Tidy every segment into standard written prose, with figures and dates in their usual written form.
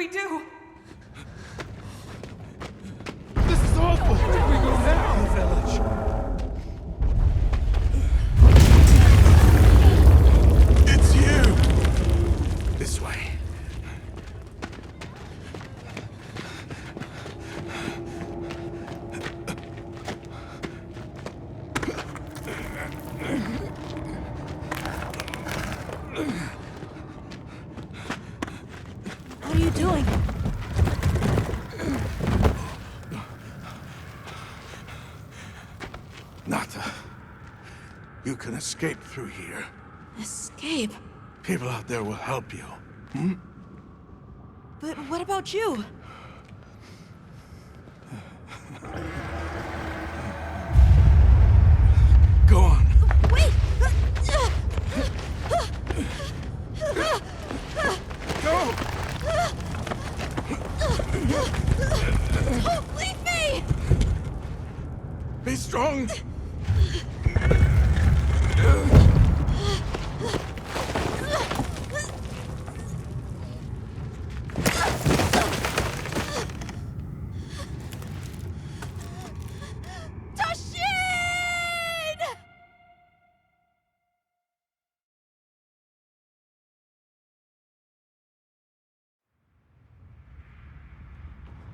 we do? This is awful! Where do we go now? The village. It's you! This way. What are you doing? Nata, you can escape through here. Escape? People out there will help you. But what about you? Go on. Wait! Go! Don't leave me! Be strong!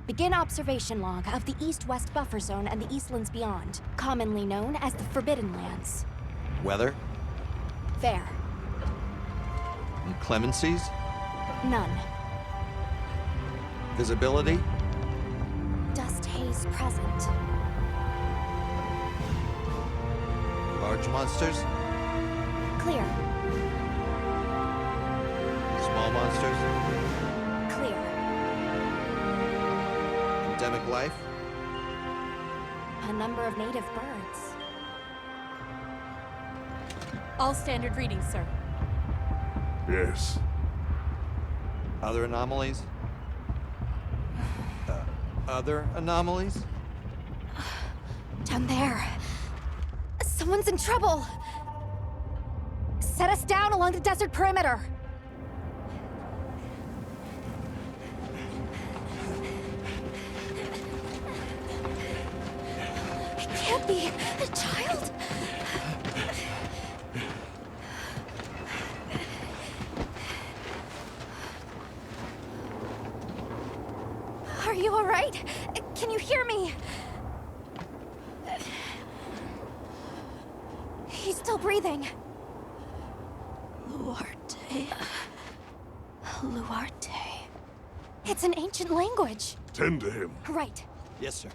Begin observation log of the East-West buffer zone and the Eastlands beyond, commonly known as the Forbidden Lands. Weather? Fair. Inclemencies? None. Visibility? Dust haze present. Large monsters? Clear. Small monsters? Clear. Endemic life? A number of native birds. All standard readings, sir. Yes. Other anomalies? Other anomalies? Down there. Someone's in trouble. Set us down along the desert perimeter. It can't be a child. Are you all right? Can you hear me? He's still breathing. Luarte. Luarte. It's an ancient language. Tend to him. Right. Yes, sir.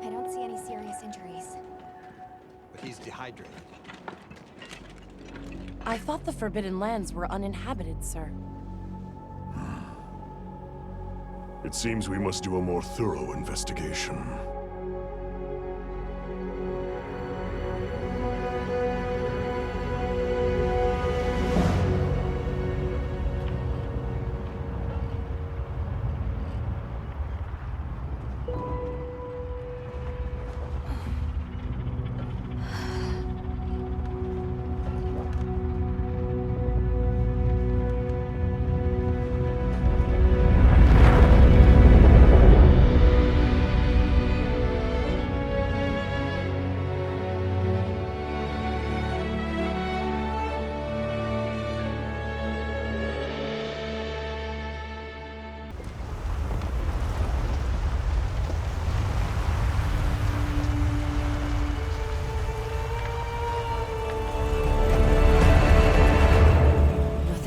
I don't see any serious injuries. But he's dehydrated. I thought the Forbidden Lands were uninhabited, sir. It seems we must do a more thorough investigation.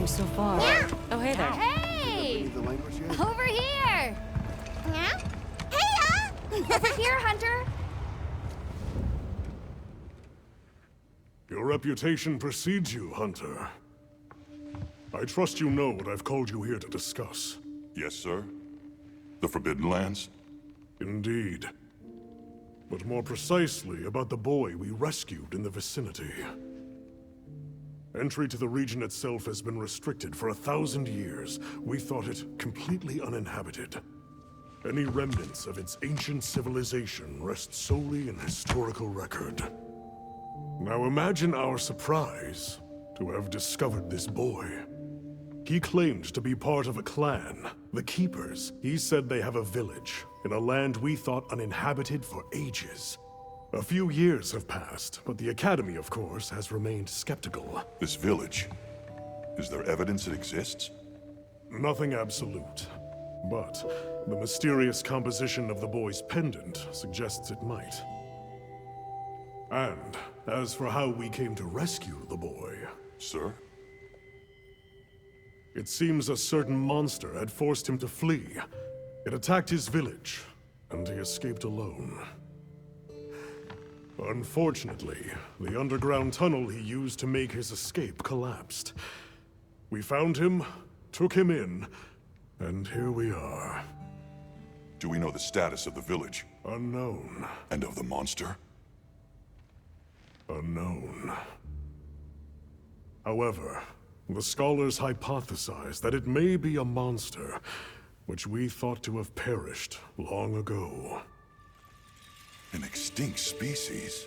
So far. Yeah. Oh, hey there. Hey! The language yet? Over here! Yeah? Hey, Over here, Hunter. Your reputation precedes you, Hunter. I trust you know what I've called you here to discuss. Yes, sir. The Forbidden Lands? Indeed. But more precisely about the boy we rescued in the vicinity. Entry to the region itself has been restricted for 1,000 years. We thought it completely uninhabited. Any remnants of its ancient civilization rest solely in historical record. Now imagine our surprise to have discovered this boy. He claimed to be part of a clan, the Keepers. He said they have a village in a land we thought uninhabited for ages. A few years have passed, but the Academy, of course, has remained skeptical. This village. Is there evidence it exists? Nothing absolute. But the mysterious composition of the boy's pendant suggests it might. And as for how we came to rescue the boy, Sir? it seems a certain monster had forced him to flee. It attacked his village, and he escaped alone. Unfortunately, the underground tunnel he used to make his escape collapsed. We found him, took him in, and here we are. Do we know the status of the village? Unknown. And of the monster? Unknown. However, the scholars hypothesize that it may be a monster, which we thought to have perished long ago. An extinct species?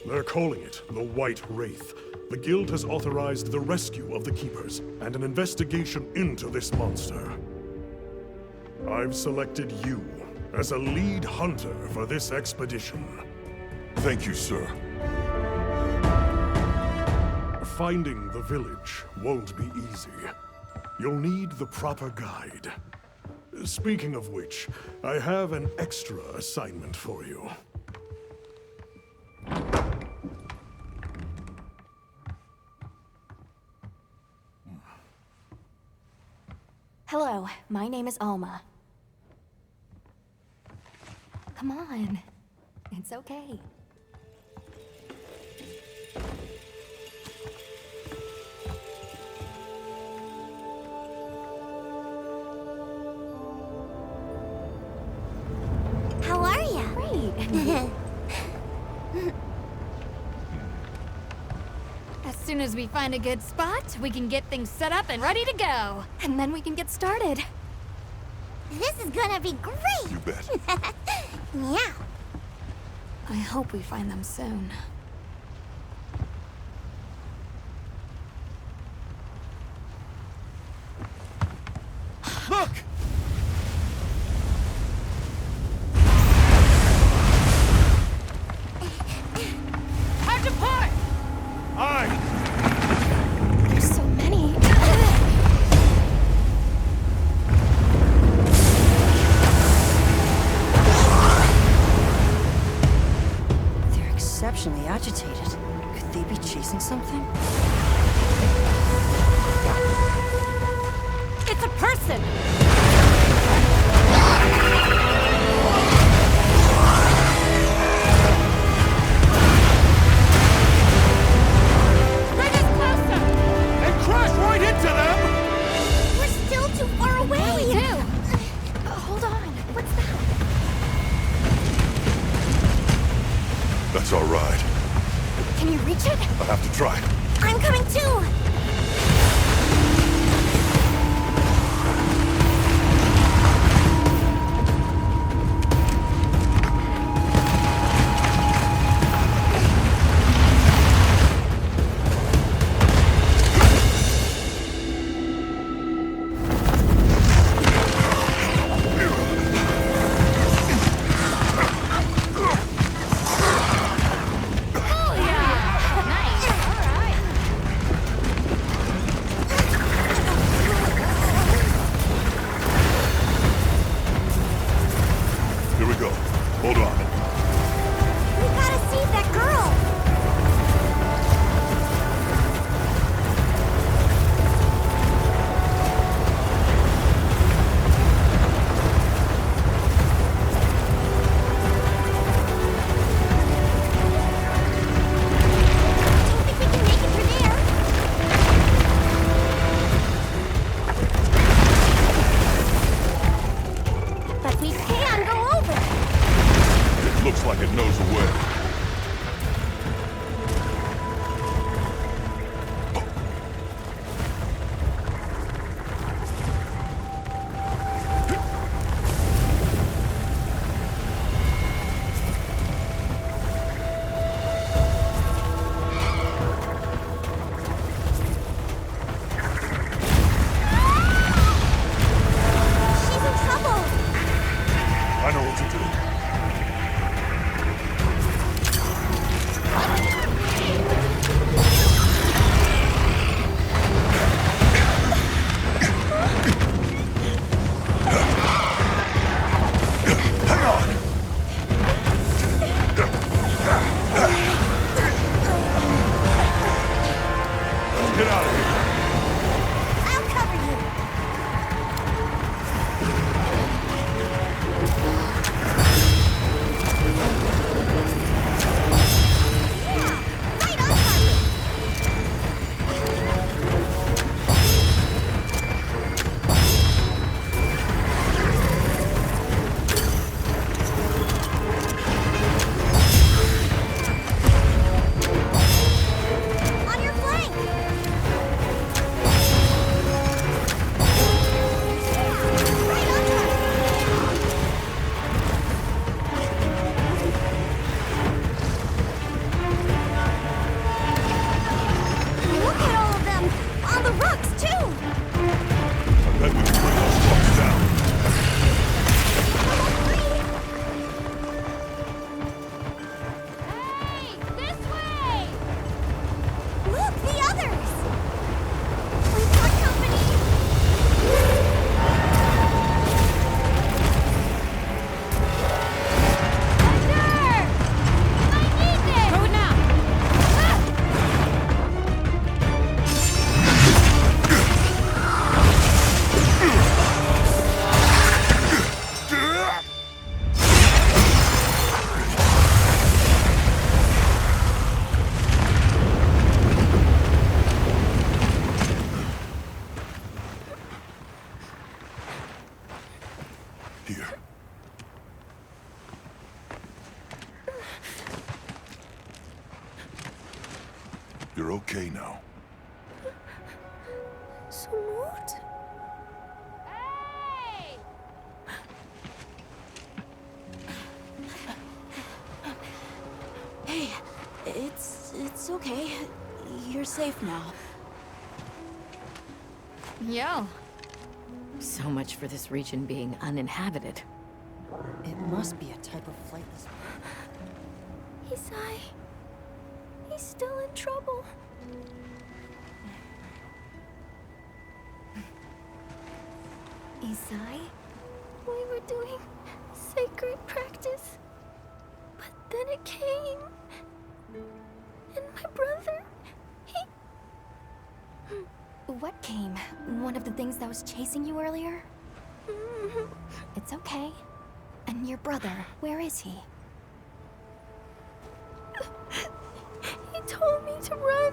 They're calling it the White Wraith. The Guild has authorized the rescue of the Keepers and an investigation into this monster. I've selected you as a lead hunter for this expedition. Thank you, sir. Finding the village won't be easy. You'll need the proper guide. Speaking of which, I have an extra assignment for you. Hello, my name is Alma. Come on. It's okay. How are ya? Great. As soon as we find a good spot, we can get things set up and ready to go. And then we can get started. This is gonna be great! You bet. Yeah. I hope we find them soon. Look! Time to part! Aye! There's so many. They're exceptionally agitated. Could they be chasing something? It's a person! Bring us closer! And crash right into them! We're still too far away! What do we do? Hold on. What's that? That's all right. Can you reach it? I'll have to try. I'm coming too! You're okay now. Sumut? Hey! Hey, it's okay. You're safe now. Yo. So much for this region being uninhabited. It must be a type of flightless. Isai. He's still in trouble. Isai? We were doing sacred practice. But then it came. And my brother, he... What came? One of the things that was chasing you earlier? It's okay. And your brother, where is he? He told me to run.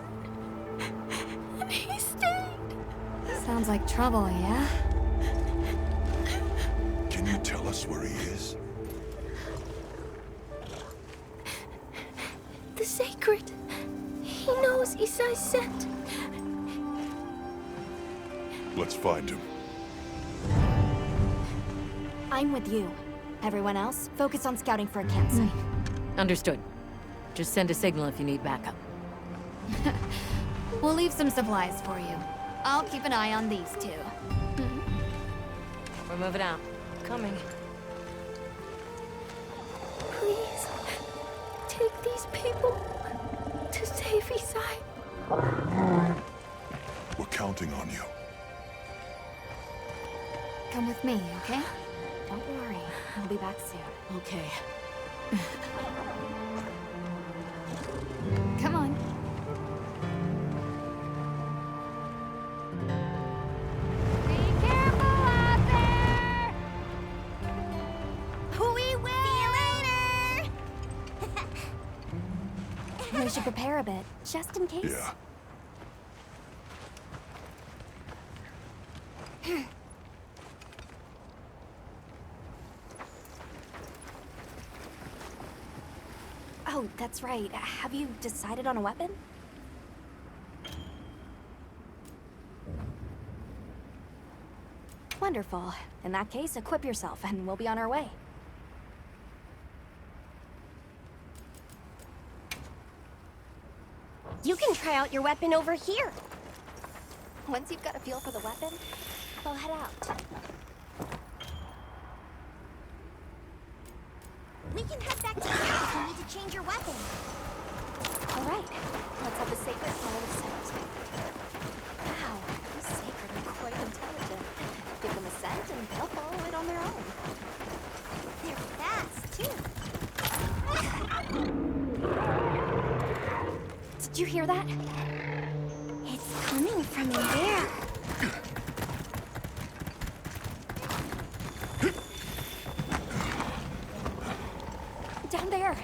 And he stayed. Sounds like trouble, yeah? Can you tell us where he is? The sacred. He knows Isai sent. Let's find him. I'm with you. Everyone else, focus on scouting for a campsite. Understood. Just send a signal if you need backup. We'll leave some supplies for you. I'll keep an eye on these two. We're moving out. Coming. Please, take these people to save Isai. We're counting on you. Come with me, okay? Don't worry, I'll be back soon. Okay. Come on. Be careful out there! We will! See you later! We should prepare a bit, just in case. Yeah. Oh, that's right. Have you decided on a weapon? Wonderful. In that case, equip yourself and we'll be on our way. You can try out your weapon over here. Once you've got a feel for the weapon, we'll head out. We can head back to camp if you need to change your weapon. All right, let's have the sacred follow the scent. Wow, these sacred are quite intelligent. Give them a scent and they'll follow it on their own. They're fast, too. Did you hear that? It's coming from in there. Down there.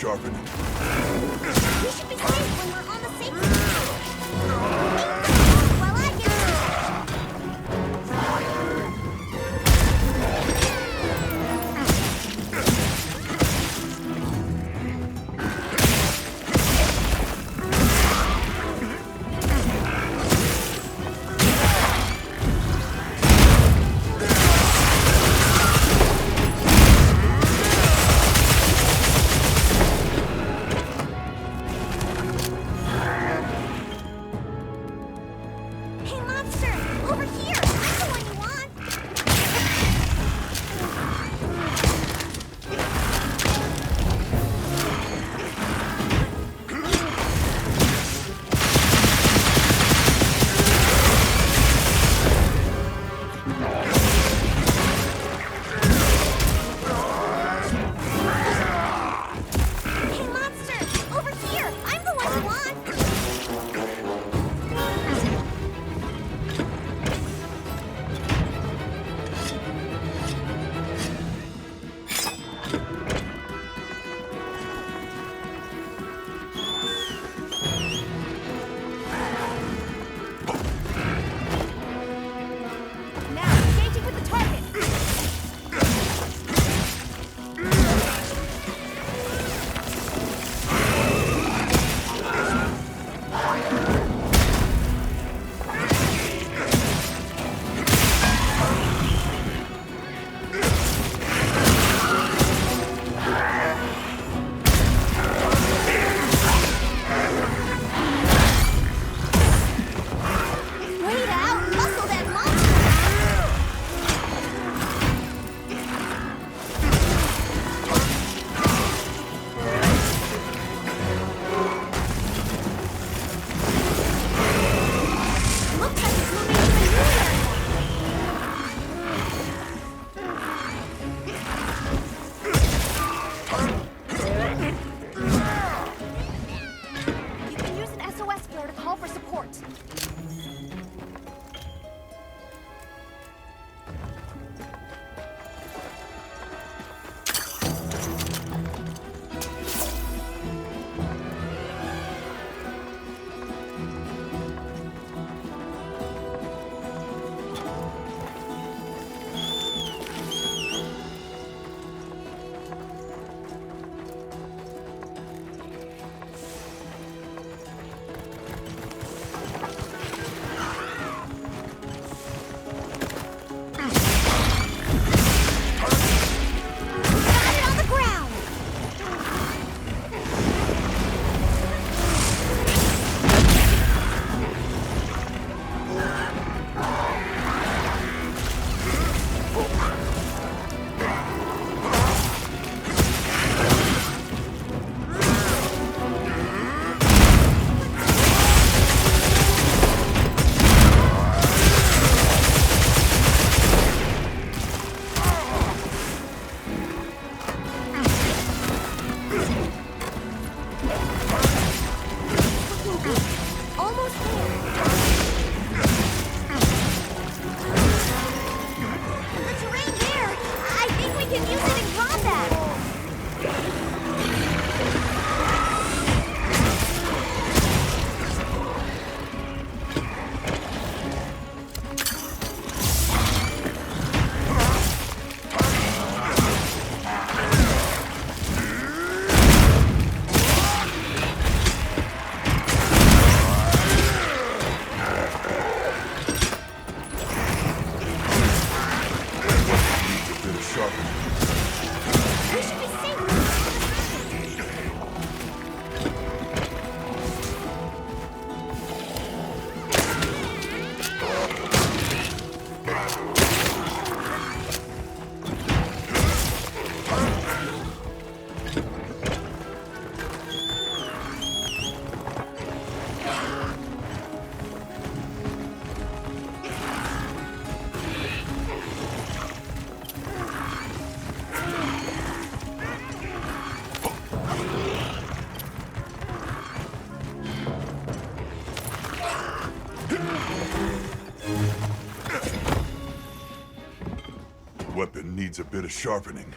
sharpening. We should be safe when we're on the sacred. While I get Weapon needs a bit of sharpening.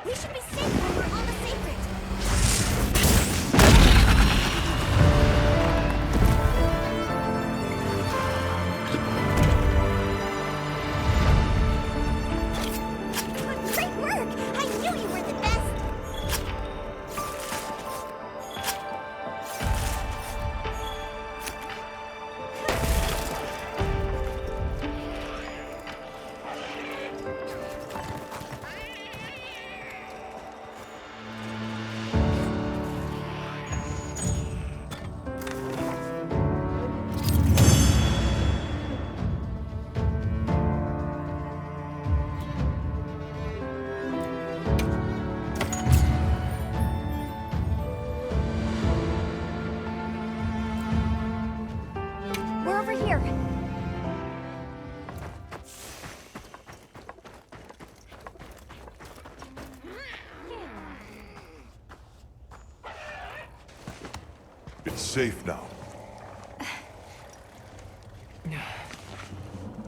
We should be safe when we're on the sacred. It's safe now.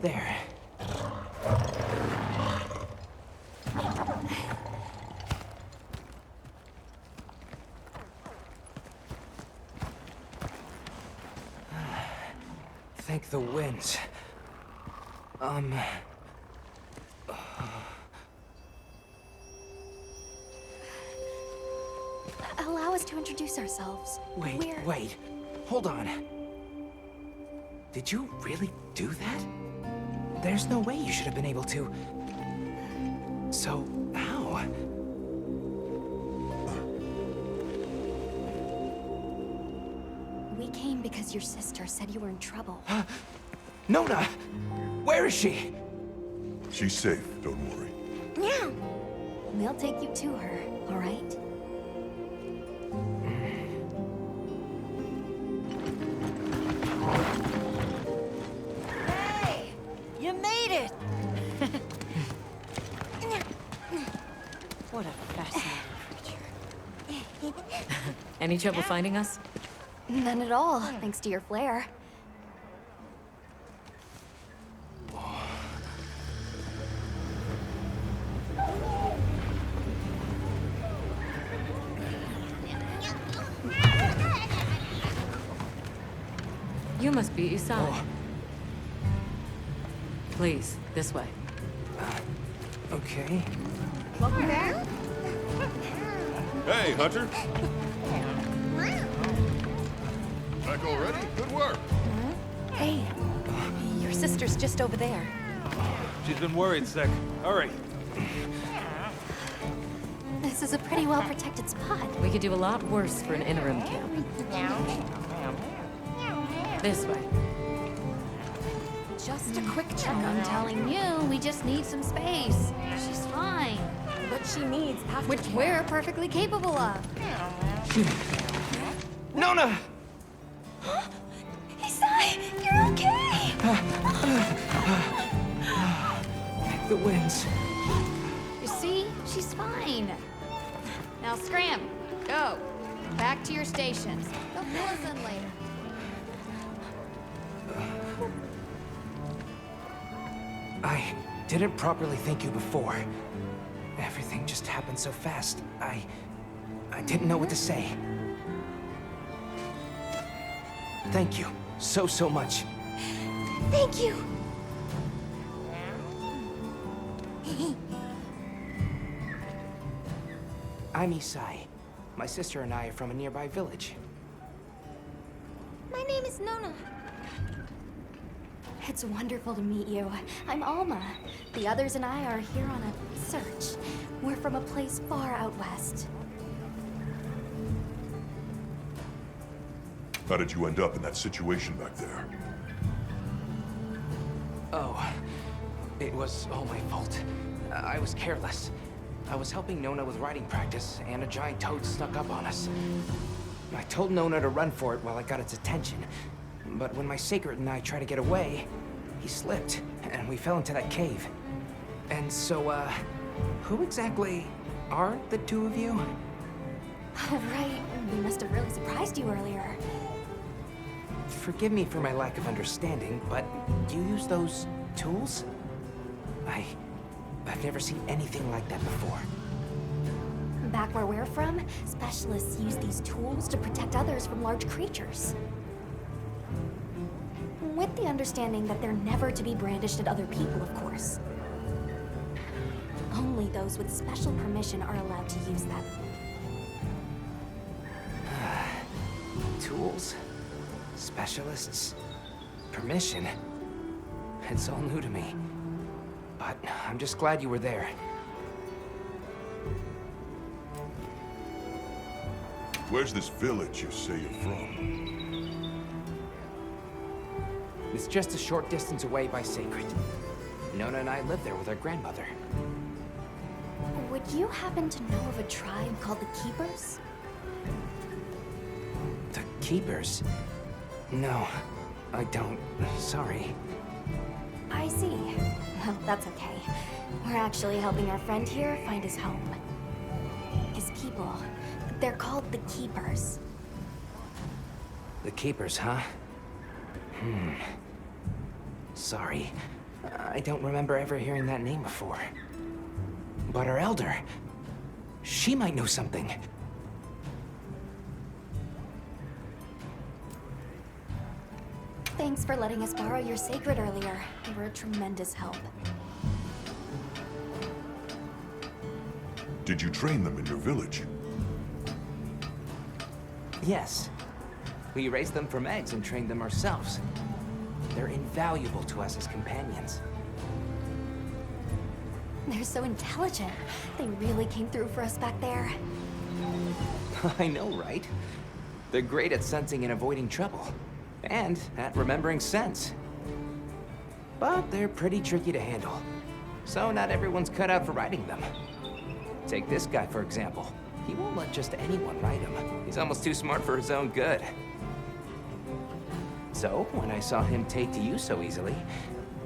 There. Thank the winds. Allow us to introduce ourselves. Wait. Hold on. Did you really do that? There's no way you should have been able to. So, how? We came because your sister said you were in trouble. Nona! Where is she? She's safe, don't worry. Yeah. We'll take you to her, all right? Hey! You made it! What a fascinating creature. Any trouble finding us? None at all, thanks to your flair. You must be Isai. Please, this way. Okay. Welcome back. Hey, Hunter! Back already? Good work! Hey, your sister's just over there. She's been worried, Sec. Hurry. This is a pretty well-protected spot. We could do a lot worse for an interim camp. This way. Just a quick check. I'm telling you, we just need some space. She's fine. But she needs aftercare. Which we're perfectly capable of. Nona! Isai, you're okay! The winds. You see? She's fine. Now scram. Go. Back to your stations. They'll fill us in later. I didn't properly thank you before. Everything just happened so fast. I didn't know what to say. Thank you so much. Thank you! I'm Isai. My sister and I are from a nearby village. My name is Nona. It's wonderful to meet you. I'm Alma. The others and I are here on a search. We're from a place far out west. How did you end up in that situation back there? Oh, it was all my fault. I was careless. I was helping Nona with riding practice, and a giant toad snuck up on us. I told Nona to run for it while I got its attention. But when my sacred and I tried to get away, he slipped, and we fell into that cave. And so, who exactly are the two of you? Oh, right. We must have really surprised you earlier. Forgive me for my lack of understanding, but you use those tools? I've never seen anything like that before. Back where we're from, specialists use these tools to protect others from large creatures. With the understanding that they're never to be brandished at other people, of course. Only those with special permission are allowed to use them. Tools? Specialists? Permission? It's all new to me. But I'm just glad you were there. Where's this village you say you're from? It's just a short distance away by Sacred. Nona and I live there with our grandmother. Would you happen to know of a tribe called the Keepers? The Keepers? No, I don't. Sorry. I see. Well, that's okay. We're actually helping our friend here find his home. His people. They're called the Keepers. The Keepers, huh? Sorry. I don't remember ever hearing that name before. But our elder... she might know something. Thanks for letting us borrow your sacred earlier. You were a tremendous help. Did you train them in your village? Yes. We raised them from eggs and trained them ourselves. They're invaluable to us as companions. They're so intelligent. They really came through for us back there. I know, right? They're great at sensing and avoiding trouble. And at remembering scents. But they're pretty tricky to handle. So not everyone's cut out for riding them. Take this guy, for example. He won't let just anyone ride him. He's almost too smart for his own good. So, when I saw him take to you so easily,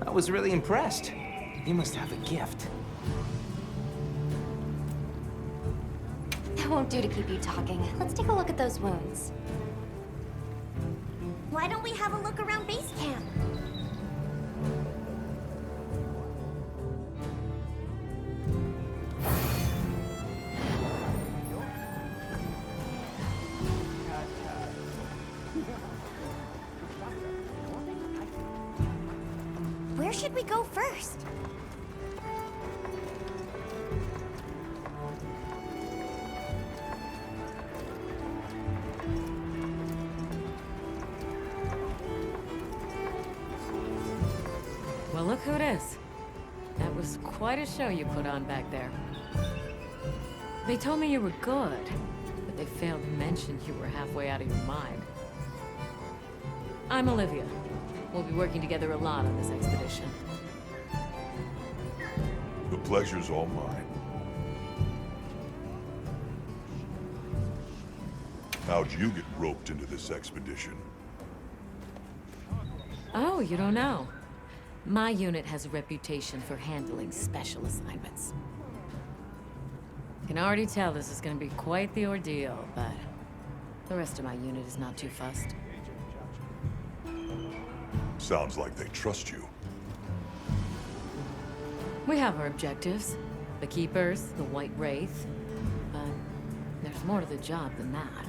I was really impressed. He must have a gift. That won't do to keep you talking. Let's take a look at those wounds. Why don't we have a look around base camp? Where should we go first? Well, look who it is. That was quite a show you put on back there. They told me you were good, but they failed to mention you were halfway out of your mind. I'm Olivia. We'll be working together a lot on this expedition. The pleasure's all mine. How'd you get roped into this expedition? Oh, you don't know? My unit has a reputation for handling special assignments. I can already tell this is going to be quite the ordeal, but the rest of my unit is not too fussed. Sounds like they trust you. We have our objectives. The Keepers, the White Wraith. But there's more to the job than that.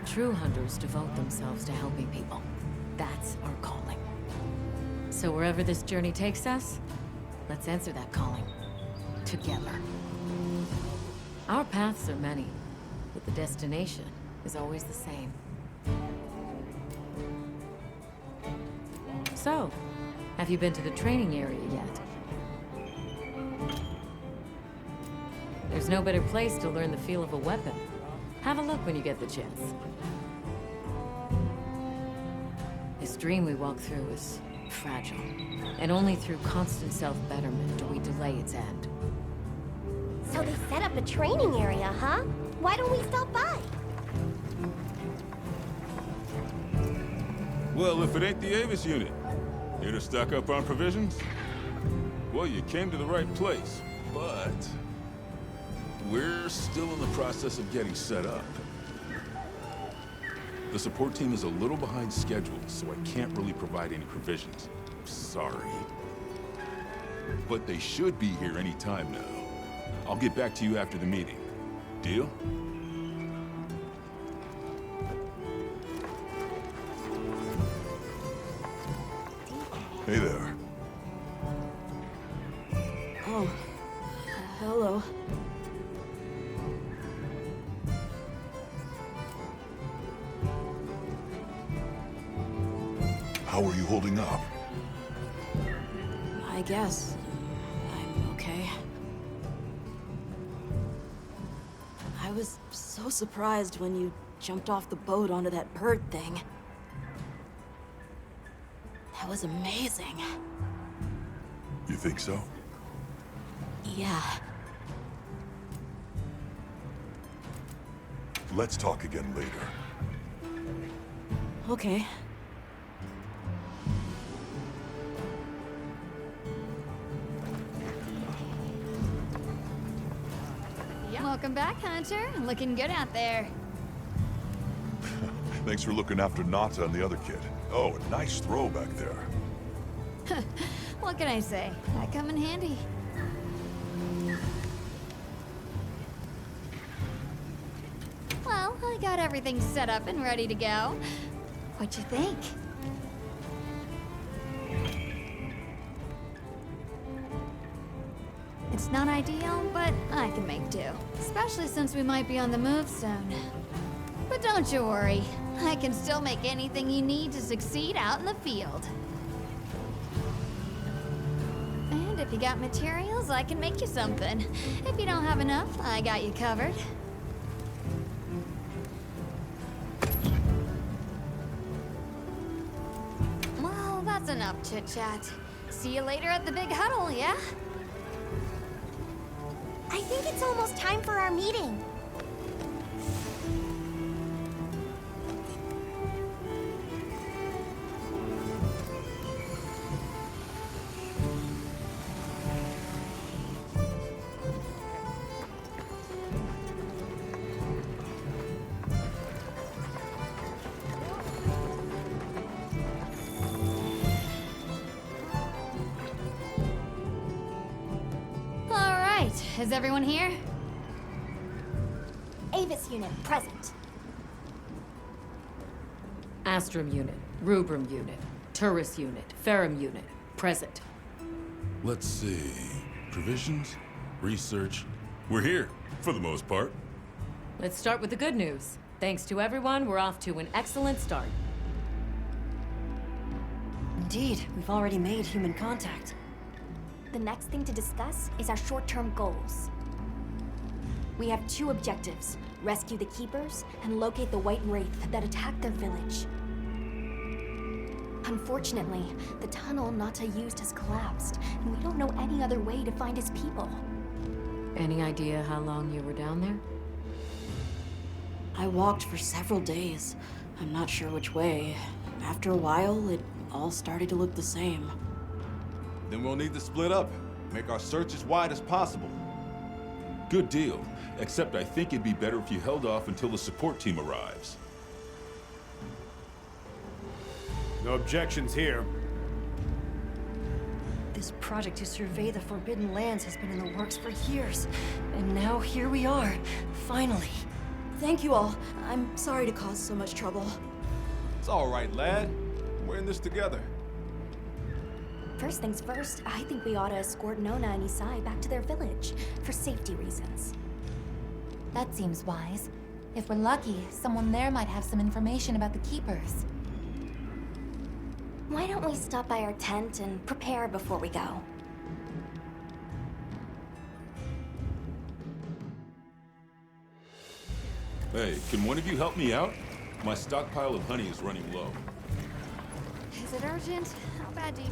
True hunters devote themselves to helping people. That's our calling. So wherever this journey takes us, let's answer that calling. Together. Our paths are many, but the destination is always the same. So, have you been to the training area yet? There's no better place to learn the feel of a weapon. Have a look when you get the chance. This dream we walk through is fragile, and only through constant self-betterment do we delay its end. So they set up a training area, huh? Why don't we stop by? Well, if it ain't the Avis unit, here to stock up on provisions? Well, you came to the right place, but we're still in the process of getting set up. The support team is a little behind schedule, so I can't really provide any provisions. Sorry. But they should be here any time now. I'll get back to you after the meeting. Deal? Hey there. Oh, hello. How are you holding up? I guess I'm okay. I was so surprised when you jumped off the boat onto that bird thing. That was amazing. You think so? Yeah. Let's talk again later. Okay. Welcome back, Hunter. Looking good out there. Thanks for looking after Nata and the other kid. Oh, a nice throw back there. What can I say? I come in handy. Well, I got everything set up and ready to go. What you think? It's not ideal, but I can make do. Especially since we might be on the move soon. But don't you worry. I can still make anything you need to succeed out in the field. And if you got materials, I can make you something. If you don't have enough, I got you covered. Well, that's enough chit-chat. See you later at the big huddle, yeah? I think it's almost time for our meeting. Is everyone here? Avis unit, present. Astrum unit, Rubrum unit, Turris unit, Ferrum unit, present. Let's see. Provisions? Research? We're here, for the most part. Let's start with the good news. Thanks to everyone, we're off to an excellent start. Indeed, we've already made human contact. The next thing to discuss is our short-term goals. We have two objectives: rescue the Keepers and locate the White Wraith that attacked their village. Unfortunately, the tunnel Nata used has collapsed, and we don't know any other way to find his people. Any idea how long you were down there? I walked for several days. I'm not sure which way. After a while, it all started to look the same. Then we'll need to split up. Make our search as wide as possible. Good deal. Except I think it'd be better if you held off until the support team arrives. No objections here. This project to survey the Forbidden Lands has been in the works for years. And now here we are, finally. Thank you all. I'm sorry to cause so much trouble. It's all right, lad. We're in this together. First things first, I think we ought to escort Nona and Isai back to their village, for safety reasons. That seems wise. If we're lucky, someone there might have some information about the Keepers. Why don't we stop by our tent and prepare before we go? Hey, can one of you help me out? My stockpile of honey is running low. Is it urgent? How bad do you...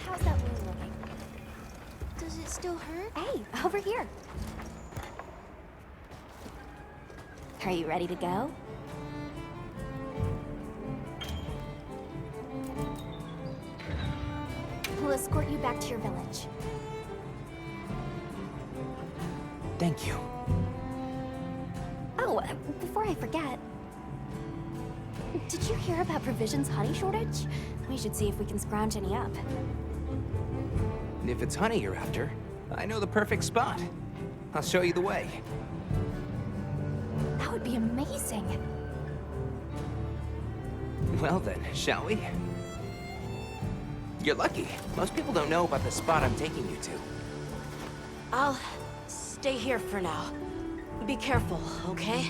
How's that wound looking? Does it still hurt? Hey, over here. Are you ready to go? We'll escort you back to your village. Thank you. Oh, before I forget, did you hear about Provision's honey shortage? We should see if we can scrounge any up. If it's honey you're after, I know the perfect spot. I'll show you the way. That would be amazing. Well then, shall we? You're lucky. Most people don't know about the spot I'm taking you to. I'll stay here for now. Be careful, okay?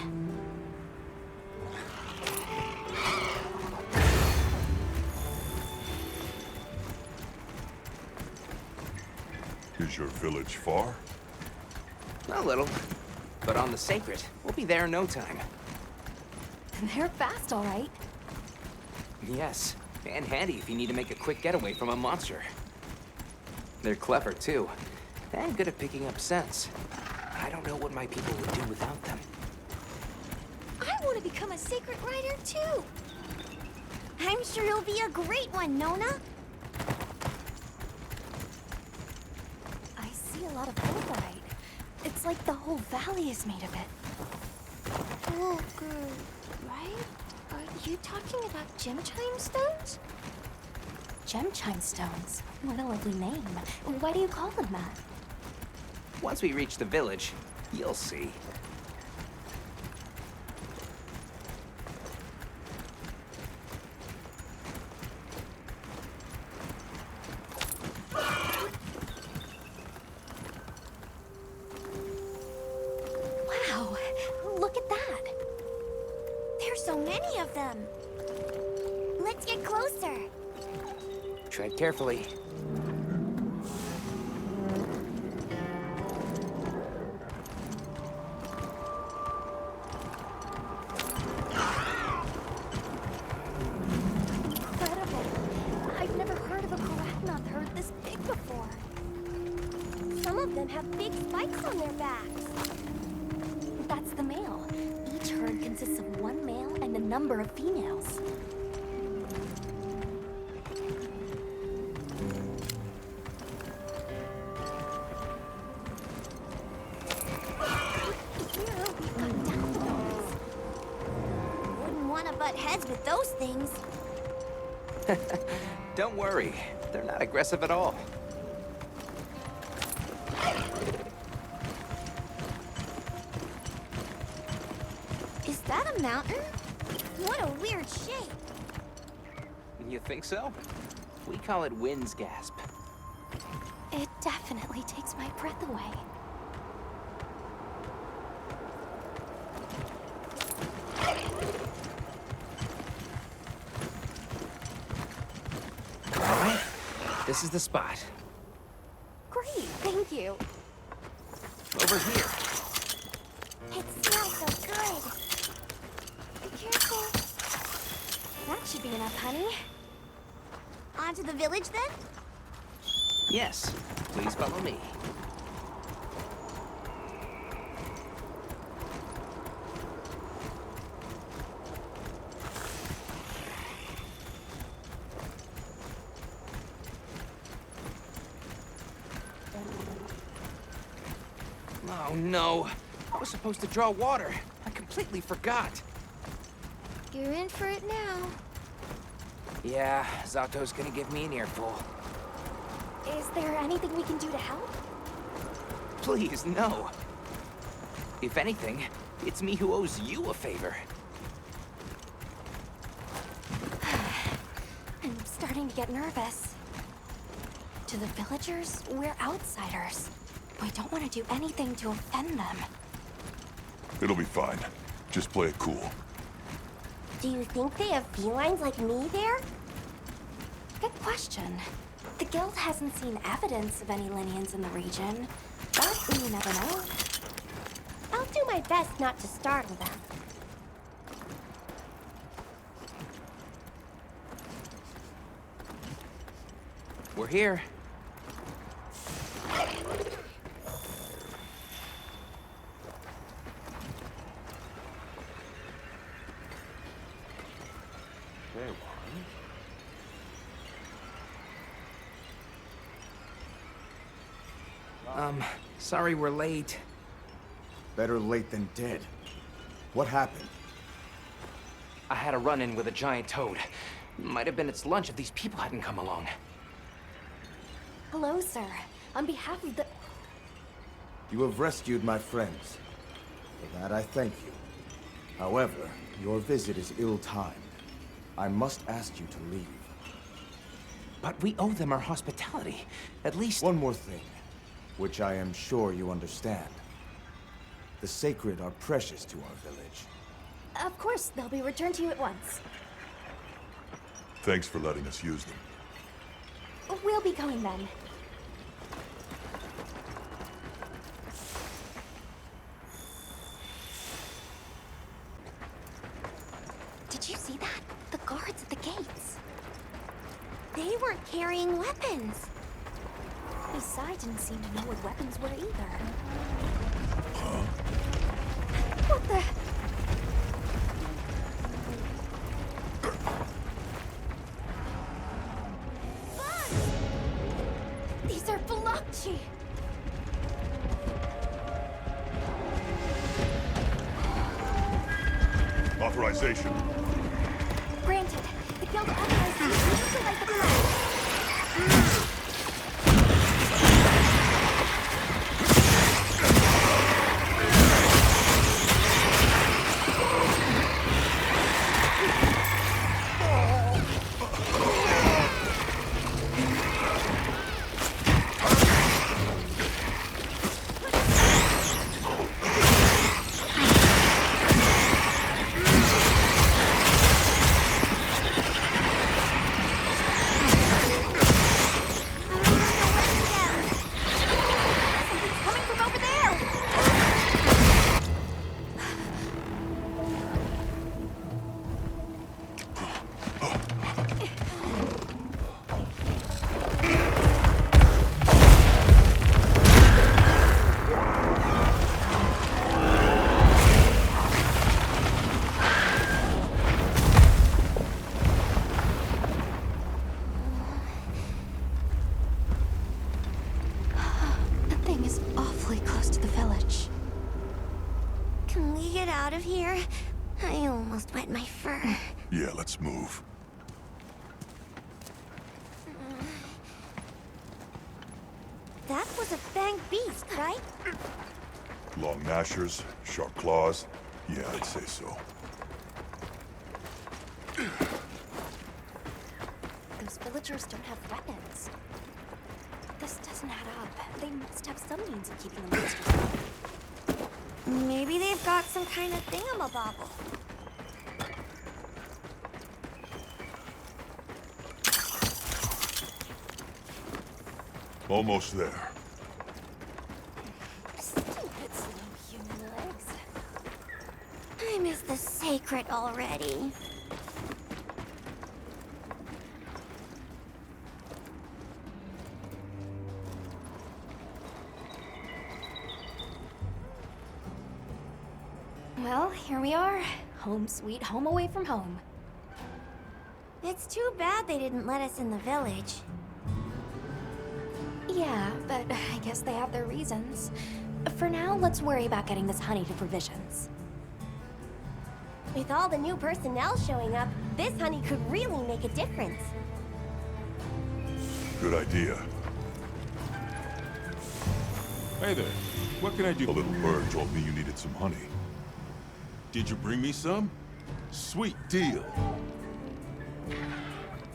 Is your village far? A little. But on the sacred, we'll be there in no time. They're fast, all right. Yes, and handy if you need to make a quick getaway from a monster. They're clever, too. And good at picking up scents. I don't know what my people would do without them. I want to become a secret writer, too. I'm sure you'll be a great one, Nona. I see a lot of fulgurite. It's like the whole valley is made of it. Fulgur, right? Are you talking about gem chime stones? Gem chime stones. What a lovely name. Why do you call them that? Once we reach the village, you'll see. Wow, look at that. There's so many of them. Let's get closer. Tread carefully. Incredible. I've never heard of a Korathnoth herd this big before. Some of them have big spikes on their backs. That's the male. Each herd consists of one male and a number of females. Here we've got daffodils. Wouldn't want to butt heads with those things. Don't worry, they're not aggressive at all. Is that a mountain? What a weird shape. You think so? We call it wind's gasp. It definitely takes my breath away. All right, this is the spot. Great, thank you. Over here. It smells so good. Be careful. That should be enough, honey. On to the village, then? Yes, please follow me. Oh no, I was supposed to draw water. I completely forgot. You're in for it now. Yeah, Zato's gonna give me an earful. Is there anything we can do to help? Please, no. If anything, it's me who owes you a favor. I'm starting to get nervous. To the villagers, we're outsiders. We don't want to do anything to offend them. It'll be fine. Just play it cool. Do you think they have felines like me there? Good question. The guild hasn't seen evidence of any Linians in the region, but you never know. I'll do my best not to startle them. We're here. Sorry we're late. Better late than dead. What happened? I had a run-in with a giant toad. Might have been its lunch if these people hadn't come along. Hello, sir. On behalf of the... You have rescued my friends. For that I thank you. However, your visit is ill-timed. I must ask you to leave. But we owe them our hospitality. At least... One more thing, which I am sure you understand. The sacred are precious to our village. Of course, they'll be returned to you at once. Thanks for letting us use them. We'll be going then. Did you see that? The guards at the gates. They weren't carrying weapons. Besides, didn't seem to know what weapons were either. Huh? What the? Bugs! These are Phylakchi! Authorization. Granted, the guild authorized you to utilize the blood. Out of here. I almost wet my fur. Yeah, let's move. That was a fanged beast, right? Long gnashers, sharp claws. Yeah, I'd say so. Those villagers don't have weapons. This doesn't add up. They must have some means of keeping the monsters away. Maybe they've got some kind of thingamabobble. Almost there. Stupid slow human legs. I miss the sacred already. Well, here we are. Home sweet home away from home. It's too bad they didn't let us in the village. Yeah, but I guess they have their reasons. For now, let's worry about getting this honey to provisions. With all the new personnel showing up, this honey could really make a difference. Good idea. Hey there. What can I do? A little bird told me you needed some honey. Did you bring me some? Sweet deal.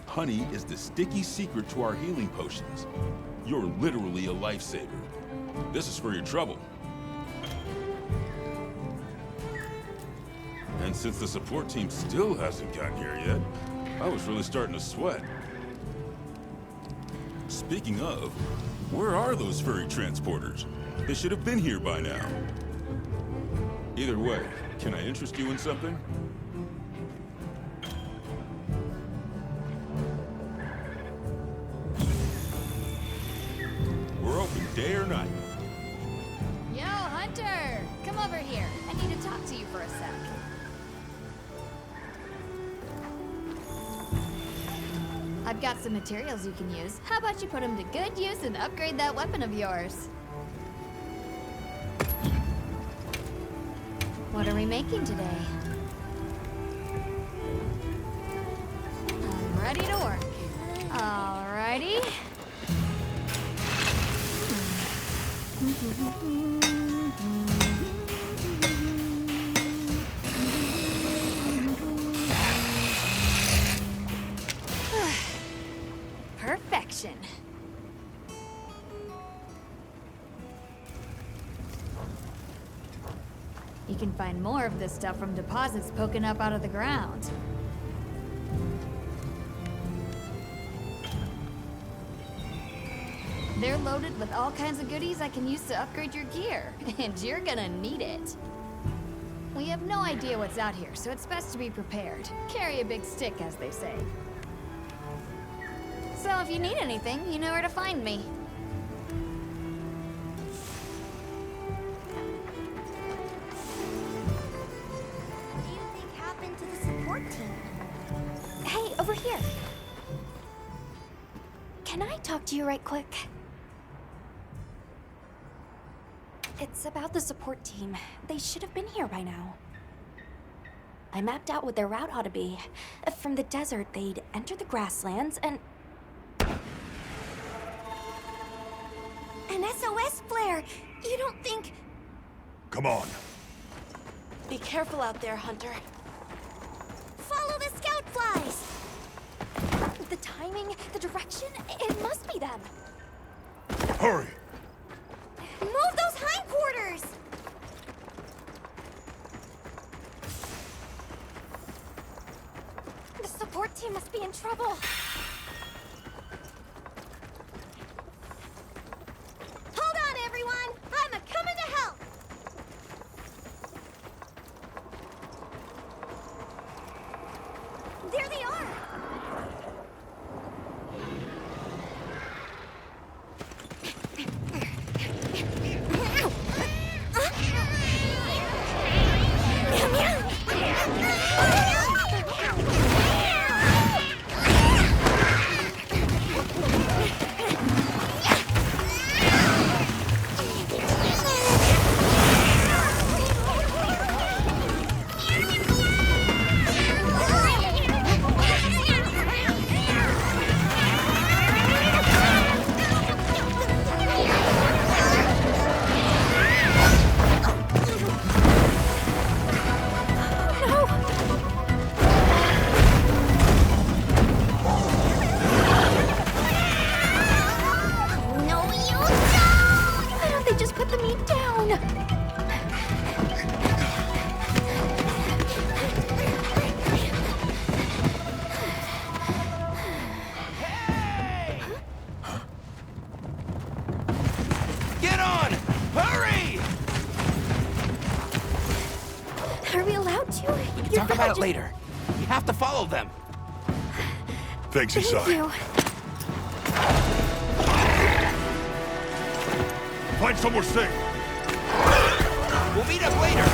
Honey is the sticky secret to our healing potions. You're literally a lifesaver. This is for your trouble. And since the support team still hasn't gotten here yet, I was really starting to sweat. Speaking of, where are those furry transporters? They should have been here by now. Either way, can I interest you in something? We're open day or night. Yo, Hunter! Come over here. I need to talk to you for a sec. I've got some materials you can use. How about you put them to good use and upgrade that weapon of yours? What are we making today? I'm ready to work. Alrighty. Perfection. You can find more of this stuff from deposits poking up out of the ground. They're loaded with all kinds of goodies I can use to upgrade your gear, and you're gonna need it. We have no idea what's out here, so it's best to be prepared. Carry a big stick, as they say. So if you need anything, you know where to find me. here. Can I talk to you right quick? It's about the support team. They should have been here by now. I mapped out what their route ought to be. From the desert, they'd enter the grasslands and... An SOS flare! You don't think... Come on. Be careful out there, Hunter. Follow the scout flies! The timing, the direction, it must be them. Hurry! Move those hindquarters! The support team must be in trouble. Hold on, everyone! I'm a-coming to help! There they are! Talk about it later. We have to follow them. Thanks, Isai. Thank you. Find somewhere safe. We'll meet up later.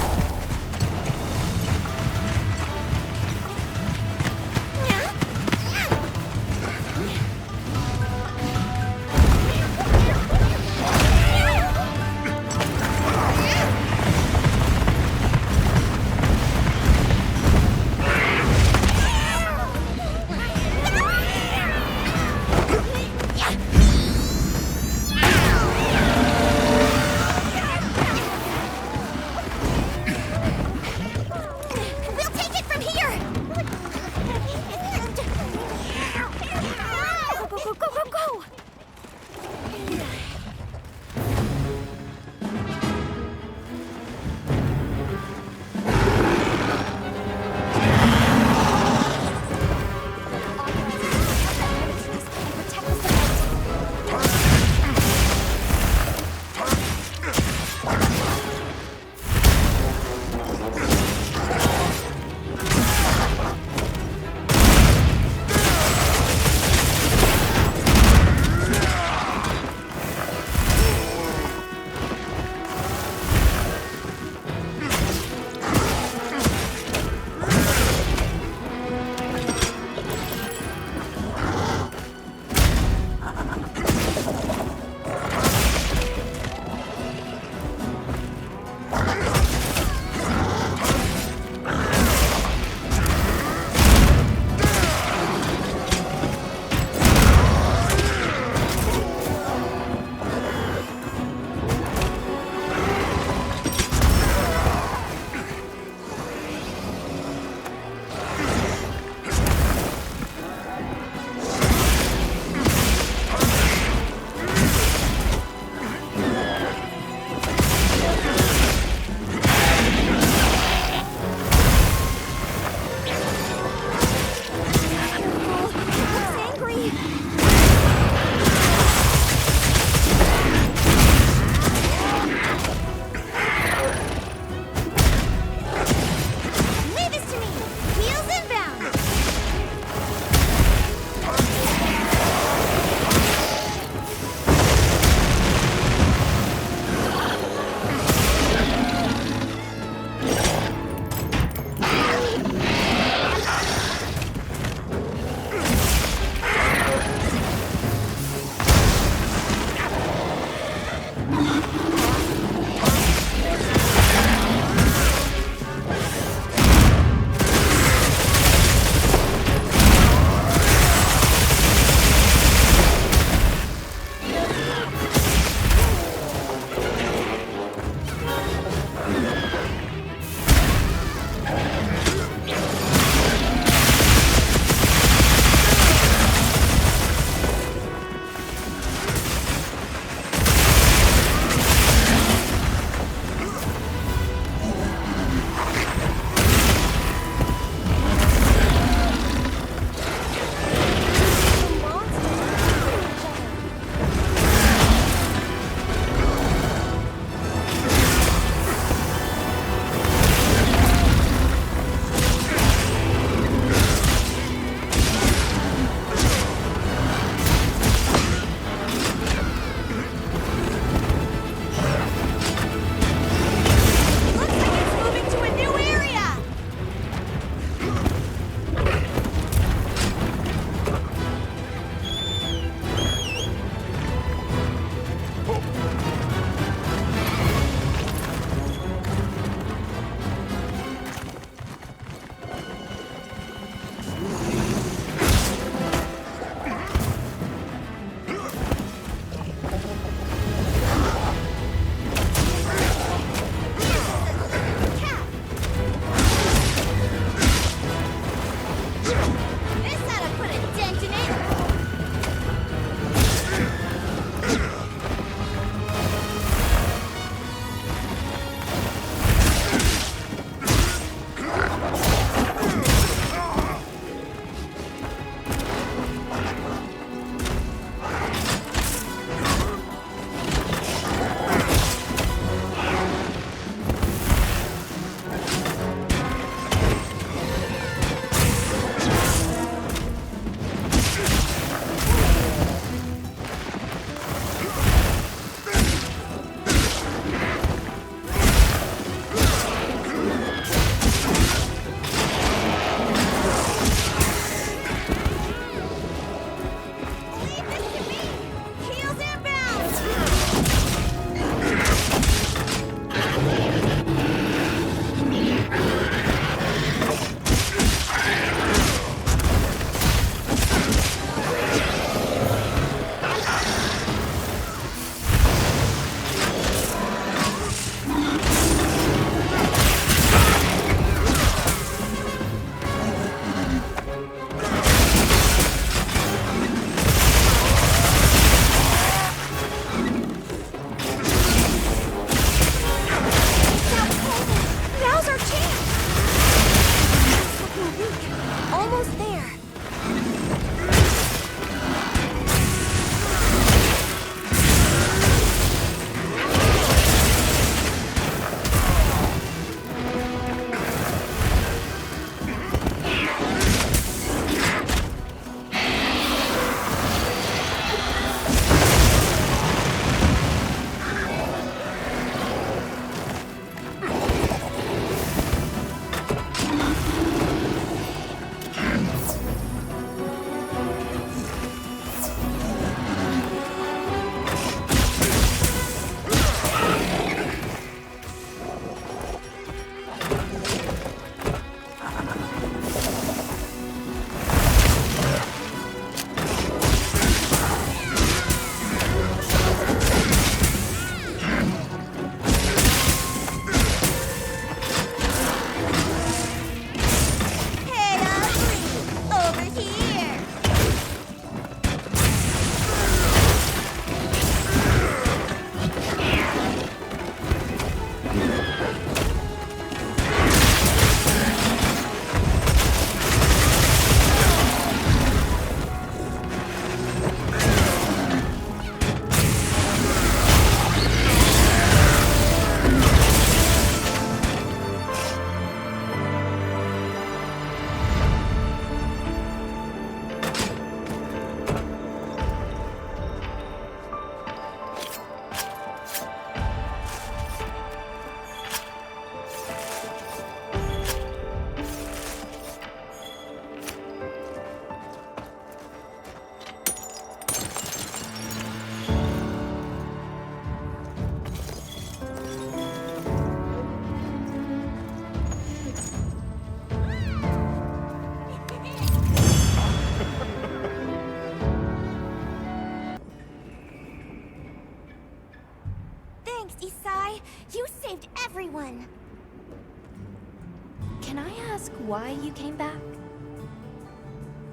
Can I ask why you came back?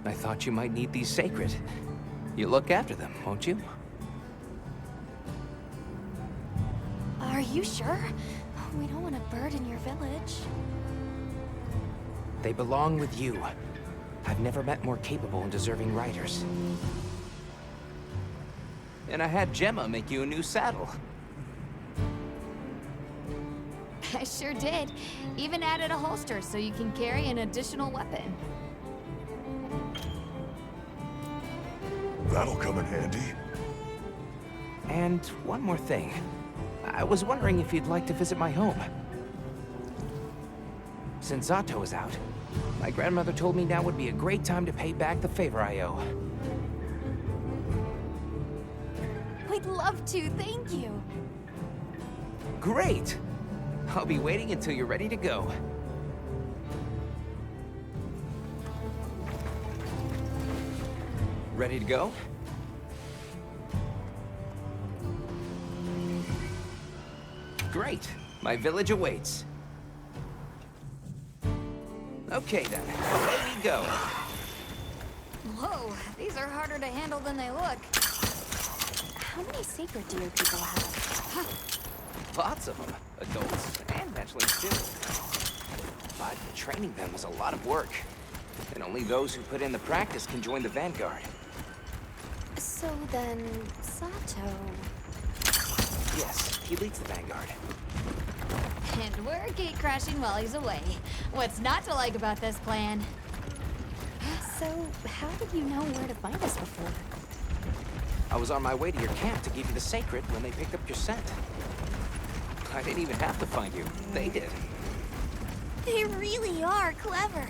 I thought you might need these sacred. You look after them, won't you? Are you sure? We don't want to burden your village. They belong with you. I've never met more capable and deserving riders. And I had Gemma make you a new saddle. I sure did. Even added a holster so you can carry an additional weapon. That'll come in handy. And one more thing. I was wondering if you'd like to visit my home. Since Zato is out, my grandmother told me now would be a great time to pay back the favor I owe. We'd love to, thank you. Great! I'll be waiting until you're ready to go. Ready to go? Great! My village awaits. Okay then, away we go. Whoa, these are harder to handle than they look. How many sacred do your people have? Lots of them, adults and eventually too. But training them was a lot of work. And only those who put in the practice can join the Vanguard. So then, Sato... Yes, he leads the Vanguard. And we're gate crashing while he's away. What's not to like about this plan? So, how did you know where to find us before? I was on my way to your camp to give you the sacred when they picked up your scent. I didn't even have to find you. They did. They really are clever.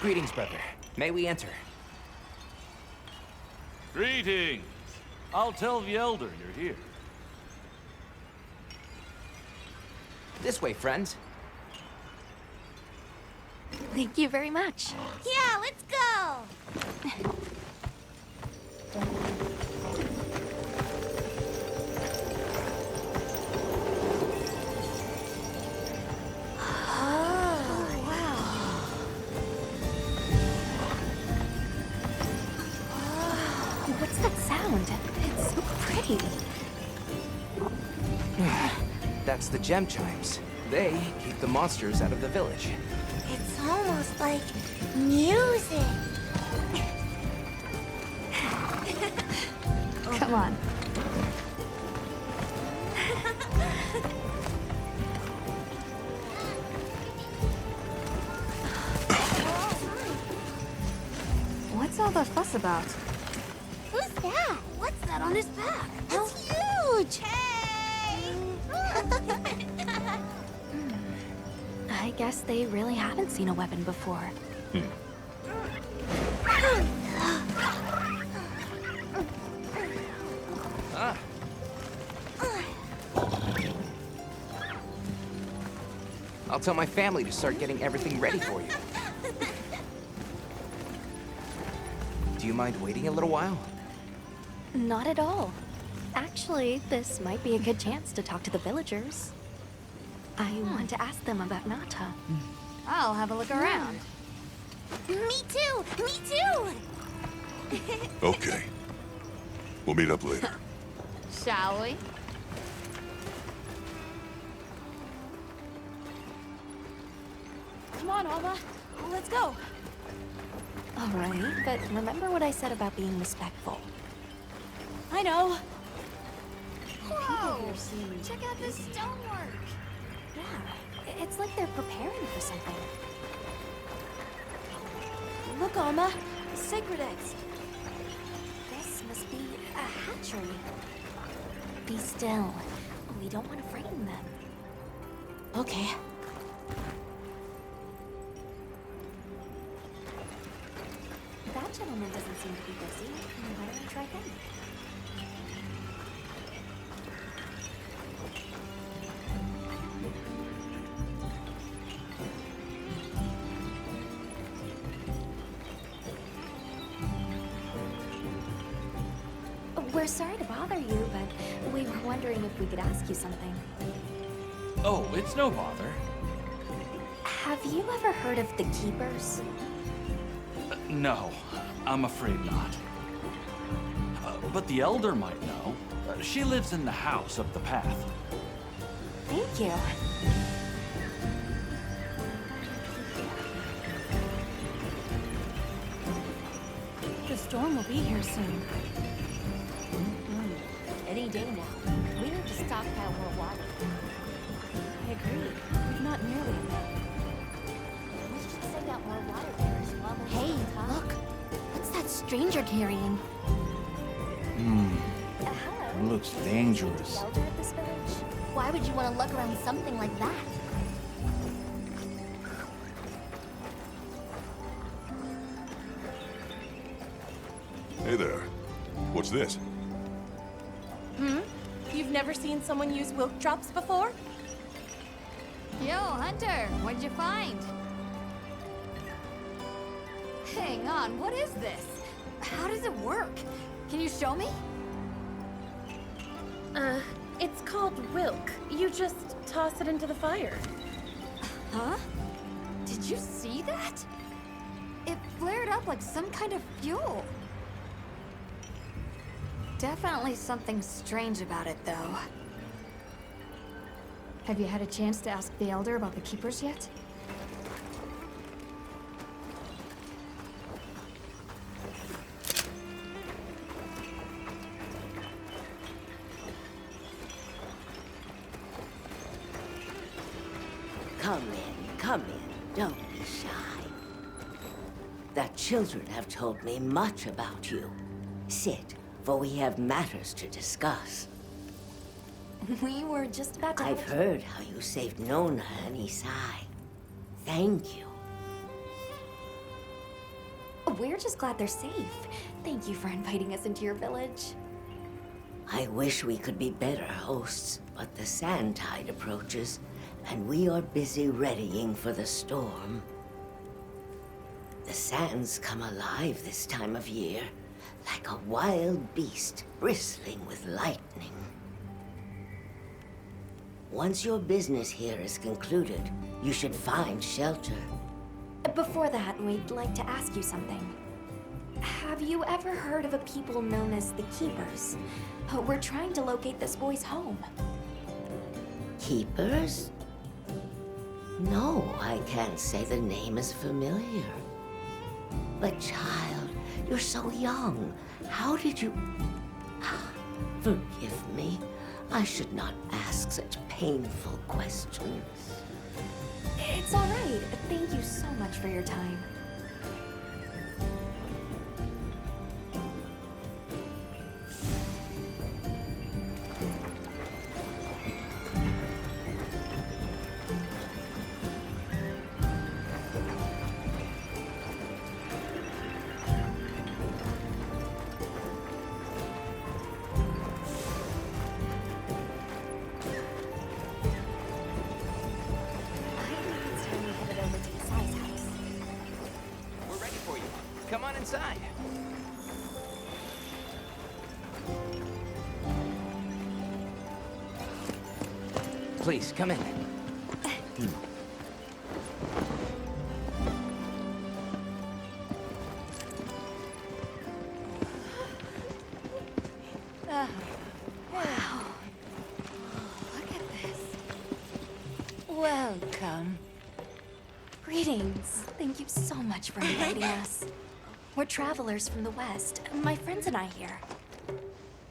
Greetings, brother. May we enter? Greetings. I'll tell the Elder you're here. This way, friends. Thank you very much. Yeah, let's go! What's that sound? It's so pretty. That's the gem chimes. They keep the monsters out of the village. It's almost like music. Come on. What's all the fuss about? Who's that? What's that on his back? It's huge! Hey! I guess they really haven't seen a weapon before. I'll tell my family to start getting everything ready for you. Do you mind waiting a little while? Not at all. Actually, this might be a good chance to talk to the villagers. I want to ask them about Nata. I'll have a look around. Me too! Me too! Okay. We'll meet up later. Shall we? Come on, Alma. Let's go. All right, but remember what I said about being respectful. I know. Whoa! Check out this stonework. Yeah, it's like they're preparing for something. Look, Alma. Sacred eggs. This must be a hatchery. Be still. We don't want to frighten them. Okay. That gentleman doesn't seem to be busy. Why don't we try him? We're sorry to bother you, but we were wondering if we could ask you something. Oh, it's no bother. Have you ever heard of the Keepers? No, I'm afraid not. But the Elder might know. She lives in the house up the path. Thank you. The storm will be here soon. Any day now. We need to stockpile more water. I agree. We've not nearly enough. We should send out more water bearers while we're Hey, on top. look. What's that stranger carrying? Hello. Looks dangerous. The elder of this village? Why would you want to lug around something like that? Hey there. What's this? You've never seen someone use wilk drops before? Yo, Hunter, what'd you find? Hang on, what is this? How does it work? Can you show me? It's called wilk. You just toss it into the fire. Huh? Did you see that? It flared up like some kind of fuel. Definitely something strange about it, though. Have you had a chance to ask the Elder about the Keepers yet? Come in. Don't be shy. The children have told me much about you. Sit, for we have matters to discuss. We were just about to... I've heard how you saved Nona and Isai. Thank you. We're just glad they're safe. Thank you for inviting us into your village. I wish we could be better hosts, but the sand tide approaches, and we are busy readying for the storm. The sands come alive this time of year, like a wild beast bristling with lightning. Once your business here is concluded, you should find shelter. Before that, we'd like to ask you something. Have you ever heard of a people known as the Keepers? We're trying to locate this boy's home. Keepers? No, I can't say the name is familiar. But child, you're so young. How did you... Forgive me. I should not ask such painful questions. It's all right. Thank you so much for your time. Come on inside. Please, come in. Wow. Look at this. Welcome. Greetings. Thank you so much for inviting us. We're travelers from the West. My friends and I here.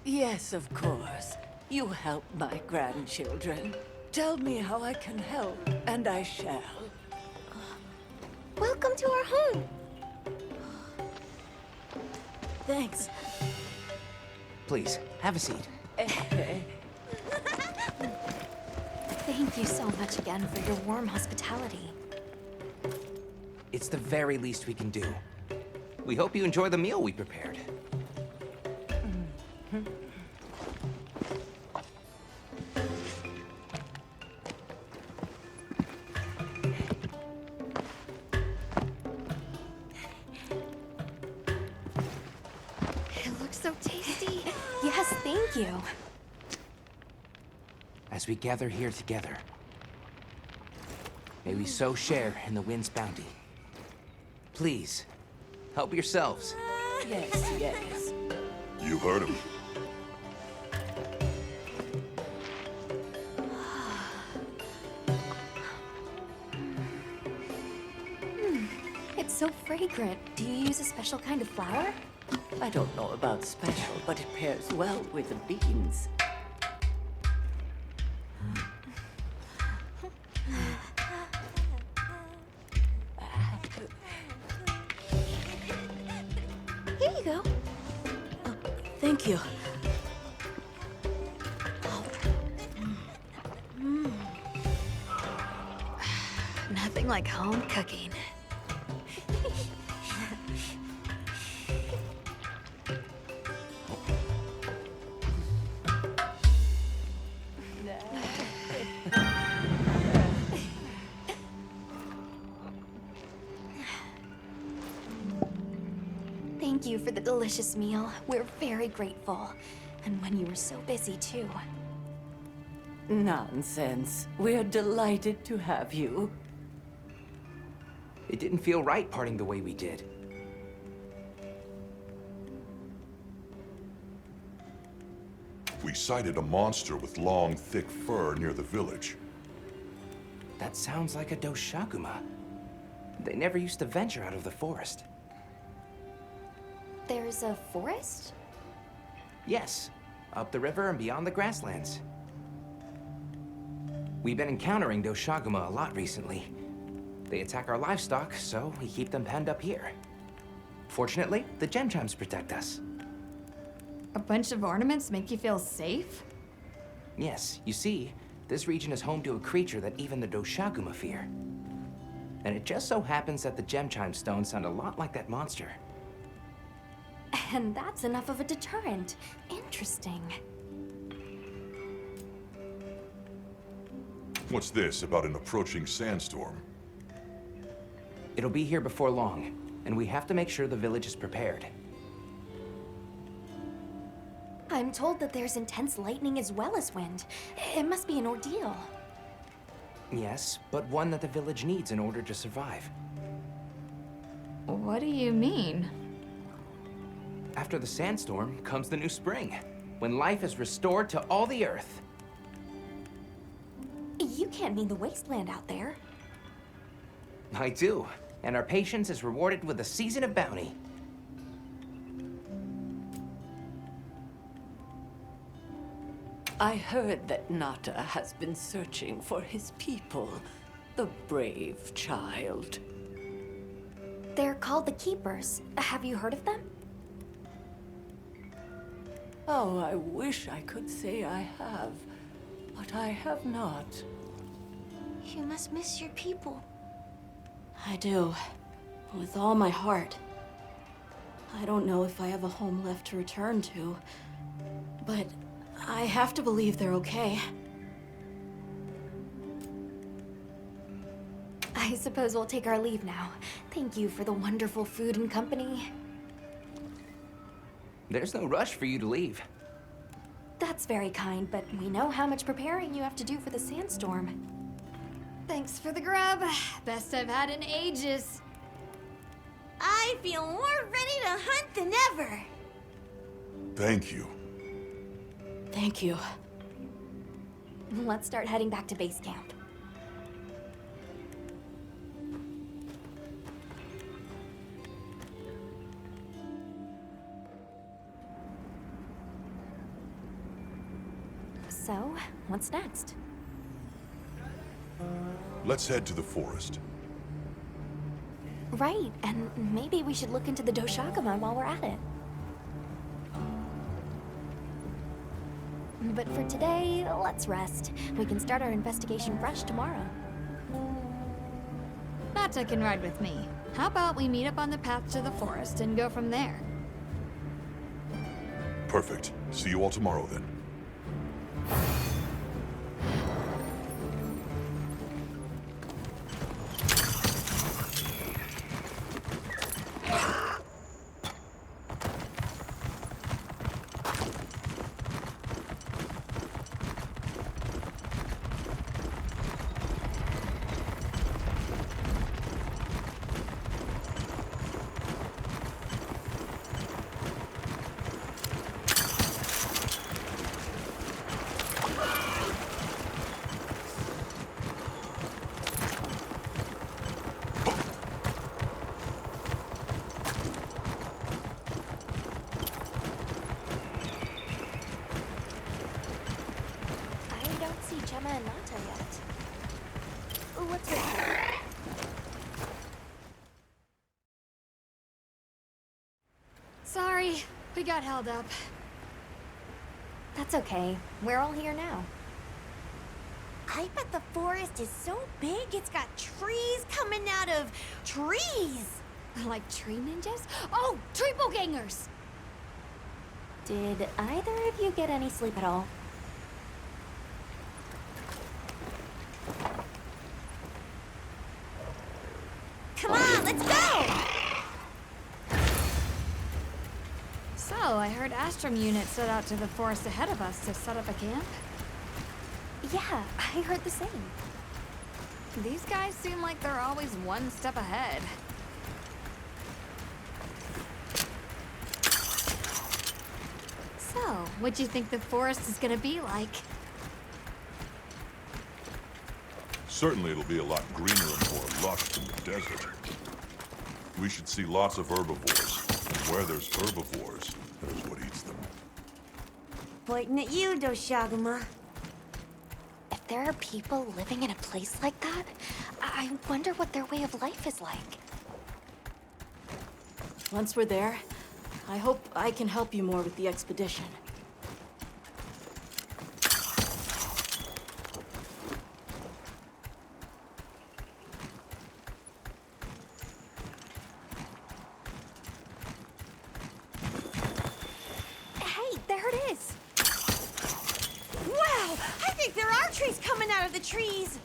Yes, of course. You help my grandchildren. Tell me how I can help, and I shall. Welcome to our home. Thanks. Please, have a seat. Thank you so much again for your warm hospitality. It's the very least we can do. We hope you enjoy the meal we prepared. It looks so tasty. Yeah, Thank you. As we gather here together, may we so share in the wind's bounty. Please, help yourselves. Yes, yes. You heard him. It's so fragrant. Do you use a special kind of flower? I don't know about special, but it pairs well with the beans. Here you go. Thank you. Nothing like home cooking. Thank you for the delicious meal. We're very grateful. And when you were so busy, too. Nonsense. We're delighted to have you. It didn't feel right parting the way we did. We sighted a monster with long, thick fur near the village. That sounds like a Doshaguma. They never used to venture out of the forest. There's a forest? Yes, up the river and beyond the grasslands. We've been encountering Doshaguma a lot recently. They attack our livestock, so we keep them penned up here. Fortunately, the gem chimes protect us. A bunch of ornaments make you feel safe? Yes, you see, this region is home to a creature that even the Doshaguma fear. And it just so happens that the gem chime stones sound a lot like that monster. And that's enough of a deterrent. Interesting. What's this about an approaching sandstorm? It'll be here before long, and we have to make sure the village is prepared. I'm told that there's intense lightning as well as wind. It must be an ordeal. Yes, but one that the village needs in order to survive. What do you mean? After the sandstorm comes the new spring, when life is restored to all the earth. You can't mean the wasteland out there. I do, and our patience is rewarded with a season of bounty. I heard that Nata has been searching for his people, the brave child. They're called the Keepers. Have you heard of them? Oh, I wish I could say I have, but I have not. You must miss your people. I do. With all my heart. I don't know if I have a home left to return to, but I have to believe they're okay. I suppose we'll take our leave now. Thank you for the wonderful food and company. There's no rush for you to leave. That's very kind, but we know how much preparing you have to do for the sandstorm. Thanks for the grub. Best I've had in ages. I feel more ready to hunt than ever. Thank you. Thank you. Let's start heading back to base camp. So, what's next? Let's head to the forest. Right, and maybe we should look into the Doshaguma while we're at it. But for today, let's rest. We can start our investigation fresh tomorrow. Nata can ride with me. How about we meet up on the path to the forest and go from there? Perfect. See you all tomorrow then. Gemma and Nata yet. Let's wait here. Sorry, we got held up. That's okay. We're all here now. I bet the forest is so big it's got trees coming out of trees. Like tree ninjas? Oh, triple gangers! Did either of you get any sleep at all? Come on, let's go! So, I heard Astrum units set out to the forest ahead of us to set up a camp. Yeah, I heard the same. These guys seem like they're always one step ahead. So, what'd you think the forest is gonna be like? Certainly it'll be a lot greener and more lush than the desert. We should see lots of herbivores. And where there's herbivores, there's what eats them. Pointing at you, Doshaguma. If there are people living in a place like that, I wonder what their way of life is like. Once we're there, I hope I can help you more with the expedition. Hey, there it is. Wow, I think there are trees coming out of the trees.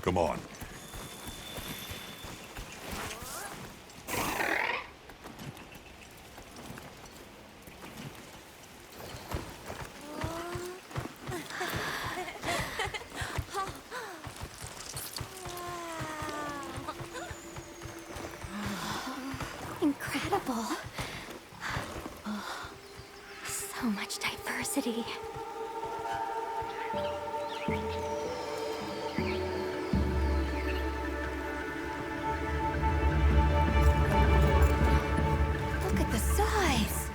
Come on. Incredible. So much diversity. Look at the size.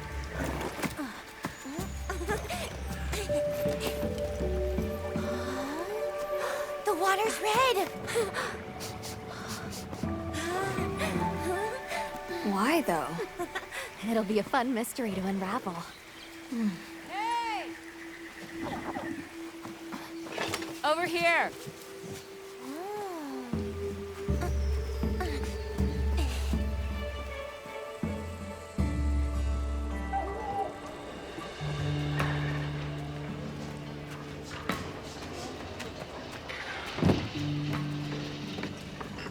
The water's red. Why, though? It'll be a fun mystery to unravel. Hey! Over here!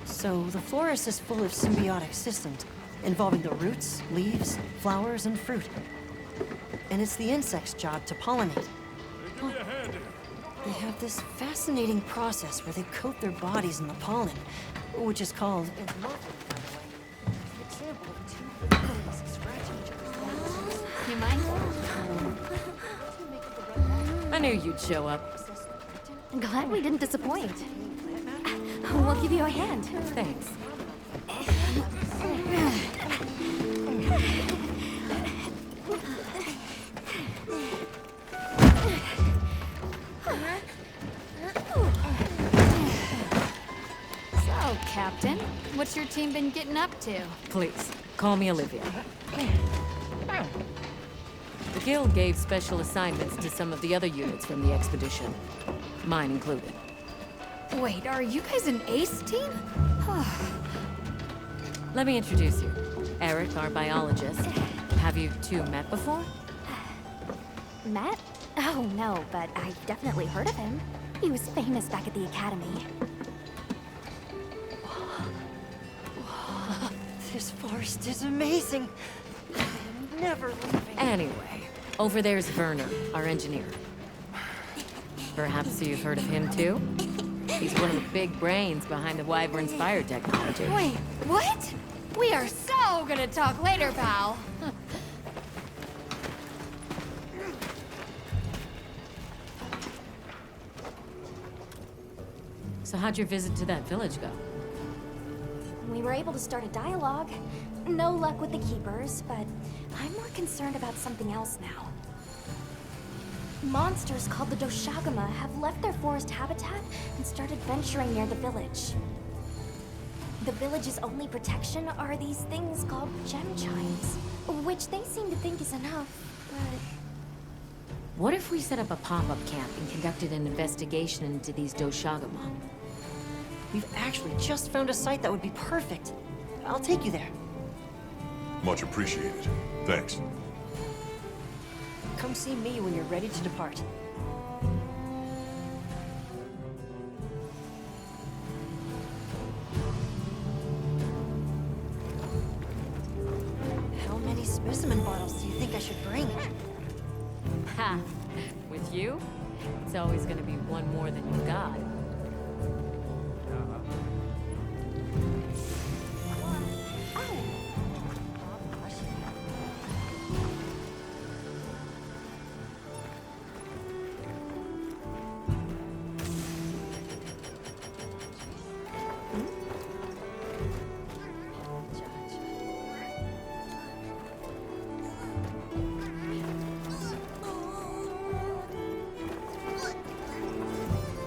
So, the forest is full of symbiotic systems, involving the roots, leaves, flowers, and fruit. And it's the insect's job to pollinate. Give me a hand here. They have this fascinating process where they coat their bodies in the pollen, which is called enveloping, by the way. An example of two things scratching each other's bodies. You mind? I knew you'd show up. Glad we didn't disappoint. We'll give you a hand. Thanks. So, Captain, what's your team been getting up to? Please, call me Olivia. The Guild gave special assignments to some of the other units from the expedition. Mine included. Wait, are you guys an ace team? Let me introduce you. Eric, our biologist. Have you two met before? Matt? Oh, no, but I've definitely heard of him. He was famous back at the academy. This forest is amazing. I'm never leaving. Anyway, over there's Werner, our engineer. Perhaps you've heard of him too? He's one of the big brains behind the Wyvern's fire technology. Wait, what? We are so gonna talk later, pal. So how'd your visit to that village go? We were able to start a dialogue. No luck with the keepers, but I'm more concerned about something else now. Monsters called the Doshagama have left their forest habitat and started venturing near the village. The village's only protection are these things called gem chimes, which they seem to think is enough, but... What if we set up a pop-up camp and conducted an investigation into these Doshagama? We've actually just found a site that would be perfect. I'll take you there. Much appreciated. Thanks. Come see me when you're ready to depart. How many specimen bottles do you think I should bring? Ha! With you, it's always gonna be one more than you got.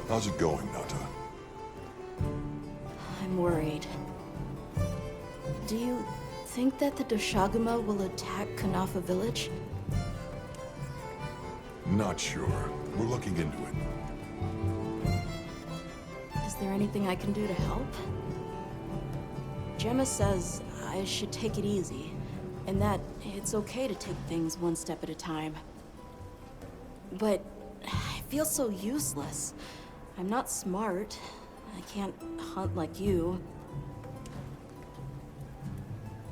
How's it going, Nata? I'm worried. Do you think that the Doshagama will attack Kanafa village? Not sure. We're looking into it. Is there anything I can do to help? Gemma says I should take it easy, and that it's okay to take things one step at a time. But I feel so useless. I'm not smart. I can't hunt like you.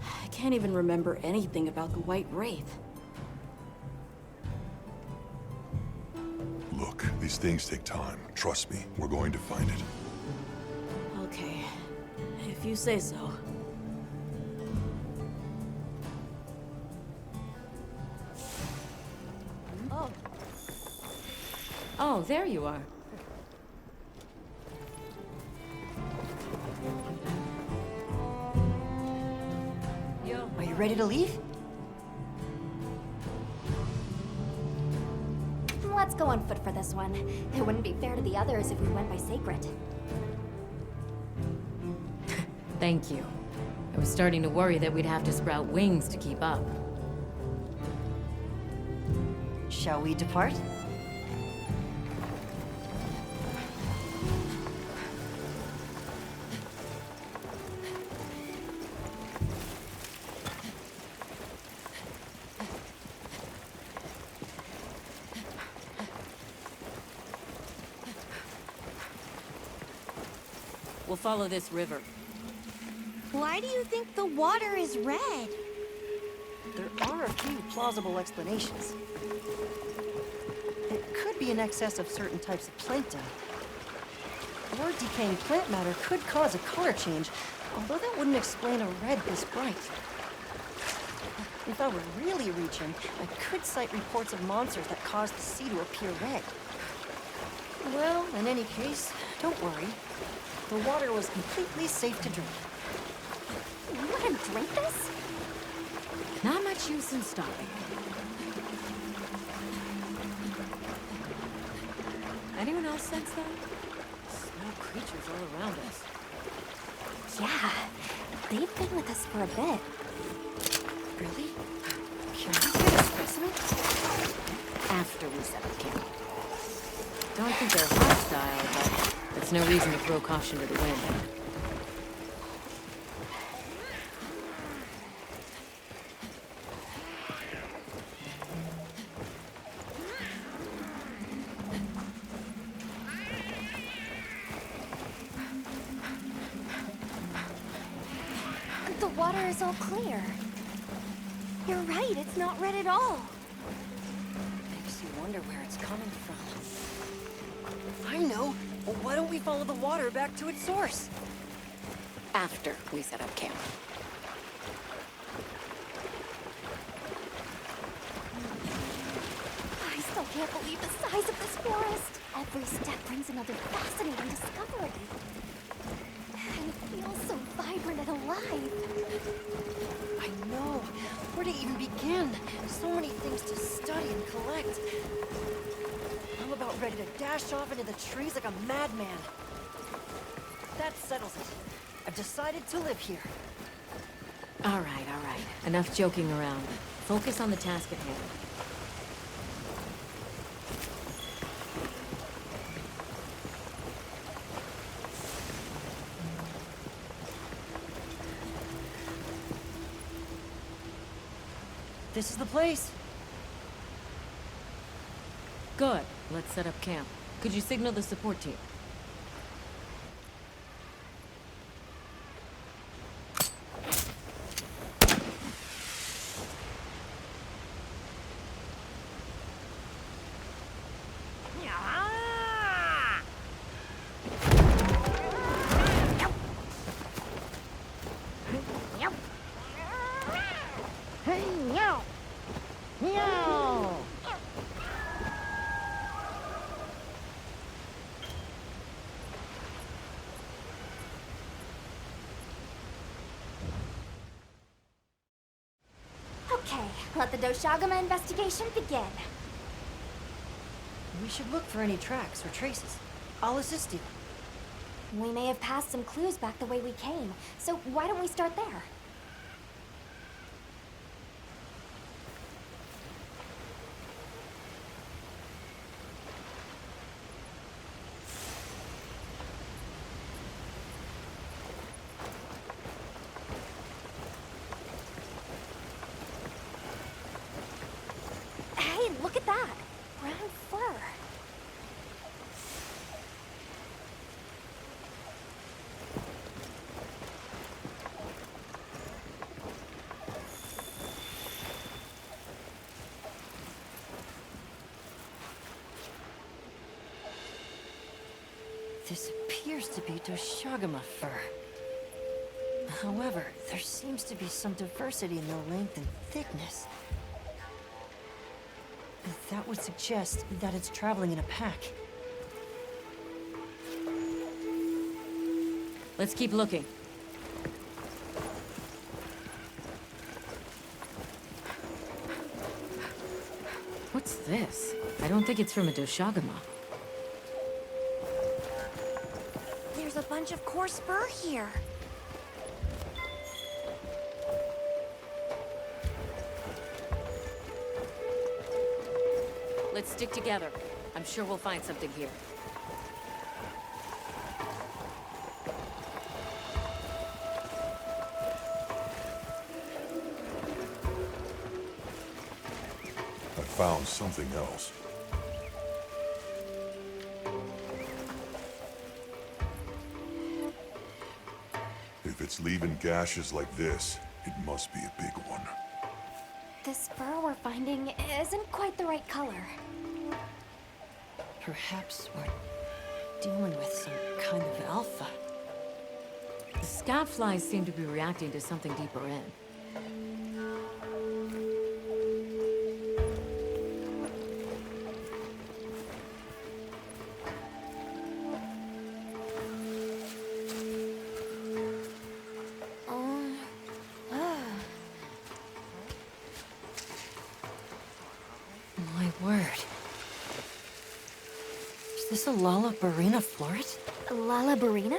I can't even remember anything about the White Wraith. Look, these things take time. Trust me, we're going to find it. Okay, if you say so. Oh, there you are. Are you ready to leave? Let's go on foot for this one. It wouldn't be fair to the others if we went by Sacred. Thank you. I was starting to worry that we'd have to sprout wings to keep up. Shall we depart? We'll follow this river. Why do you think the water is red? There are a few plausible explanations. It could be in excess of certain types of plankton. Or decaying plant matter could cause a color change, although that wouldn't explain a red this bright. If I were really reaching, I could cite reports of monsters that cause the sea to appear red. Well, in any case, don't worry. The water was completely safe to drink. You want to drink this? Not much use in stopping. Anyone else sense that? Snow creatures all around us. Yeah, they've been with us for a bit. Really? Can we get a specimen? After we set up camp. Don't think they're hostile, but that's no reason to throw caution to the wind. The water is all clear. You're right, it's not red at all. Makes you wonder where it's coming from. I know. Well, why don't we follow the water back to its source? After we set up camp. I still can't believe the size of this forest. Every step brings another fascinating discovery. And it feels so vibrant and alive. I know. Where to even begin? So many things to study and collect. I'm about ready to dash off into the trees like a madman. That settles it. I've decided to live here. All right. Enough joking around. Focus on the task at hand. This is the place. Good. Let's set up camp. Could you signal the support team? Okay, let the Doshagama investigation begin. We should look for any tracks or traces. I'll assist you. We may have passed some clues back the way we came, so why don't we start there? Hey, look at that! Brown fur. This appears to be Doshagama fur. However, there seems to be some diversity in the length and thickness. That would suggest that it's traveling in a pack. Let's keep looking. What's this? I don't think it's from a Doshagama. There's a bunch of coarse fur here. Let's stick together. I'm sure we'll find something here. I found something else. If it's leaving gashes like this, it must be a big one. This fur we're finding isn't quite the right color. Perhaps we're dealing with some kind of alpha. The scout flies seem to be reacting to something deeper in. My word. Is this a Lalabarina floret? A Lalabarina?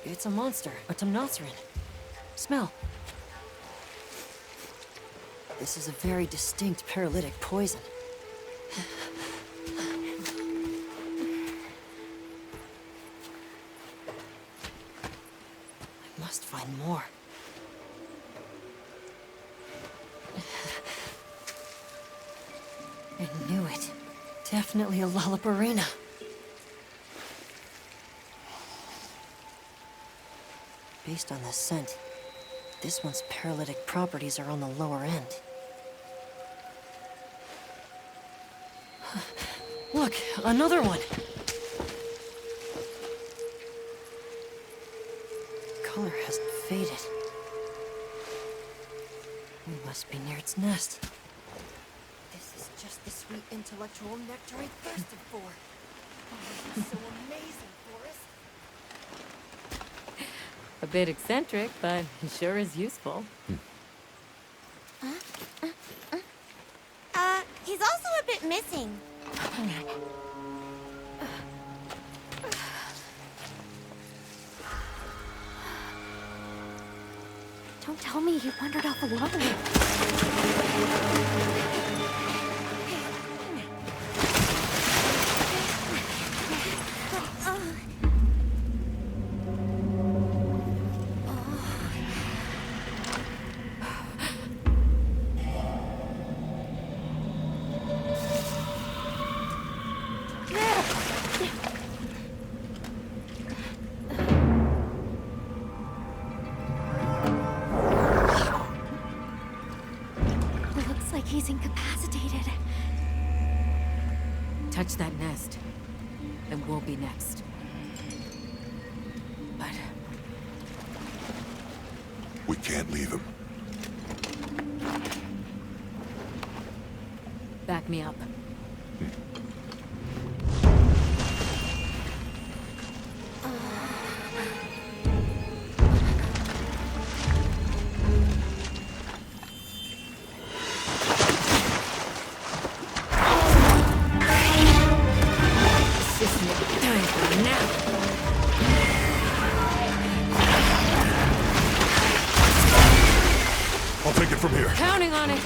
It's a monster, a Temnoceran. Smell. This is a very distinct paralytic poison. I must find more. I knew it. Definitely a Lalabarina. Based on the scent, this one's paralytic properties are on the lower end. Look, another one! Color has faded. We must be near its nest. This is just the sweet intellectual nectar I thirsted for. Oh, this is so amazing, Forrest. bit eccentric, but he sure is useful. He's also a bit missing. Don't tell me he wandered off alone. He's incapacitated. Touch that nest, and we'll be next. But... we can't leave him. back me up. I'll take it from here. Counting on it.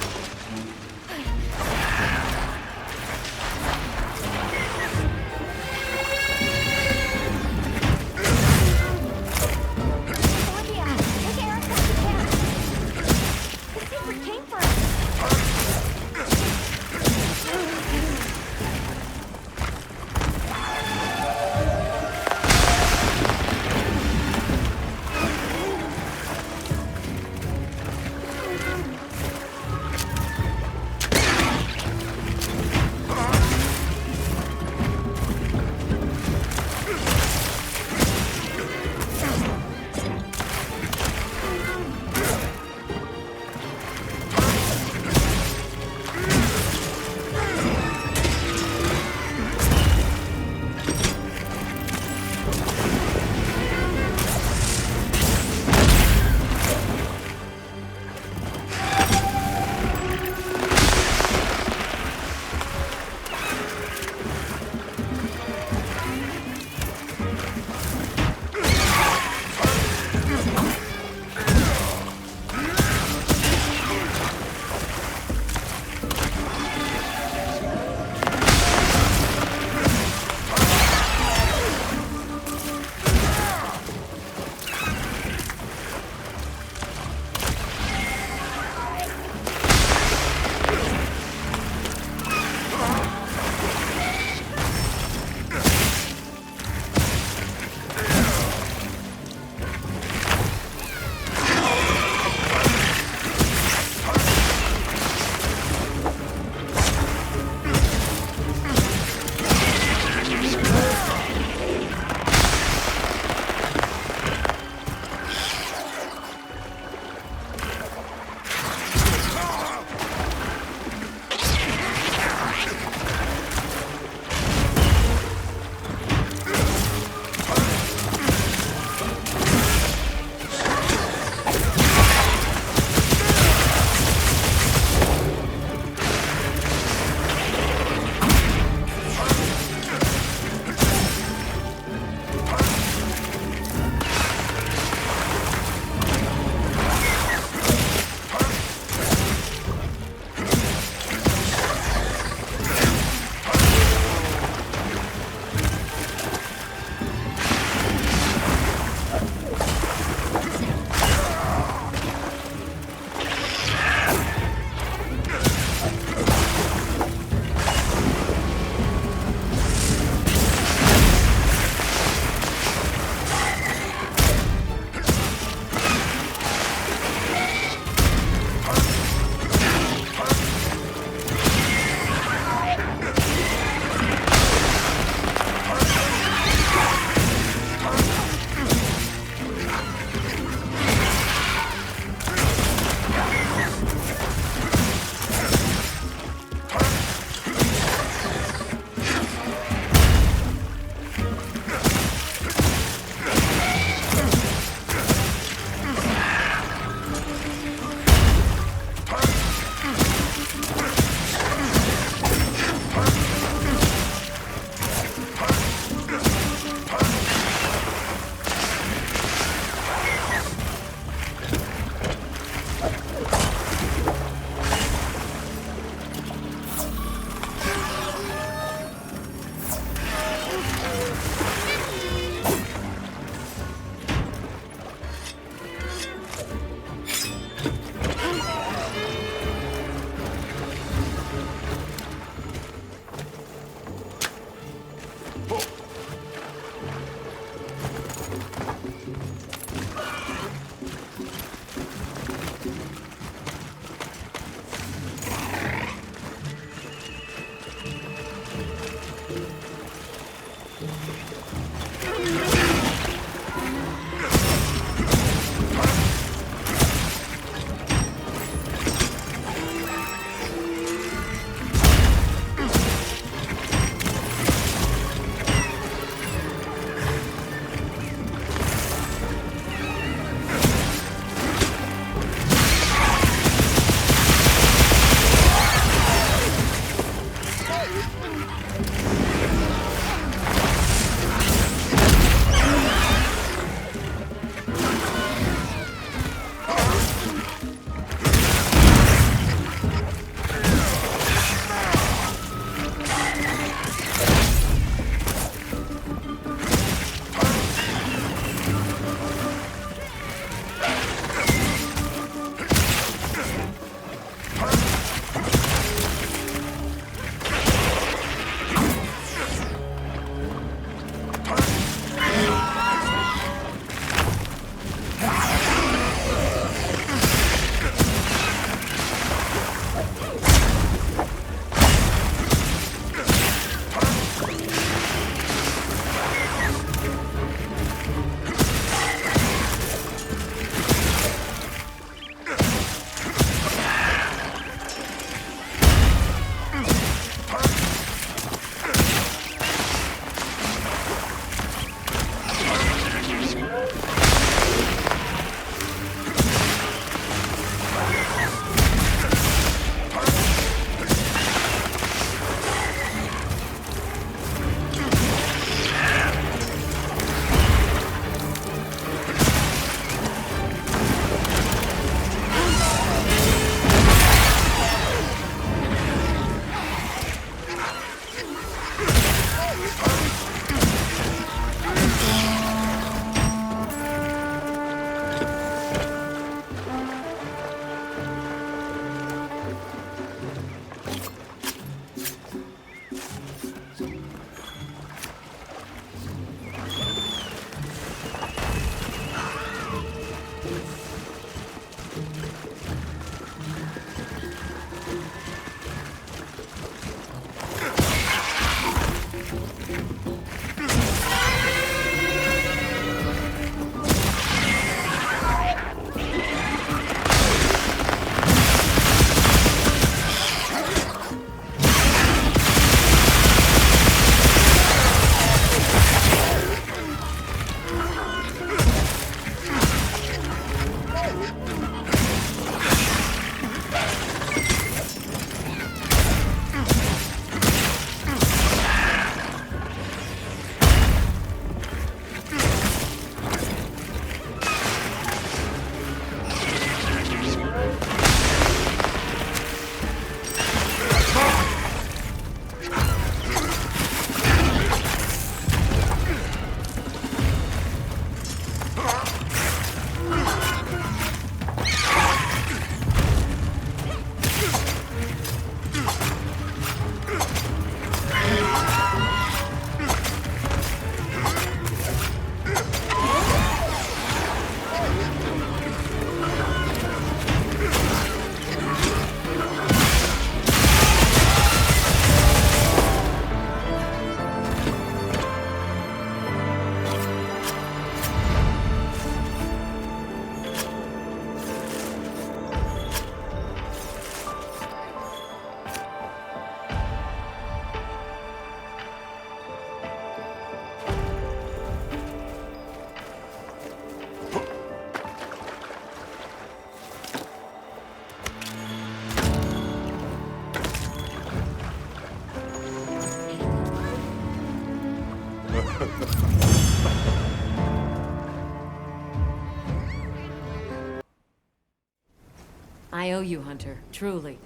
I owe you, Hunter. Truly.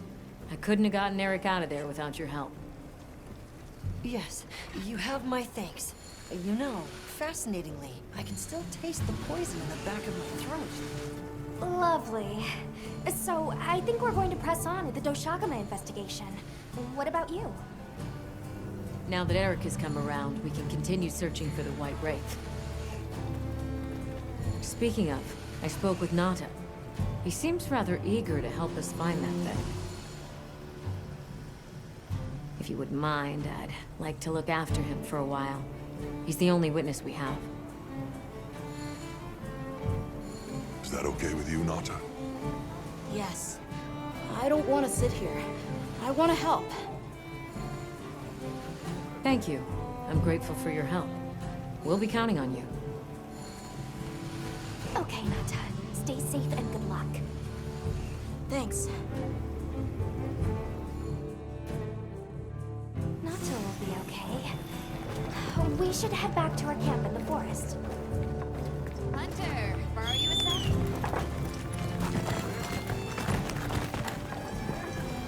I couldn't have gotten Eric out of there without your help. Yes, you have my thanks. You know, fascinatingly, I can still taste the poison in the back of my throat. Lovely. So, I think we're going to press on with the Doshagama investigation. What about you? Now that Eric has come around, we can continue searching for the White Wraith. Speaking of, I spoke with Nata. He seems rather eager to help us find that thing. If you wouldn't mind, I'd like to look after him for a while. He's the only witness we have. Is that okay with you, Nata? Yes. I don't want to sit here. I want to help. Thank you. I'm grateful for your help. We'll be counting on you. Okay, Nata. Stay safe and good luck. Thanks. Nata will be okay. We should head back to our camp in the forest. Hunter, borrow you a sec?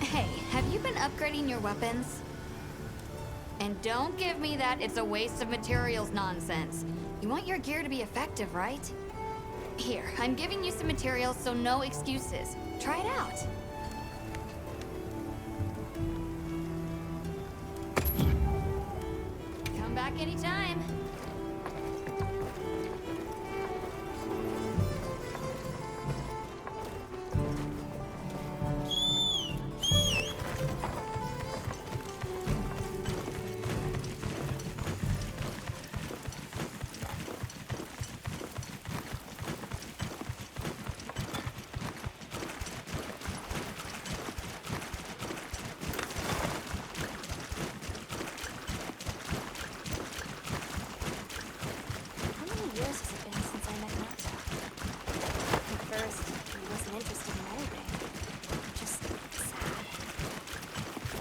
Hey, have you been upgrading your weapons? And don't give me that it's a waste of materials nonsense. You want your gear to be effective, right? Here, I'm giving you some materials, so no excuses. Try it out. Come back anytime.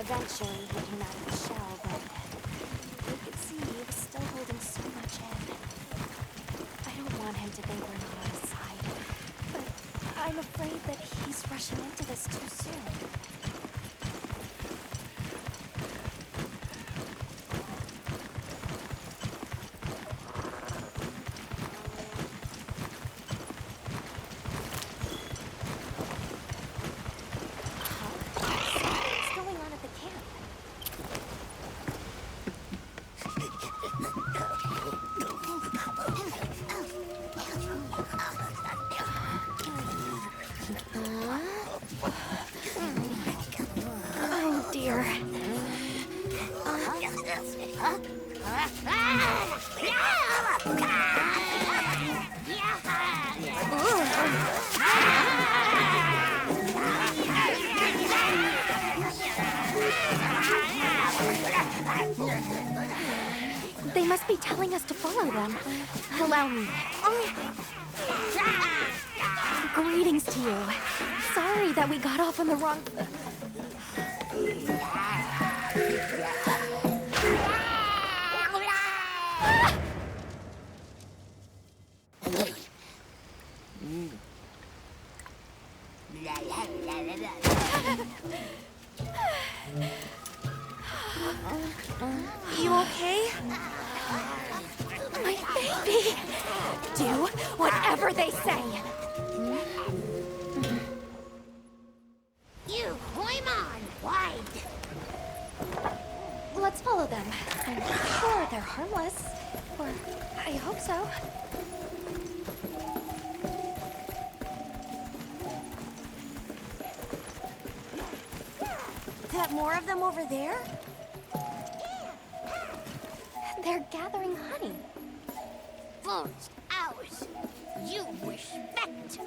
Eventually, he came out of the shell, but you could see he was still holding so much in. I don't want him to think we're not on his side, but I'm afraid that he's rushing into this too soon. They must be telling us to follow them. Allow me. Greetings to you. Sorry that we got off on the wrong... You okay? My baby! Do whatever they say! You climb on, wide. Let's follow them. I'm sure they're harmless. Or I hope so. Got more of them over there? They're gathering honey. Phone's ours. You respect.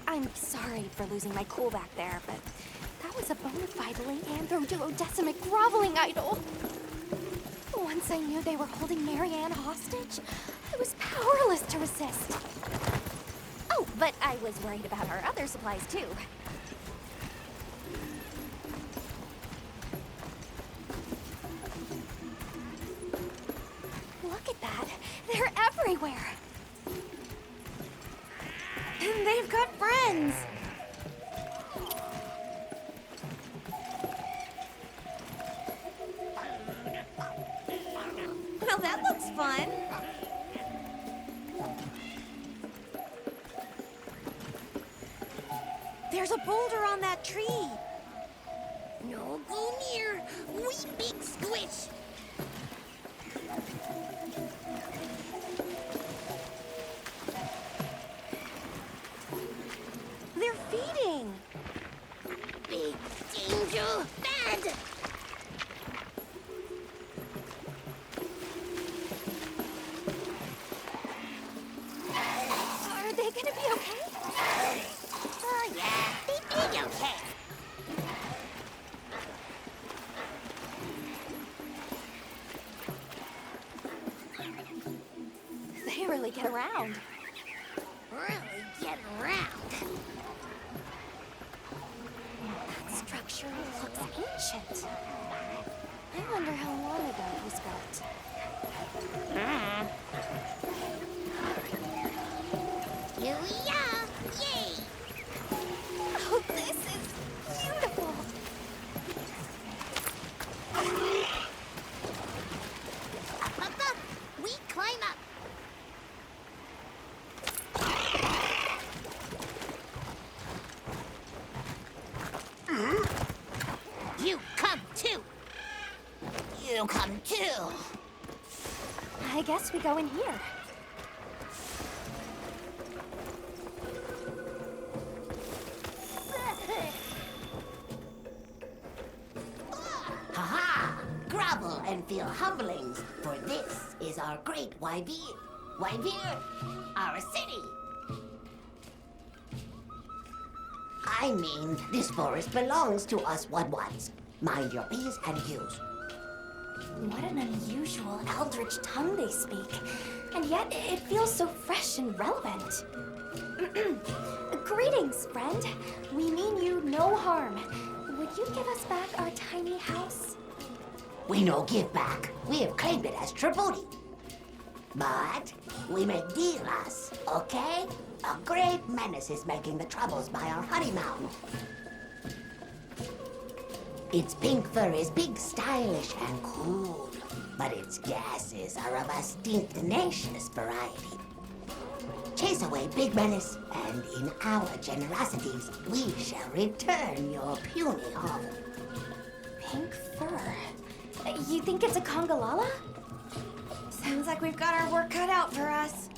I'm sorry for losing my cool back there, but that was a bona fide Leandro-duodecimic groveling idol. Once I knew they were holding Marianne hostage, I was powerless to resist. Oh, but I was worried about our other supplies, too. They've got friends! Well, that looks fun. There's a boulder on that tree. No go near. We big squish. They're feeding. Big danger. Bad. Are they gonna be okay? Oh yeah, they big okay. They really get around. Really get around. That structure looks ancient. I wonder how long ago it was built. Here we are. Yay! Oh, this is beautiful. Up. We climb up. You come too. You come too. I guess we go in here. Ha-ha! Grovel and feel humblings, for this is our great Wyvir. Wyvir, our city. I mean, this forest belongs to us Wudwuds. Mind your P's and Q's. What an unusual eldritch tongue they speak. And yet, it feels so fresh and relevant. Greetings, friend. We mean you no harm. Would you give us back our tiny house? We no give back. We have claimed it as tribute. But we make deals, okay? A great menace is making the troubles by our honey mountain. Its pink fur is big, stylish, and cool, but its gases are of a stink-tenacious variety. Chase away big menace, and in our generosities, we shall return your puny hovel. Pink fur. You think it's a Congalala? Sounds like we've got our work cut out for us.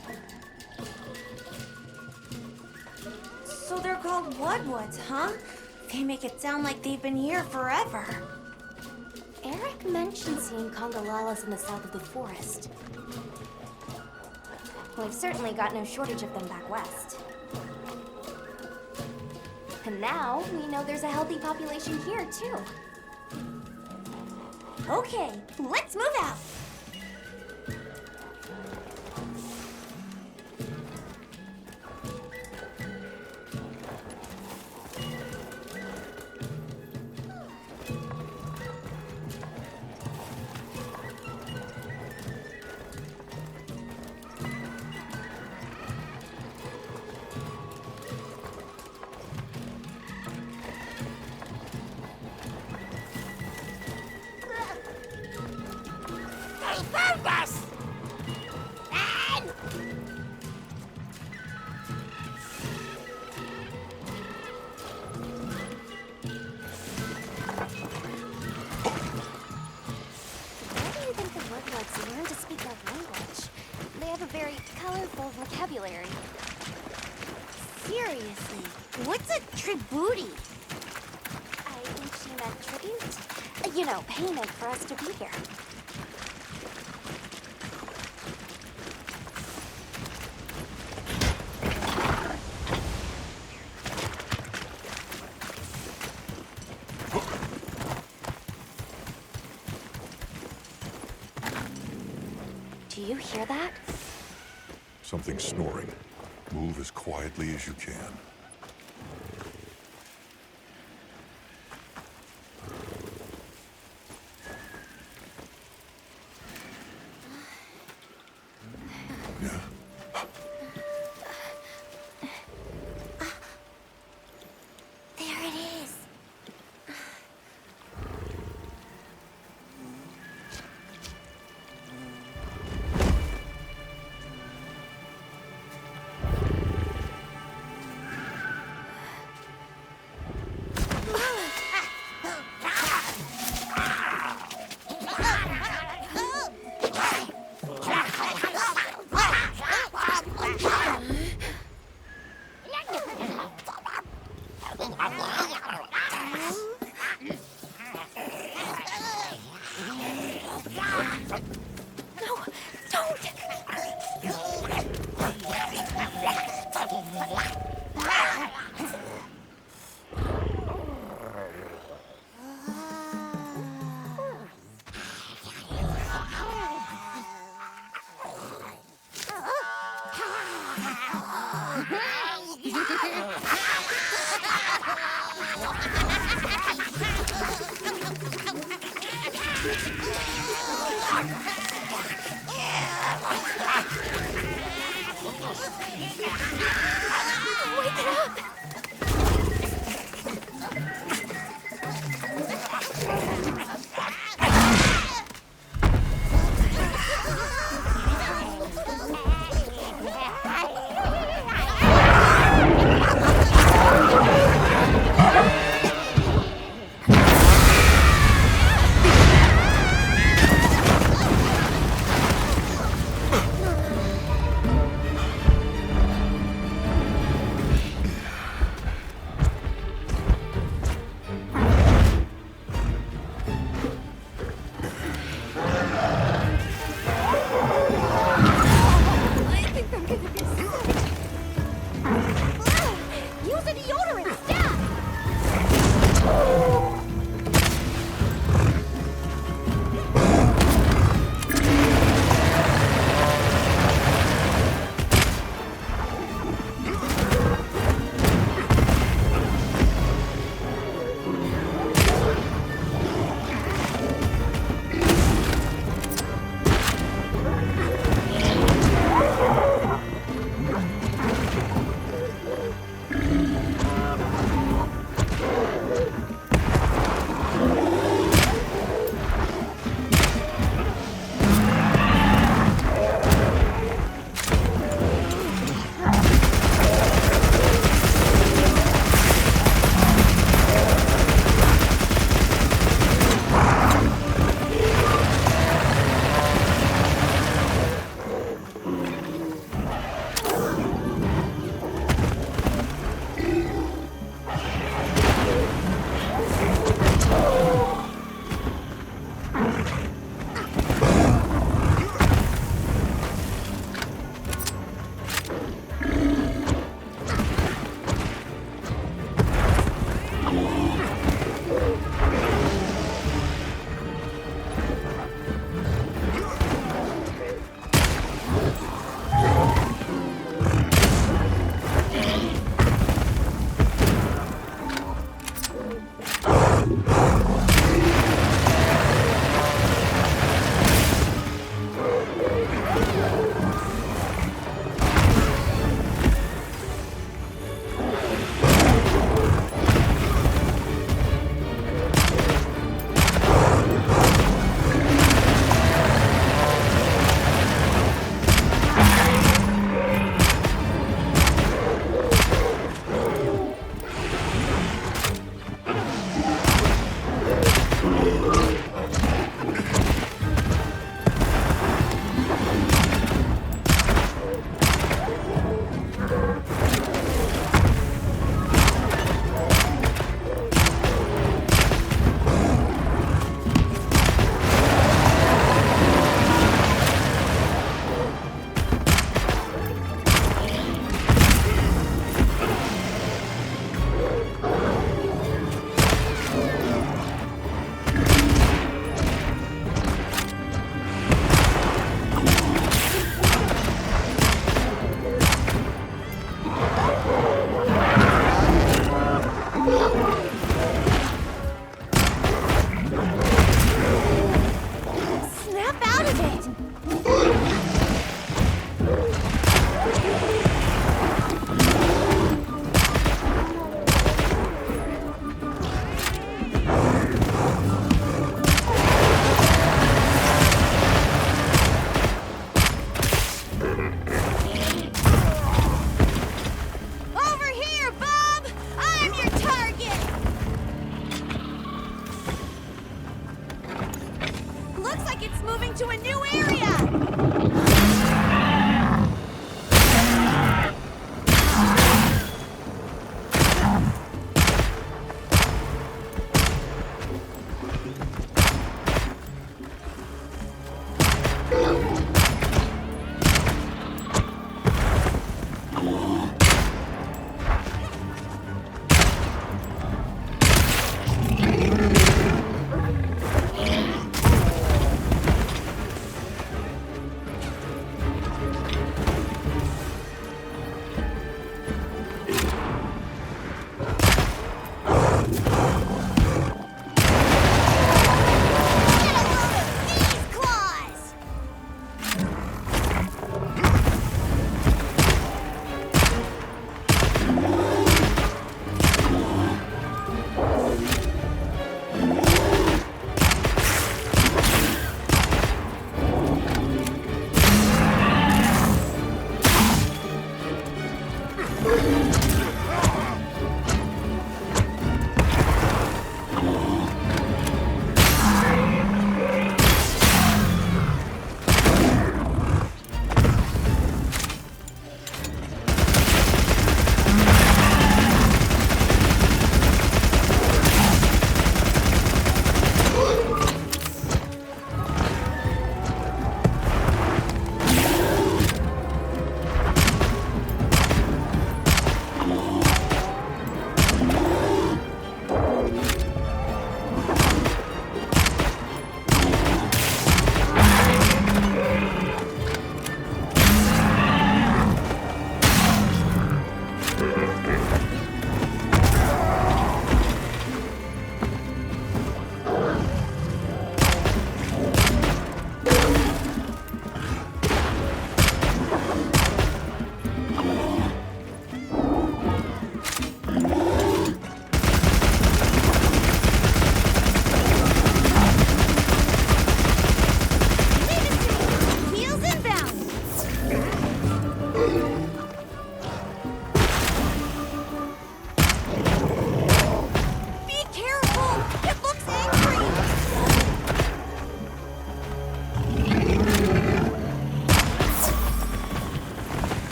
So they're called Wudwuds, huh? They make it sound like they've been here forever. Eric mentioned seeing Congalalas in the south of the forest. We've certainly got no shortage of them back west. And now we know there's a healthy population here, too. Okay, let's move out. They found us! And... Where do you think the Wudwuds learn to speak our language? They have a very colorful vocabulary. Seriously, what's a tribute? I think she meant tribute. You know, payment for us to be here. Do you hear that? Something snoring. Move as quietly as you can.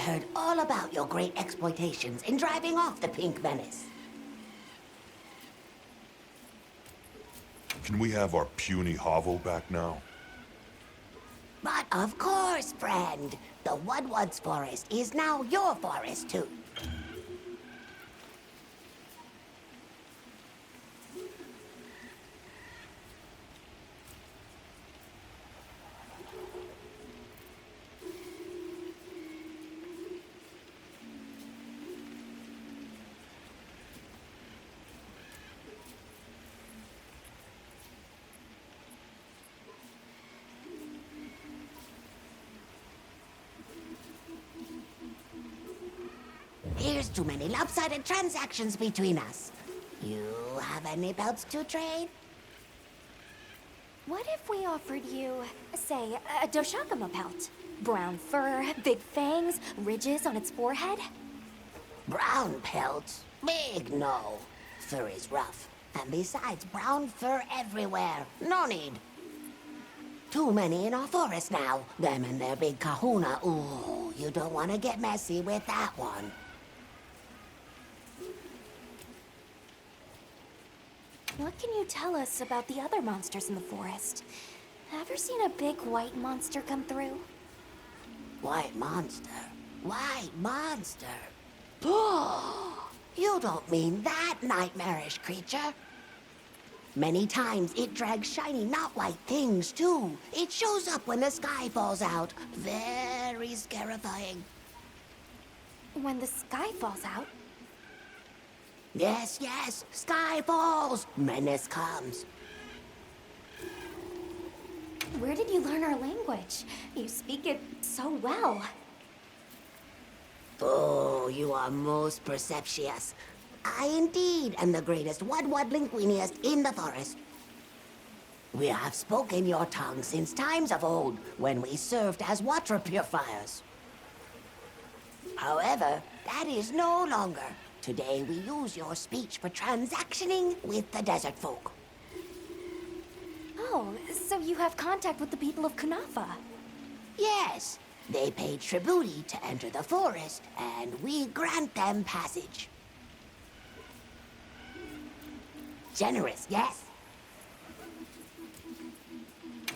heard all about your great exploitations in driving off the pink menace. Can we have our puny hovel back now? But of course, friend. The Woodwoods forest is now your forest, too. Here's too many lopsided transactions between us. You have any belts to trade? What if we offered you, say, a Doshakama pelt? Brown fur, big fangs, ridges on its forehead? Brown pelts? Big no. Fur is rough. And besides, brown fur everywhere. No need. Too many in our forest now. Them and their big kahuna. Ooh, you don't want to get messy with that one. What can you tell us about the other monsters in the forest? Ever seen a big white monster come through? White monster? White monster? You don't mean that nightmarish creature? Many times it drags shiny, not white things, too. It shows up when the sky falls out. Very scarifying. When the sky falls out? Yes, yes. Sky falls. Menace comes. Where did you learn our language? You speak it so well. Oh, you are most perceptious. I indeed am the greatest Woodwood linguinist in the forest. We have spoken your tongue since times of old, when we served as water purifiers. However, that is no longer. Today we use your speech for transactioning with the desert folk. Oh, so you have contact with the people of Kunafa? Yes. They pay tribute to enter the forest, and we grant them passage. Generous, yes?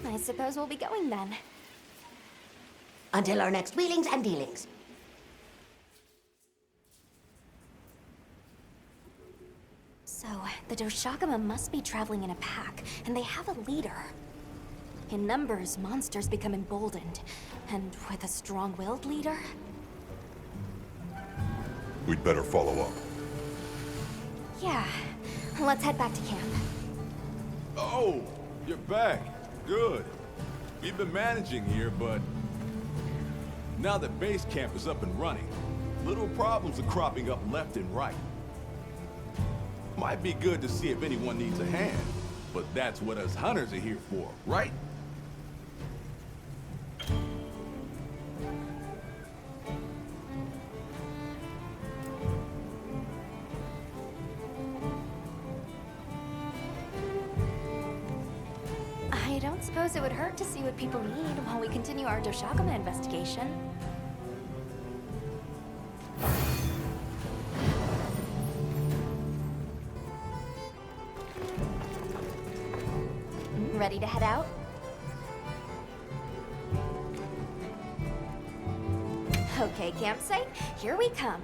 I suppose we'll be going then. Until our next wheelings and dealings. So, the Doshakama must be traveling in a pack, and they have a leader. In numbers, monsters become emboldened, and with a strong-willed leader... We'd better follow up. Yeah, let's head back to camp. Oh, you're back. Good. We've been managing here, but now that base camp is up and running, little problems are cropping up left and right. Might be good to see if anyone needs a hand, but that's what us hunters are here for, right? I don't suppose it would hurt to see what people need while we continue our Doshakama investigation. Ready to head out? Okay, campsite, here we come.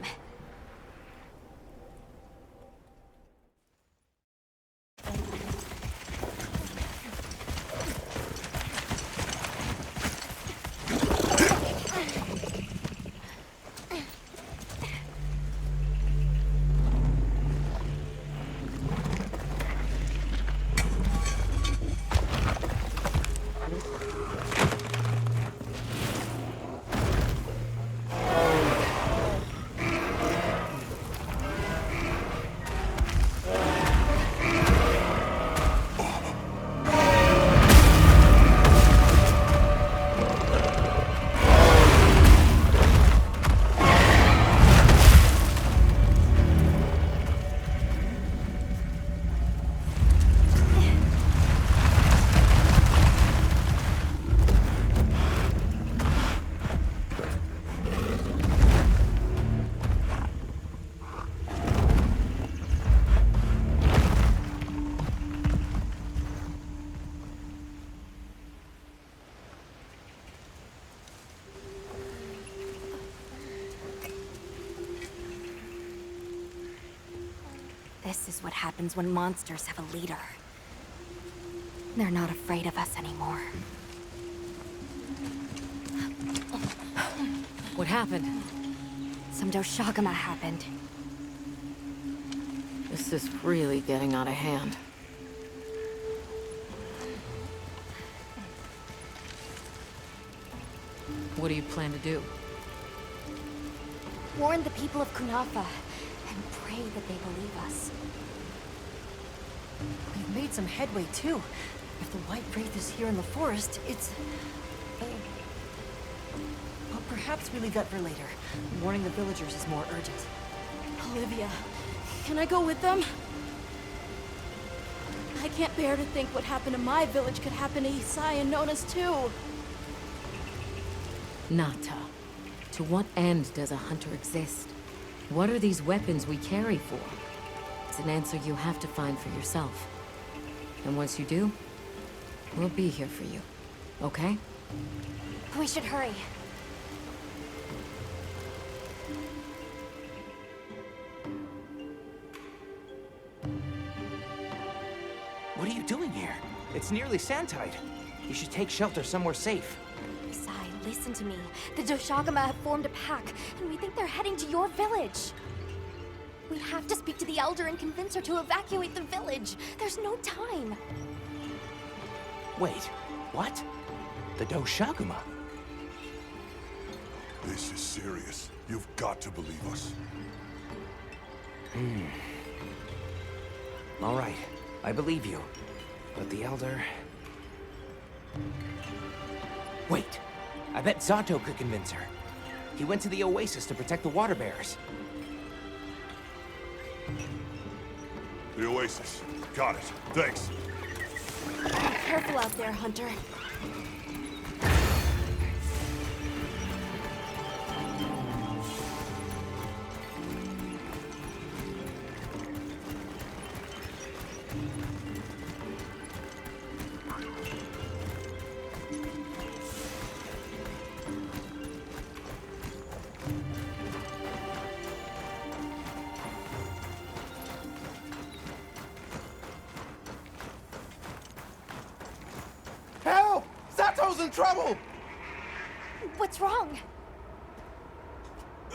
This is what happens when monsters have a leader. They're not afraid of us anymore. What happened? Some Doshagama happened. This is really getting out of hand. What do you plan to do? Warn the people of Kunafa and pray that they believe us. We've made some headway, too. If the White Wraith is here in the forest, it's... Well, perhaps we leave that for later. Warning the villagers is more urgent. Olivia, can I go with them? I can't bear to think what happened to my village could happen to Isai and Nona's too. Nata. To what end does a hunter exist? What are these weapons we carry for? It's an answer you have to find for yourself. And once you do, we'll be here for you. Okay? We should hurry. What are you doing here? It's nearly sandtide. You should take shelter somewhere safe. Isai, listen to me. The Doshagama have formed a pack, and we think they're heading to your village. We have to speak to the Elder and convince her to evacuate the village. There's no time. Wait, what? The Doshagama? This is serious. You've got to believe us. All right, I believe you. But the Elder... Wait, I bet Zato could convince her. He went to the Oasis to protect the water bearers. The Oasis. Got it. Thanks. Be careful out there, Hunter. Help! Zato's in trouble! What's wrong?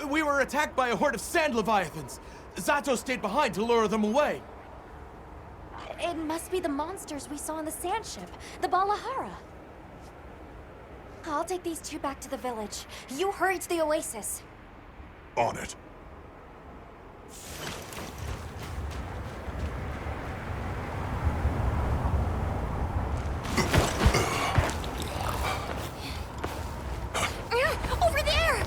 We were attacked by a horde of sand leviathans. Zato stayed behind to lure them away. It must be the monsters we saw on the sand ship, the Balahara. I'll take these two back to the village. You hurry to the Oasis. On it. Over there!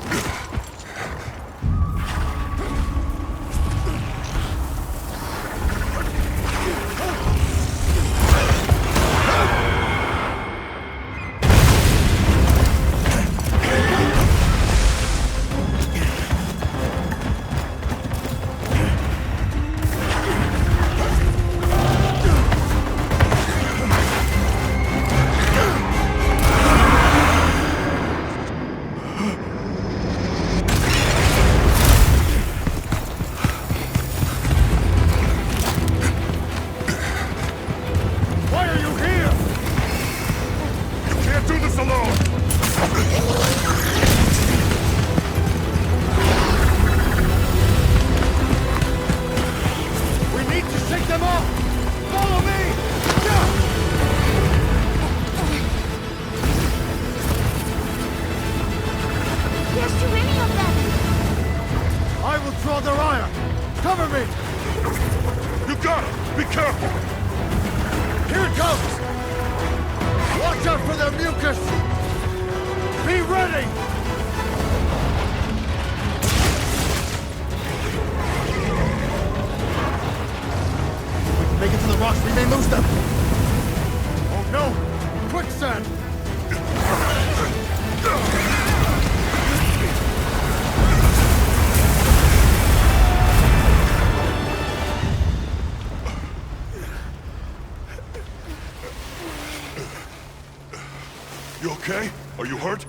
You okay? Are you hurt?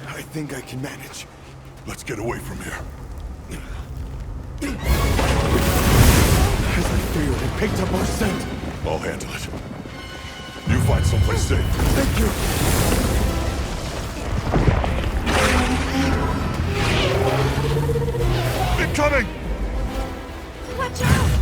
I think I can manage. Let's get away from here. picked up our scent. I'll handle it. You find someplace safe. Thank you. Incoming! Watch out!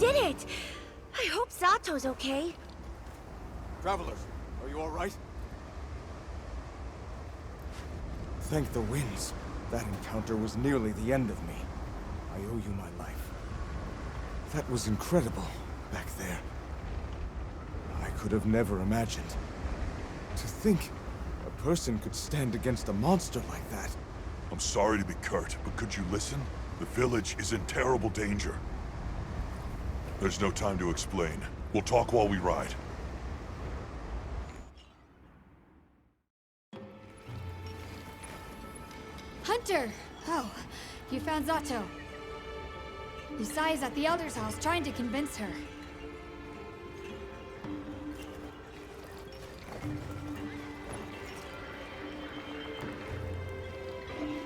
did it! I hope Zato's okay. Travelers, are you all right? Thank the winds. That encounter was nearly the end of me. I owe you my life. That was incredible, back there. I could have never imagined. To think a person could stand against a monster like that. I'm sorry to be curt, but could you listen? The village is in terrible danger. There's no time to explain. We'll talk while we ride. Hunter! Oh, you found Zato. Yusai's at the Elder's house trying to convince her.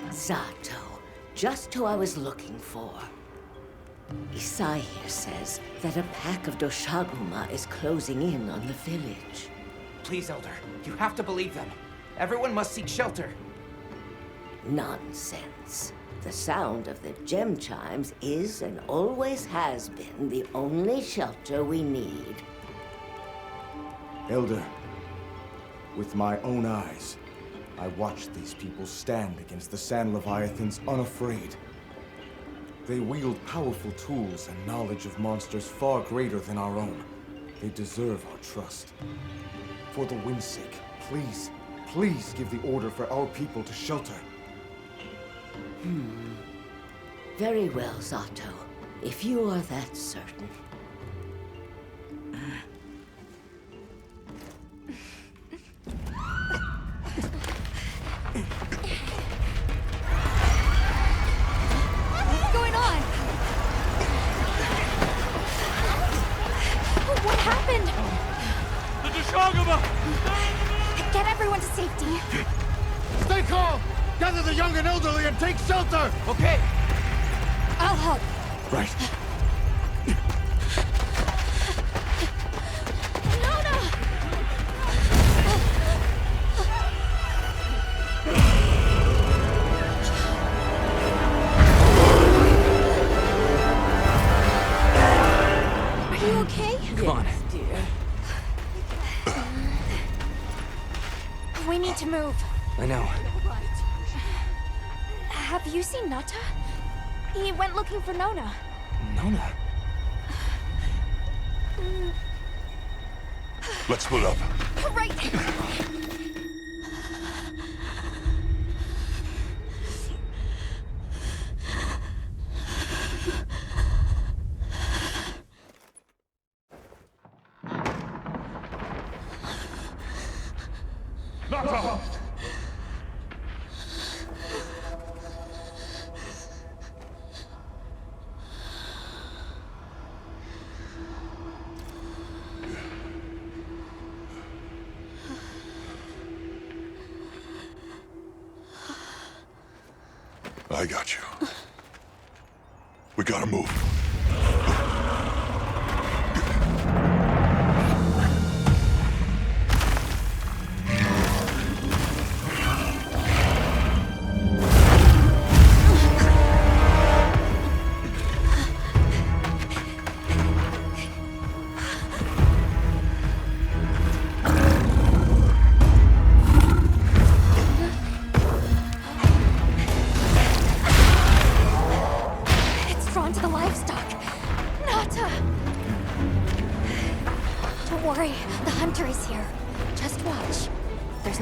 Zato, just who I was looking for. Isai here says that a pack of Doshaguma is closing in on the village. Please, Elder, you have to believe them. Everyone must seek shelter. Nonsense. The sound of the gem chimes is and always has been the only shelter we need. Elder, with my own eyes, I watched these people stand against the Sand Leviathans unafraid. They wield powerful tools and knowledge of monsters far greater than our own. They deserve our trust. For the wind's sake, please, please give the order for our people to shelter. Very well, Zato. If you are that certain. What's going on? What happened? The Doshaguma! Get everyone to safety. Stay calm! Gather the young and elderly and take shelter! Okay. I'll help. Right. Are you okay? Come on. Dear. We need to move. I know. Have you seen Nata? He went looking for Nona. Nona? Let's split up. Right! Nata! I got you. We gotta move.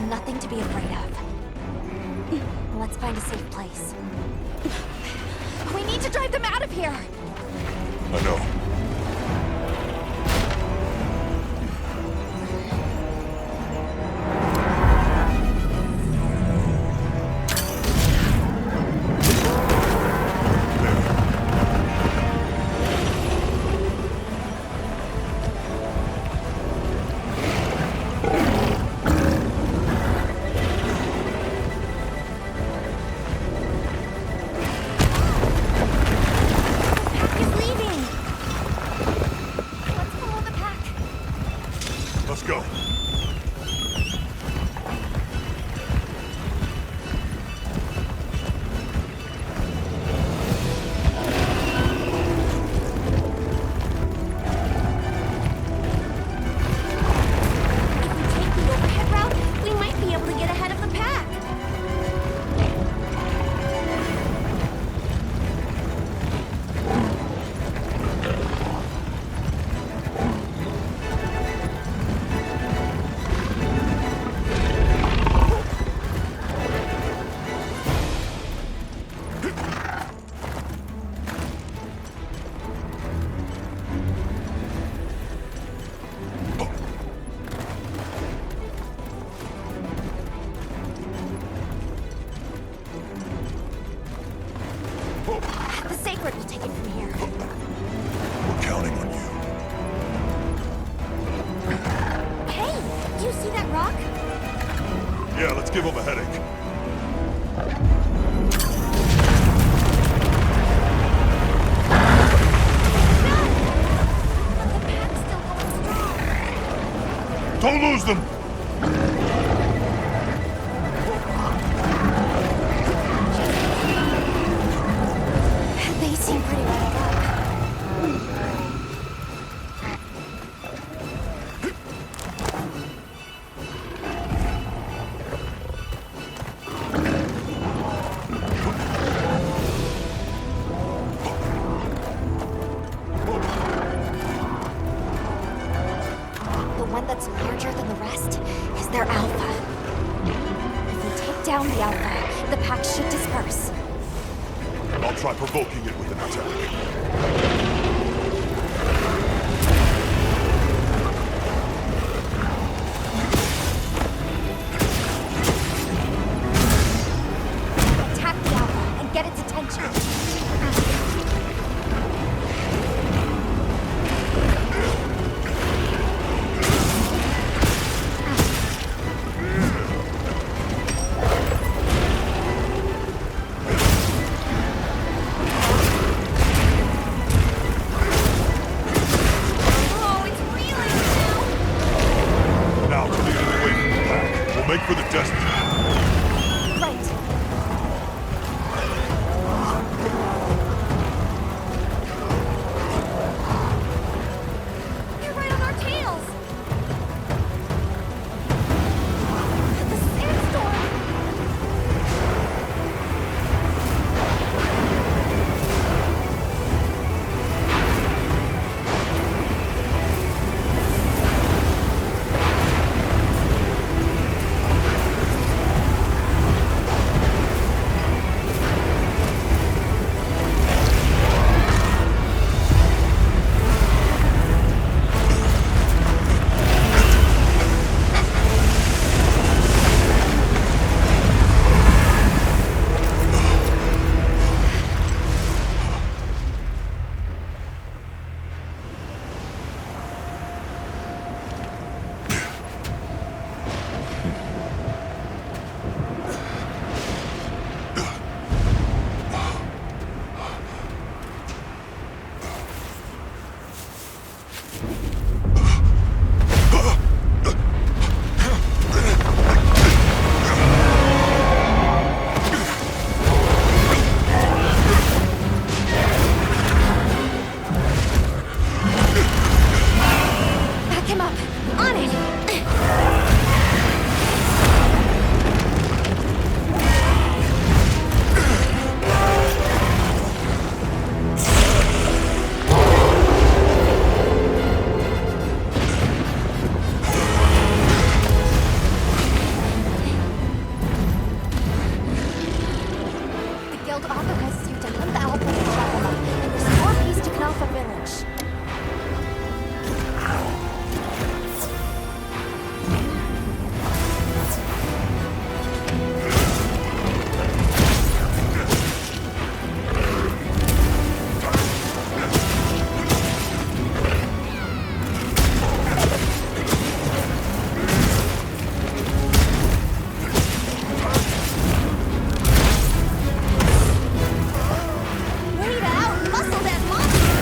Nothing to be afraid of. Let's find a safe place. We need to drive them out of here! I know. Sacred will take it from here. We're counting on you. Hey, do you see that rock? Yeah, let's give him a headache. Don't lose them! They seem pretty ready up. The one that's larger than the rest is their alpha. If we take down the alpha, the pack should disperse. I'll try provoking it with an attack. Attack the alpha and get its attention. Now to lead it away from the pack. We'll make for the destiny. Right. You're right on our tails. The sandstorm. Back him up. On it. The guild authorizes you to hunt the alpha in Shagama and restore peace to Knalfa village. Wait out! Muscle that monster!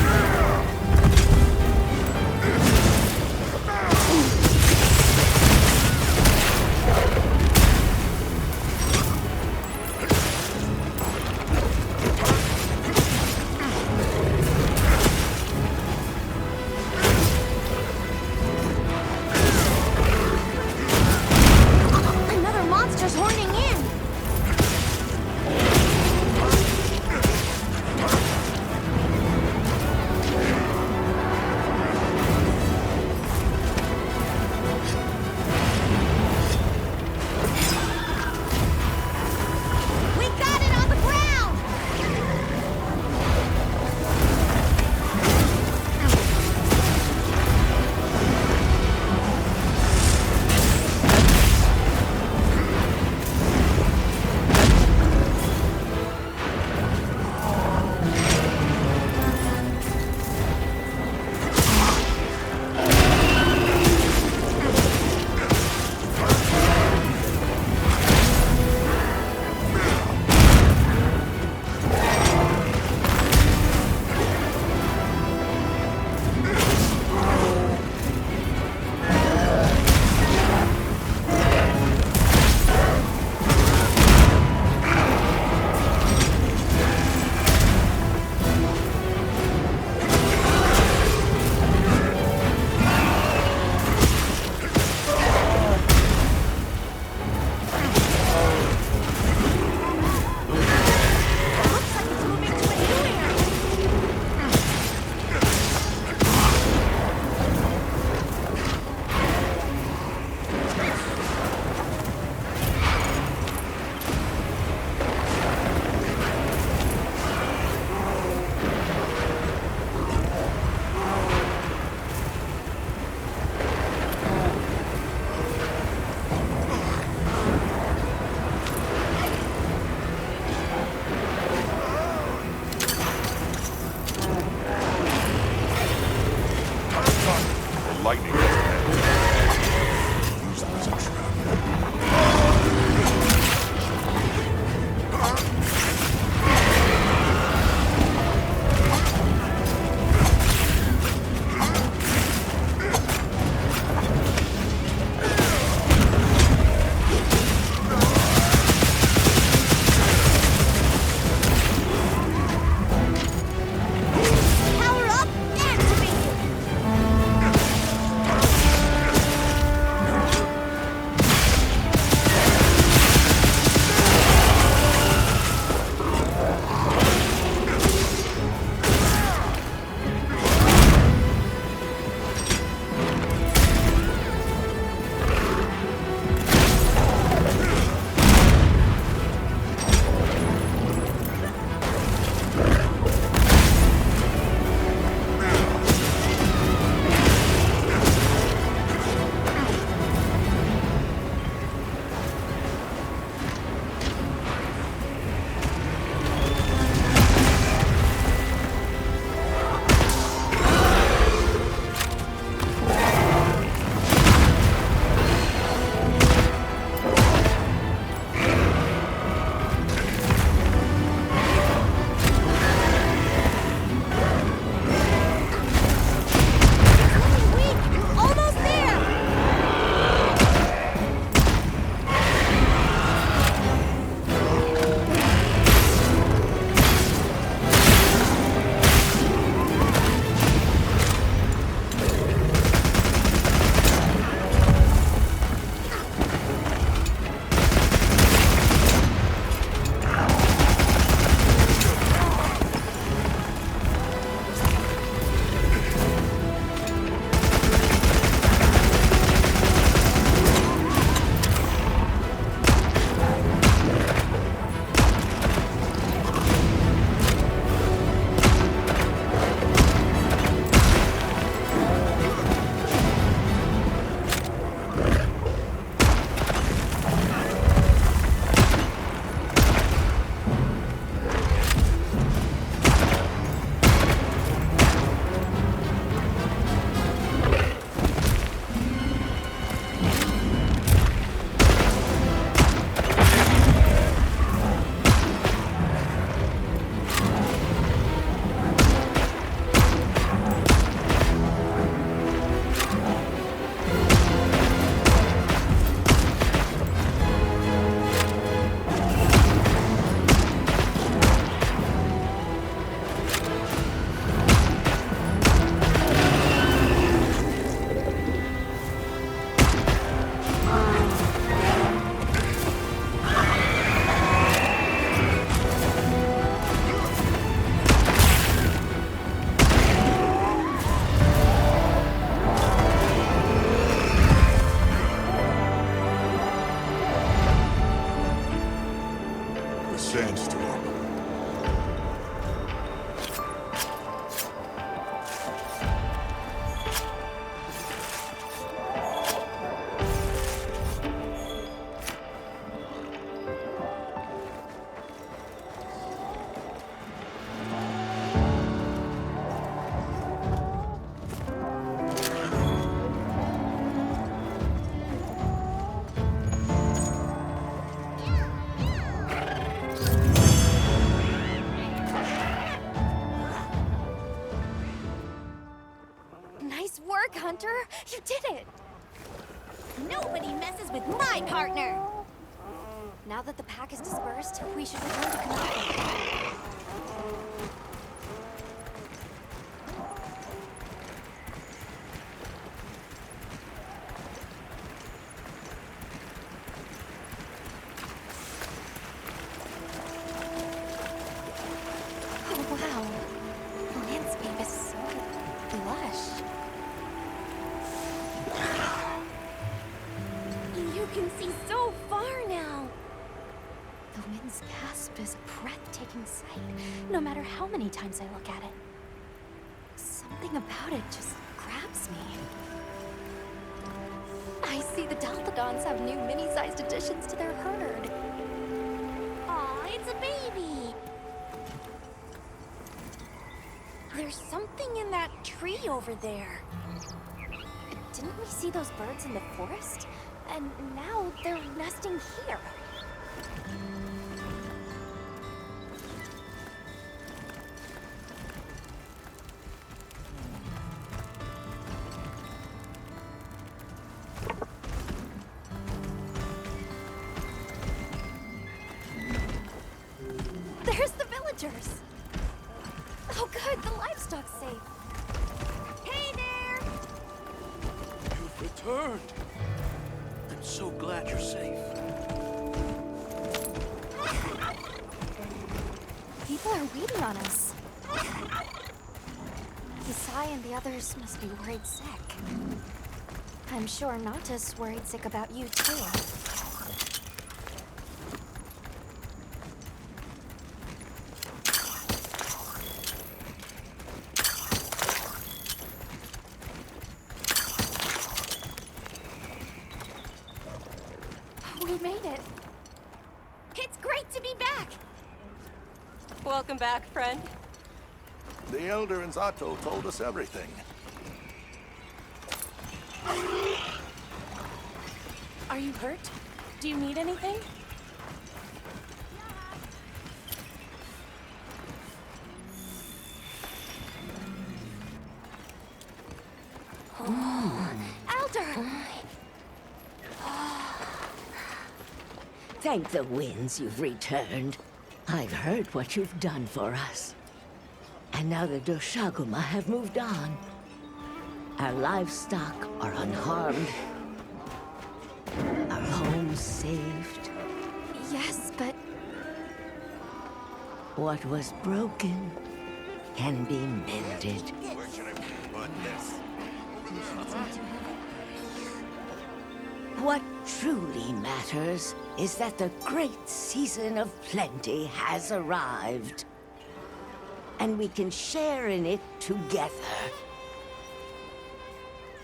Hunter! You did it! Nobody messes with my partner! Now that the pack is dispersed, we should return to Campaña. Oh, wow. The landscape is so lush. You can see so far now. The wind's gasp is a breathtaking sight, no matter how many times I look at it. Something about it just grabs me. I see the Dalthodons have new mini-sized additions to their herd. Aw, it's a baby! There's something in that tree over there. Didn't we see those birds in the forest? And now they're nesting here. There's the villagers! Oh good, the livestock's safe. Hey there! You've returned. I'm so glad you're safe. People are waiting on us. Isai and the others must be worried sick. I'm sure Nata's worried sick about you too. We made it. It's great to be back! Welcome back, friend. The Elder and Zato told us everything. Are you hurt? Do you need anything? Elder! Thank the winds you've returned. I've heard what you've done for us. And now the Doshaguma have moved on. Our livestock are unharmed. Our homes saved. Yes, but... What was broken can be mended. Where should I put this? What truly matters is that the great season of plenty has arrived. And we can share in it together.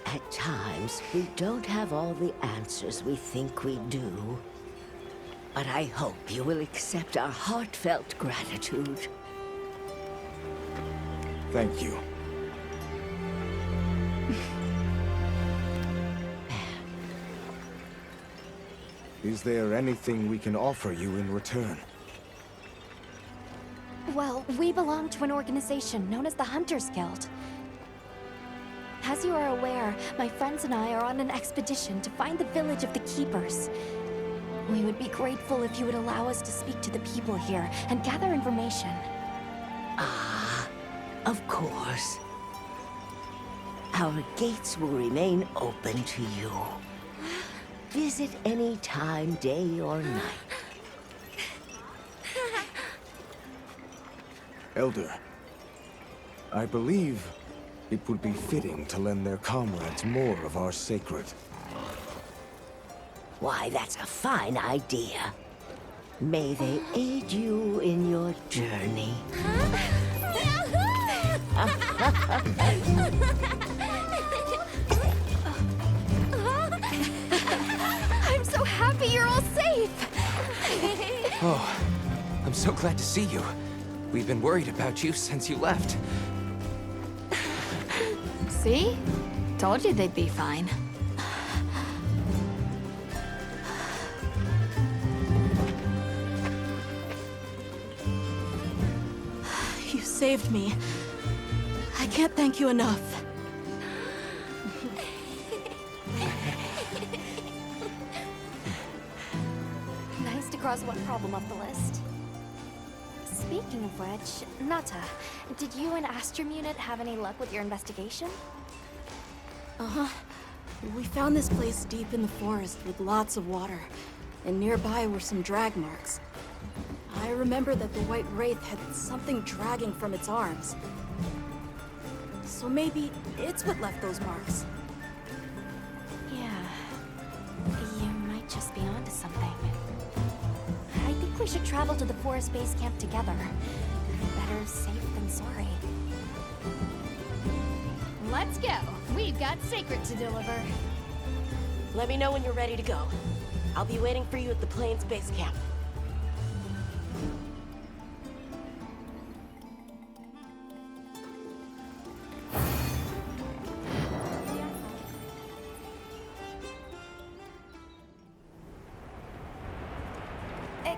At times, we don't have all the answers we think we do. But I hope you will accept our heartfelt gratitude. Thank you. Is there anything we can offer you in return? Well, we belong to an organization known as the Hunters Guild. As you are aware, my friends and I are on an expedition to find the village of the Keepers. We would be grateful if you would allow us to speak to the people here and gather information. Ah, of course. Our gates will remain open to you. Visit any time, day or night. Elder, I believe it would be fitting to lend their comrades more of our sacred. Why, that's a fine idea. May they aid you in your journey. I'm so happy you're all safe! Oh, I'm so glad to see you. We've been worried about you since you left. See? Told you they'd be fine. You saved me. I can't thank you enough. cross one problem off the list. Speaking of which, Nata, did you and Astrum Unit have any luck with your investigation? Uh-huh. We found this place deep in the forest with lots of water, and nearby were some drag marks. I remember that the White Wraith had something dragging from its arms. So maybe it's what left those marks. Yeah. You might just be onto something. I think we should travel to the forest base camp together. Better safe than sorry. Let's go. We've got secret to deliver. Let me know when you're ready to go. I'll be waiting for you at the Plains base camp.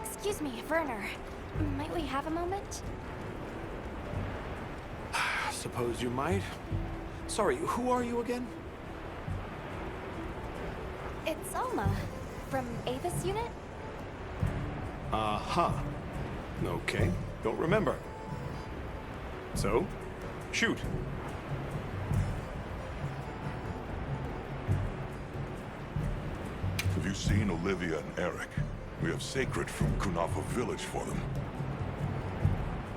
Excuse me, Werner. Might we have a moment? Suppose you might. Sorry, who are you again? It's Alma, from Avis Unit? Uh-huh. Okay, don't remember. So, shoot. Have you seen Olivia and Eric? We have Sacred from Kunafa Village for them.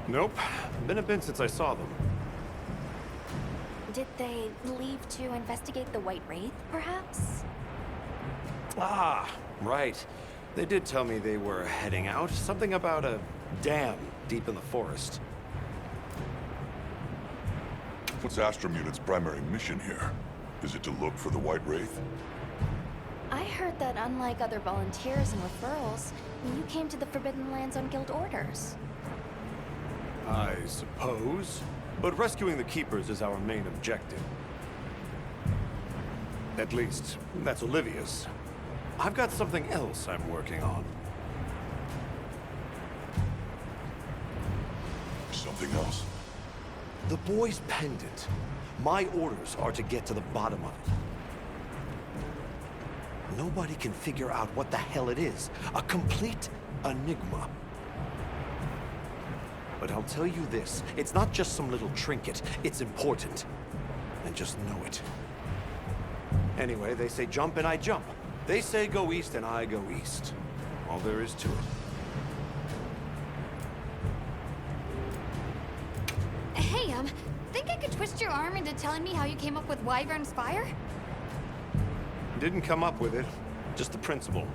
Nope. Been a bit since I saw them. Did they leave to investigate the White Wraith, perhaps? Ah, right. They did tell me they were heading out. Something about a dam deep in the forest. What's Astrum Unit's primary mission here? Is it to look for the White Wraith? I heard that unlike other volunteers and referrals, you came to the Forbidden Lands on guild orders. I suppose. But rescuing the Keepers is our main objective. At least, that's Olivia's. I've got something else I'm working on. Something else? The boy's pendant. My orders are to get to the bottom of it. Nobody can figure out what the hell it is. A complete enigma. But I'll tell you this, it's not just some little trinket, it's important. And just know it. Anyway, they say jump and I jump. They say go east and I go east. All there is to it. Hey, think I could twist your arm into telling me how you came up with Wyvern's Fire? Didn't come up with it, just the principle.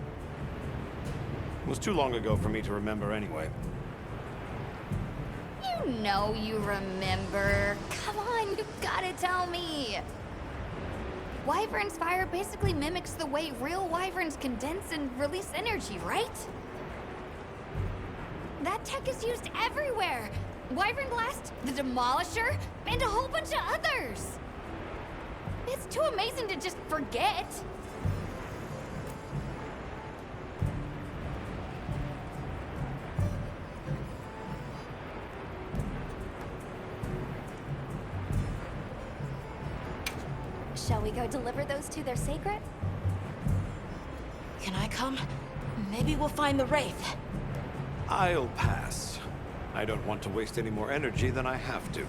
It was too long ago for me to remember anyway. You know you remember. Come on, you gotta tell me. Wyvern's Fire basically mimics the way real wyverns condense and release energy, right? That tech is used everywhere. Wyvern Blast, the Demolisher, and a whole bunch of others. It's too amazing to just forget. Shall we go deliver those to their sacred? Can I come? Maybe we'll find the Wraith. I'll pass. I don't want to waste any more energy than I have to.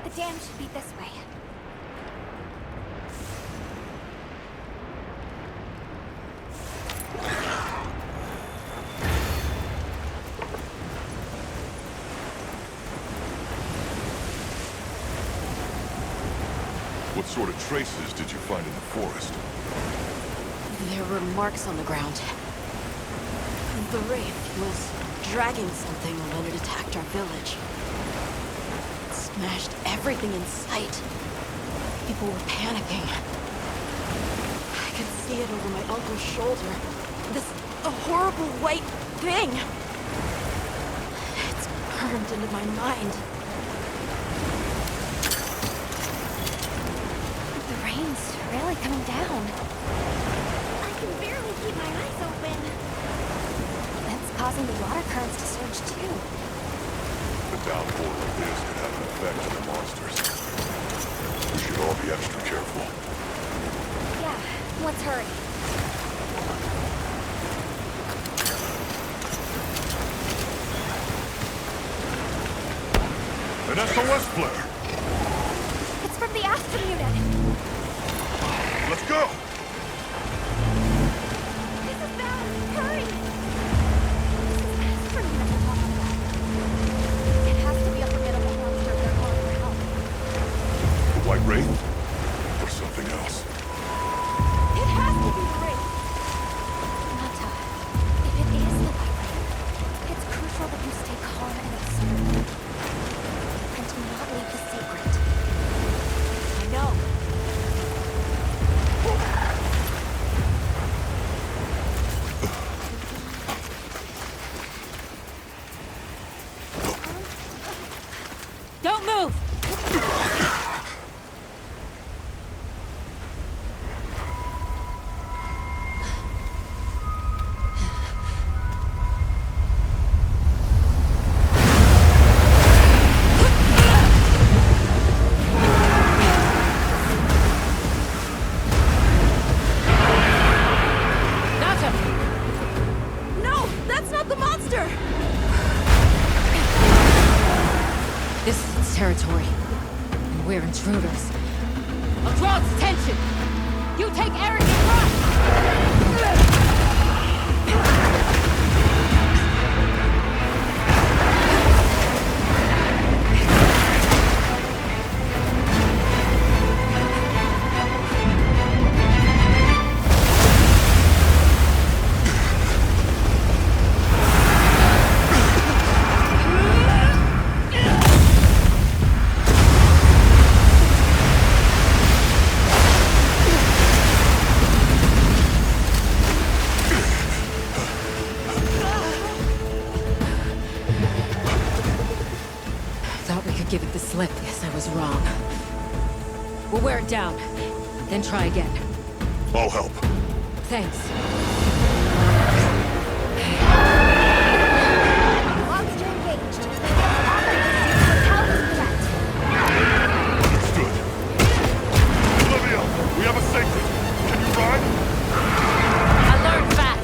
The dam should be this way. What sort of traces did you find in the forest? There were marks on the ground. The Wraith was dragging something when it attacked our village. It smashed everything in sight. People were panicking. I could see it over my uncle's shoulder. This horrible white thing. It's burned into my mind. The rain's really coming down. I can barely keep my eyes open. It's causing the water currents to surge too. The downpour of this could have an effect on the monsters. We should all be extra careful. Let's hurry. An SOS flare! It's from the Aspen unit. Let's go! This is bad. Hurry! This is Aspen unit we're talking about. It has to be a formidable monster if they're calling for help. The White Wraith? Or something else? It has to be the Wraith. Nata, if it is the White Wraith, it's crucial that you stay calm and observe. And do not leave the secret. I know. Don't move! No, that's not the monster! This is its territory, and we're intruders. I'll draw its attention! You take Eric and run! Thought we could give it the slip. Guess I was wrong. We'll wear it down, then try again. I'll help. Thanks. Monster engaged. Operating sequence is correct. Understood. Olivia, we have a sacred. Can you ride? I learned fast.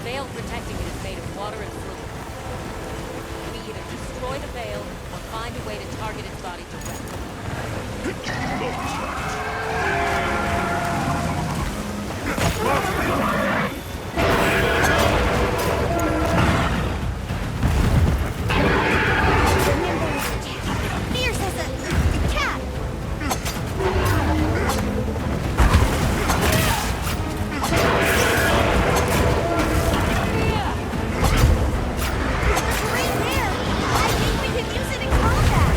veil protecting it is made of water and fluid. We either destroy the veil or find a way to target its body directly. Fierce as a cat! Great hair! I think we can use it in combat!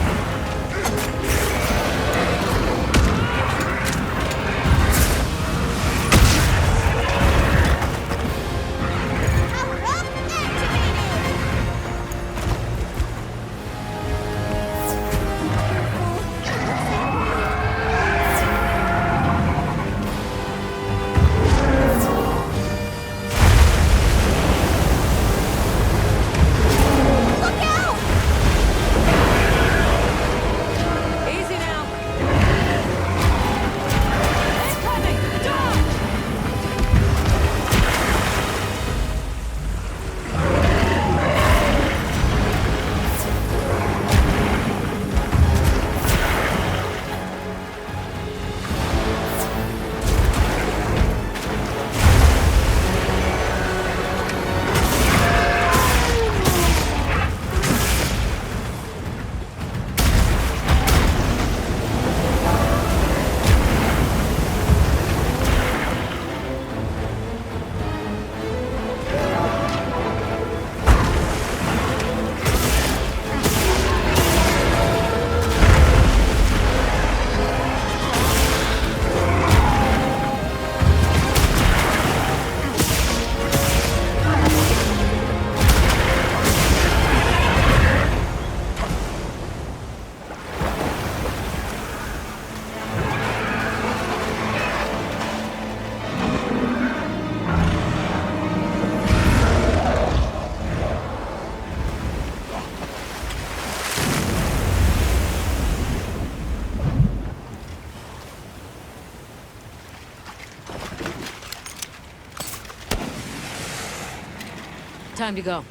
Time to go.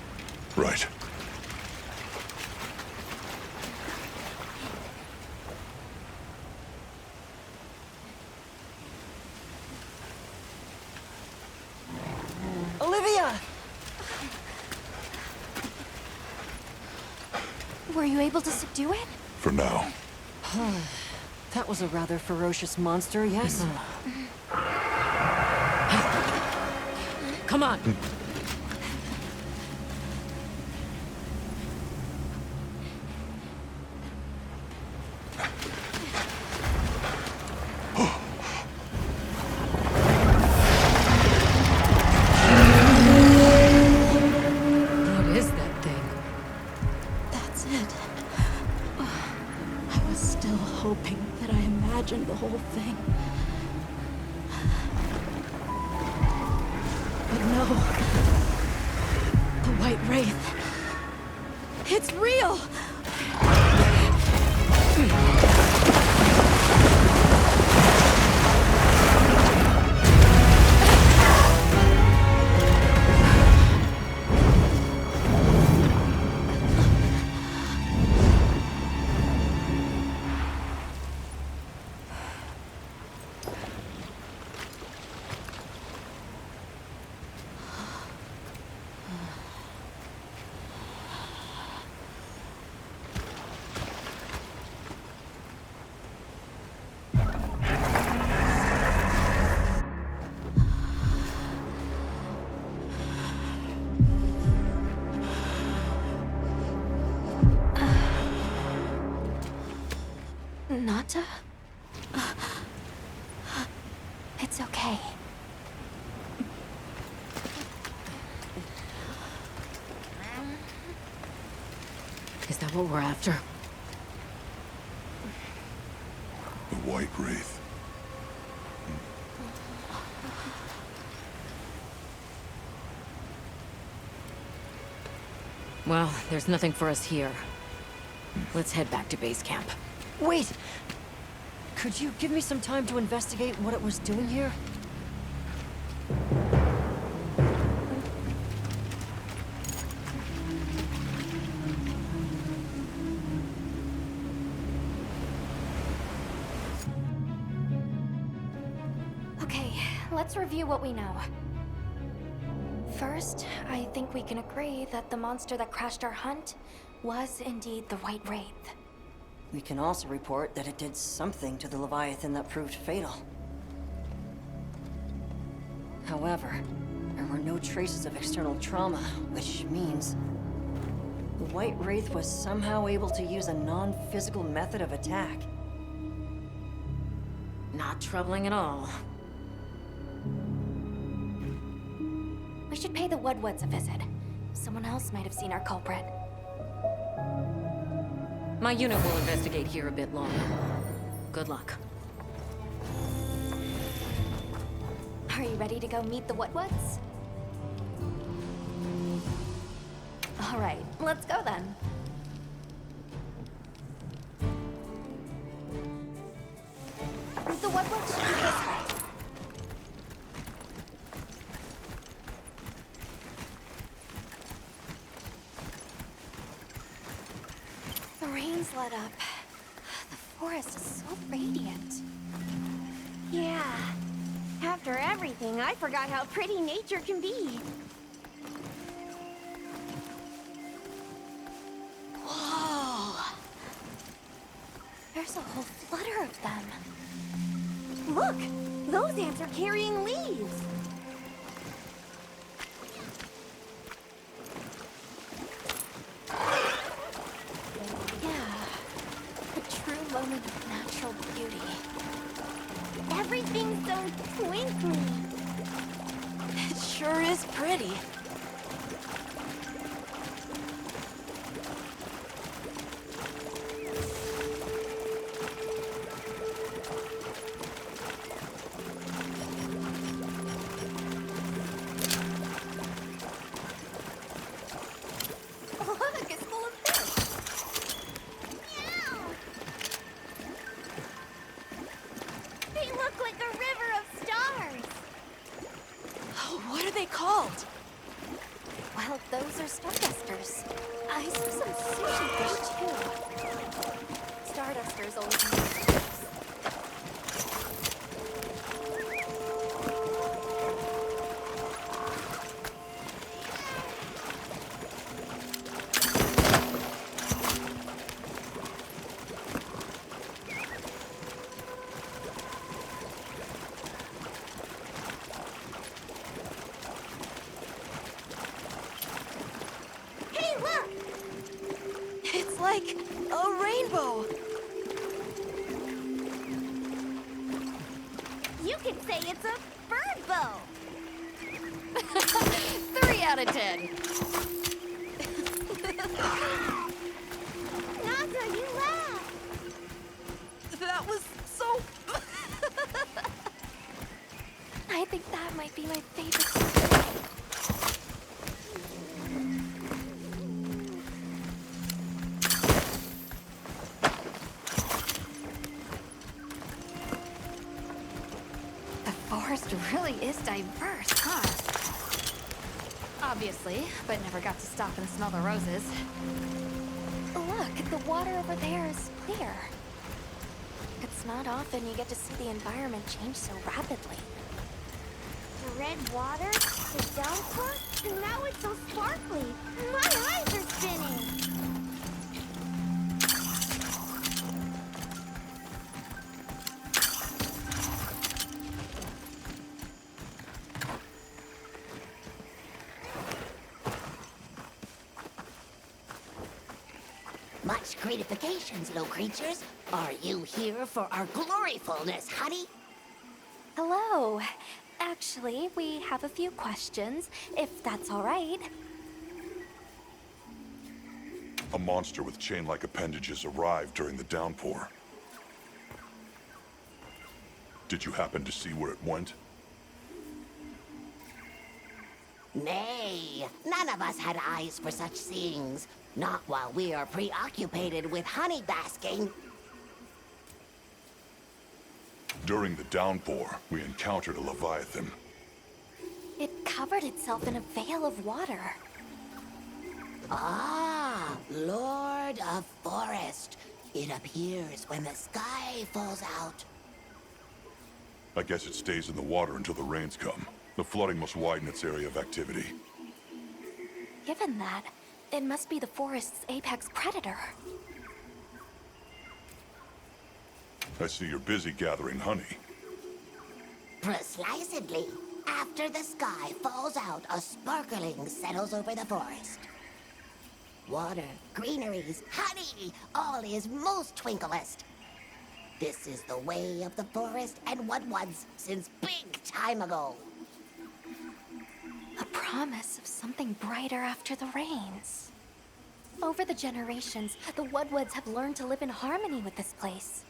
Right. Olivia! Were you able to subdue it? For now. That was a rather ferocious monster, yes? Come on! What is that thing? That's it. I was still hoping that I imagined the whole thing. But no. The White Wraith. It's real! Nata? It's okay. Is that what we're after? The White Wraith. Well, there's nothing for us here. Let's head back to base camp. Wait! Could you give me some time to investigate what it was doing here? let's review what we know. First, I think we can agree that the monster that crashed our hunt was indeed the White Wraith. We can also report that it did something to the Leviathan that proved fatal. However, there were no traces of external trauma, which means the White Wraith was somehow able to use a non-physical method of attack. Not troubling at all. We should pay the Woodwoods a visit. Someone else might have seen our culprit. My unit will investigate here a bit longer. Good luck. Are you ready to go meet the Woodwoods? All right, let's go then. The Woodwoods should be this way. The rain's let up. The forest is so radiant. Yeah. After everything, I forgot how pretty nature can be. Whoa! There's a whole flutter of them. Look! Those ants are carrying leaves! Yeah. A true moment of natural beauty. Everything's so twinkly. It sure is pretty. Look, it's full of fish. Meow. They look like a river of stars. Oh, what are they called? Well, those are stardusters. I saw some sushi fish too. Stardusters always make fish. Hey, look! It's like a rainbow. You could say it's a bird bow. 3 out of 10. Nasa, you laughed. That was so... I think that might be my favorite. The forest really is diverse, huh? Obviously, but never got to stop and smell the roses. Look, the water over there is clear. It's not often you get to see the environment change so rapidly. The red water, the downpour, and now it's so sparkly. My eyes are spinning. Much gratifications, low creatures. Are you here for our gloryfulness, honey? Hello. Actually, we have a few questions, if that's all right. A monster with chain-like appendages arrived during the downpour. Did you happen to see where it went? Nay, none of us had eyes for such seeings. Not while we are preoccupied with honey basking. During the downpour, we encountered a Leviathan. It covered itself in a veil of water. Ah, Lord of Forest. It appears when the sky falls out. I guess it stays in the water until the rains come. The flooding must widen its area of activity. Given that, it must be the forest's apex predator. I see you're busy gathering honey. Precisely. After the sky falls out, a sparkling settles over the forest. Water, greeneries, honey, all is most twinklest. This is the way of the forest and what was since big time ago. A promise of something brighter after the rains. Over the generations, the Woodwoods have learned to live in harmony with this place.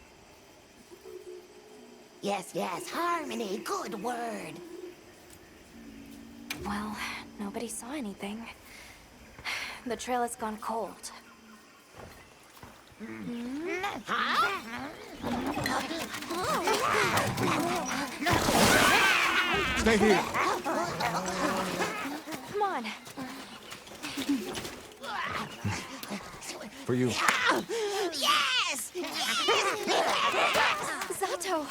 Yes, yes, harmony, good word. Well, nobody saw anything. The trail has gone cold. Stay here. Come on. For you. Yes! Zato!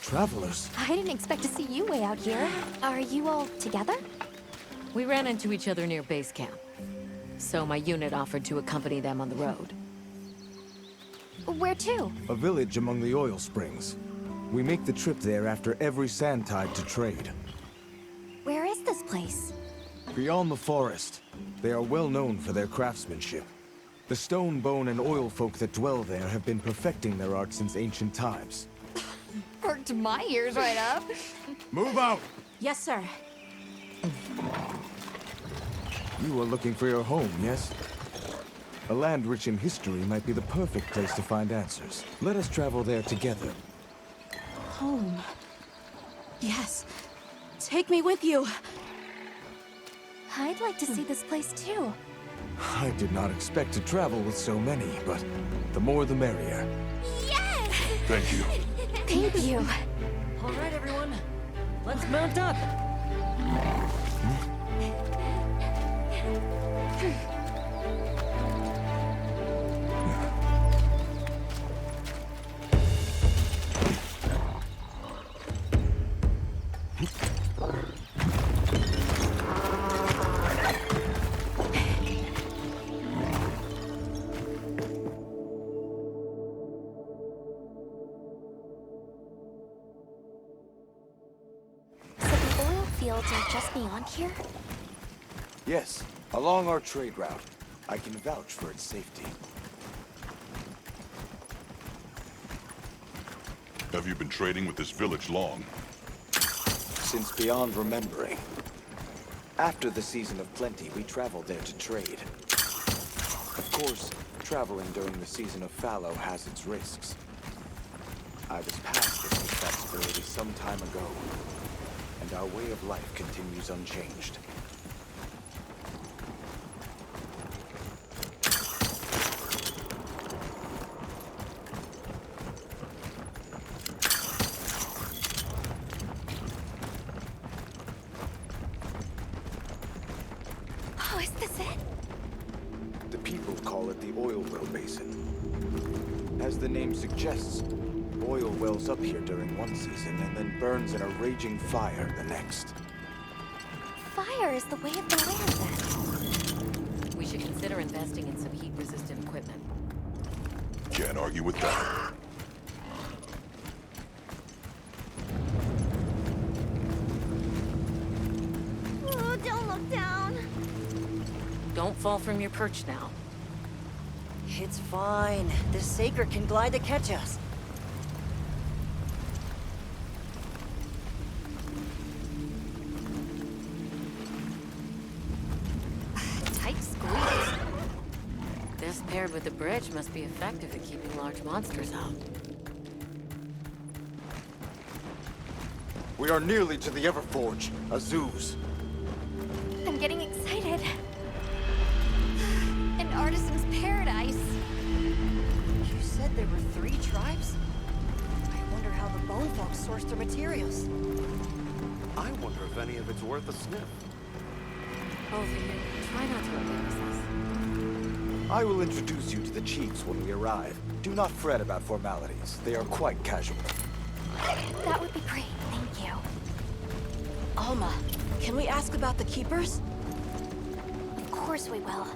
Travelers. I didn't expect to see you way out here. Are you all together? We ran into each other near base camp. So my unit offered to accompany them on the road. Where to? A village among the oil springs. We make the trip there after every sand tide to trade. Where is this place? Beyond the forest, they are well known for their craftsmanship. The stone, bone, and oil folk that dwell there have been perfecting their art since ancient times. Perked my ears right up. Move out! Yes, sir. You are looking for your home, yes? A land rich in history might be the perfect place to find answers. Let us travel there together. Home. Yes. Take me with you. I'd like to see this place too. I did not expect to travel with so many, but the more the merrier. Yes! Thank you. Thank you. All right, everyone. Let's mount up. Fields are just beyond here? Yes, along our trade route. I can vouch for its safety. Have you been trading with this village long? Since beyond remembering. After the season of plenty, we traveled there to trade. Of course, traveling during the season of fallow has its risks. I was past this responsibility some time ago. And our way of life continues unchanged. Oh, is this it? The people call it the oil well basin. As the name suggests, oil wells up here during one season and then burns in a raging fire the next. Fire is the way of the land, then. We should consider investing in some heat-resistant equipment. Can't argue with that. Oh, don't look down. Don't fall from your perch now. It's fine. This Saker can glide to catch us. Tight squeeze. This paired with the bridge must be effective at keeping large monsters out. We are nearly to the Everforge, Azuz. I'm getting excited. An artisan's paradise. You said there were 3 tribes? I wonder how the bone folks source their materials. I wonder if any of it's worth a sniff. Both of you, try not to embarrass us. I will introduce you to the chiefs when we arrive. Do not fret about formalities. They are quite casual. That would be great, thank you. Alma, can we ask about the keepers? Of course we will.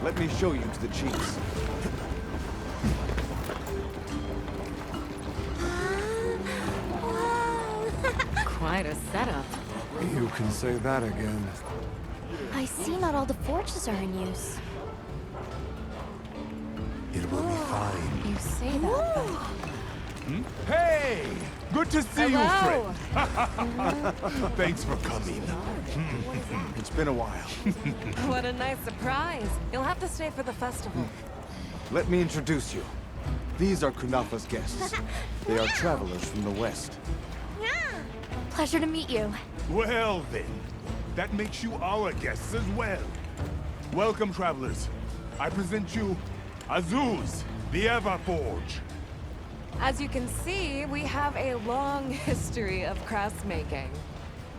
Let me show you to the chiefs. Quite a setup. You can say that again. I see not all the forges are in use. It will be fine. You say that, but... Hey! Good to see Hello. you, friend. Thanks for coming. It's been a while. What a nice surprise. You'll have to stay for the festival. Let me introduce you. These are Kunafa's guests. They are travelers from the west. Pleasure to meet you. Well then, that makes you our guests as well. Welcome, travelers. I present you Azuz, the Everforge. As you can see, we have a long history of crafts making.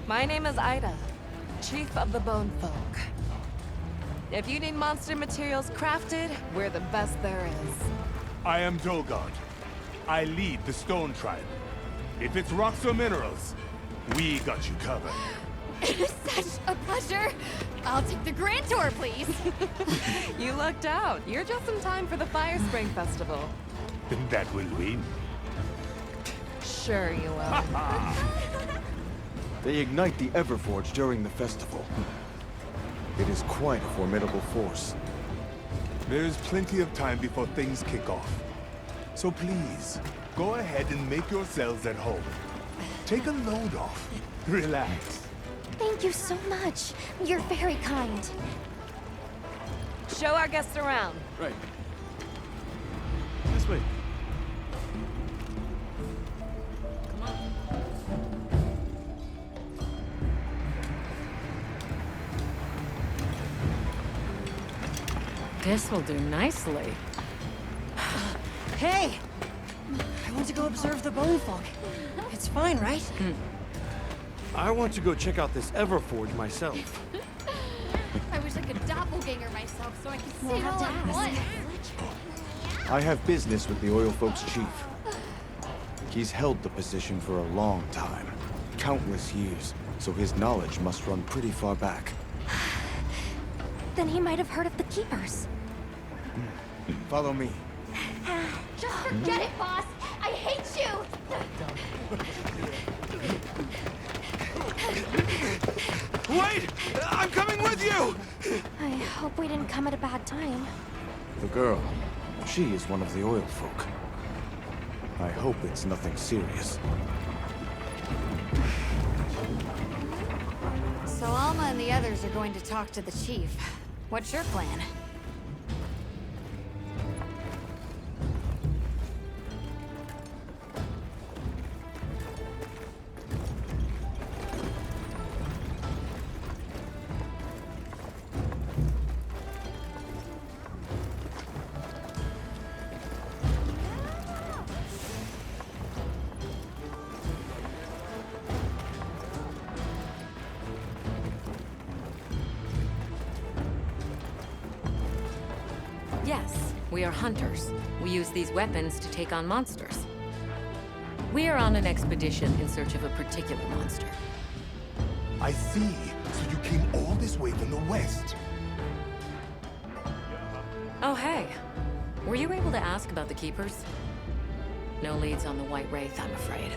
My name is Ida, Chief of the Bone Folk. If you need monster materials crafted, we're the best there is. I am Dolgard. I lead the Stone Tribe. If it's rocks or minerals, we got you covered. It is such a pleasure. I'll take the grand tour, please. You lucked out. You're just in time for the Fire Spring Festival. That will win. Sure you will. They ignite the Everforge during the festival. It is quite a formidable force. There is plenty of time before things kick off. So please, go ahead and make yourselves at home. Take a load off. Relax. Thank you so much. You're very kind. Show our guests around. Right. This way. This will do nicely. Hey! I want to go observe the bone folk. It's fine, right? I want to go check out this Everforge myself. I wish I could doppelganger myself so I could see We'll it have all to at once. I have business with the Oil Folks' chief. He's held the position for a long time. Countless years, so his knowledge must run pretty far back. Then he might have heard of the Keepers. Follow me. Just forget it, boss. I hate you. Wait! I'm coming with you! I hope we didn't come at a bad time. The girl, she is one of the Oil Folk. I hope it's nothing serious. So Alma and the others are going to talk to the chief. What's your plan? Yes, we are hunters. We use these weapons to take on monsters. We are on an expedition in search of a particular monster. I see. So you came all this way from the west. Oh, hey. Were you able to ask about the Keepers? No leads on the White Wraith, I'm afraid.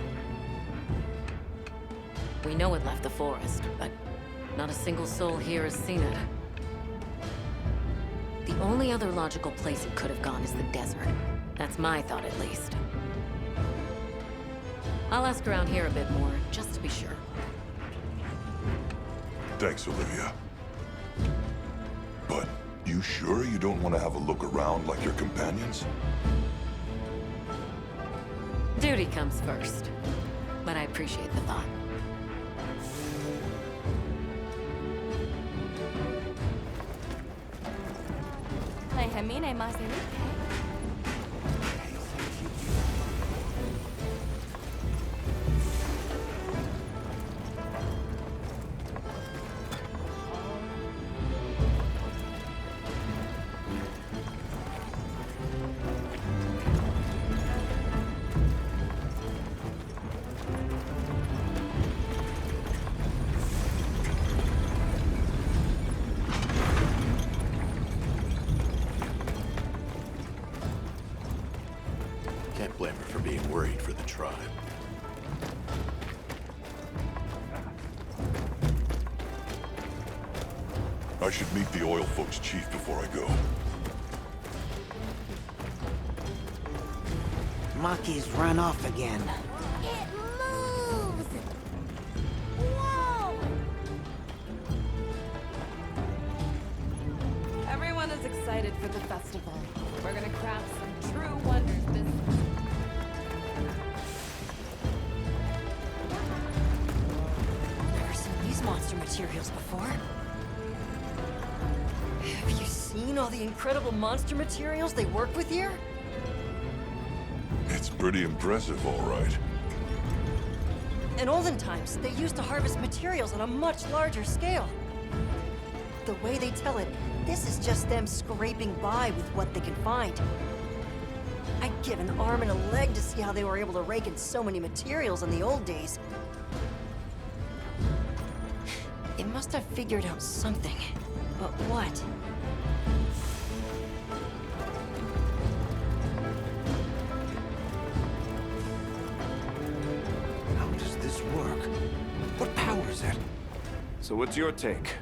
We know it left the forest, but not a single soul here has seen it. The only other logical place it could have gone is the desert. That's my thought, at least. I'll ask around here a bit more, just to be sure. Thanks, Olivia. But you sure you don't want to have a look around like your companions? Duty comes first. But I appreciate the thought. Déjeme más de mí. Can't blame her for being worried for the tribe. I should meet the oil folks' chief before I go. Maki's run off again. It moves! Whoa! Everyone is excited for the festival. We're gonna craft some true wonders this Never seen these monster materials before. Have you seen all the incredible monster materials they work with here? It's pretty impressive, all right. In olden times, they used to harvest materials on a much larger scale. The way they tell it, this is just them scraping by with what they can find. I'd give an arm and a leg to see how they were able to rake in so many materials in the old days. They must have figured out something. But what? How does this work? What powers it? So what's your take?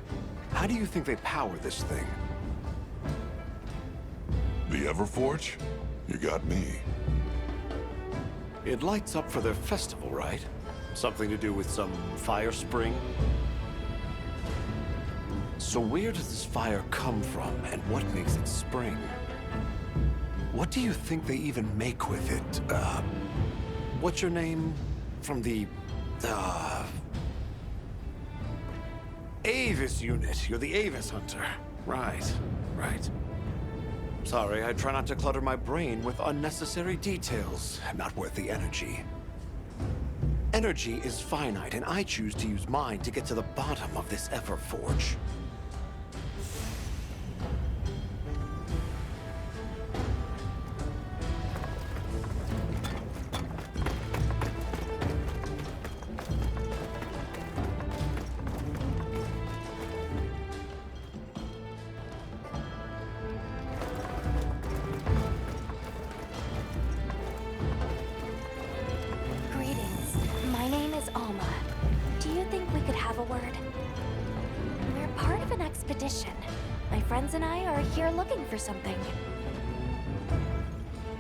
How do you think they power this thing? The Everforge? You got me. It lights up for their festival, right? Something to do with some fire spring? So where does this fire come from, and what makes it spring? What do you think they even make with it? What's your name? From the, Avis unit. You're the Avis hunter. Right, right. Sorry, I try not to clutter my brain with unnecessary details. Not worth the energy. Energy is finite, and I choose to use mine to get to the bottom of this Everforge. Friends and I are here looking for something.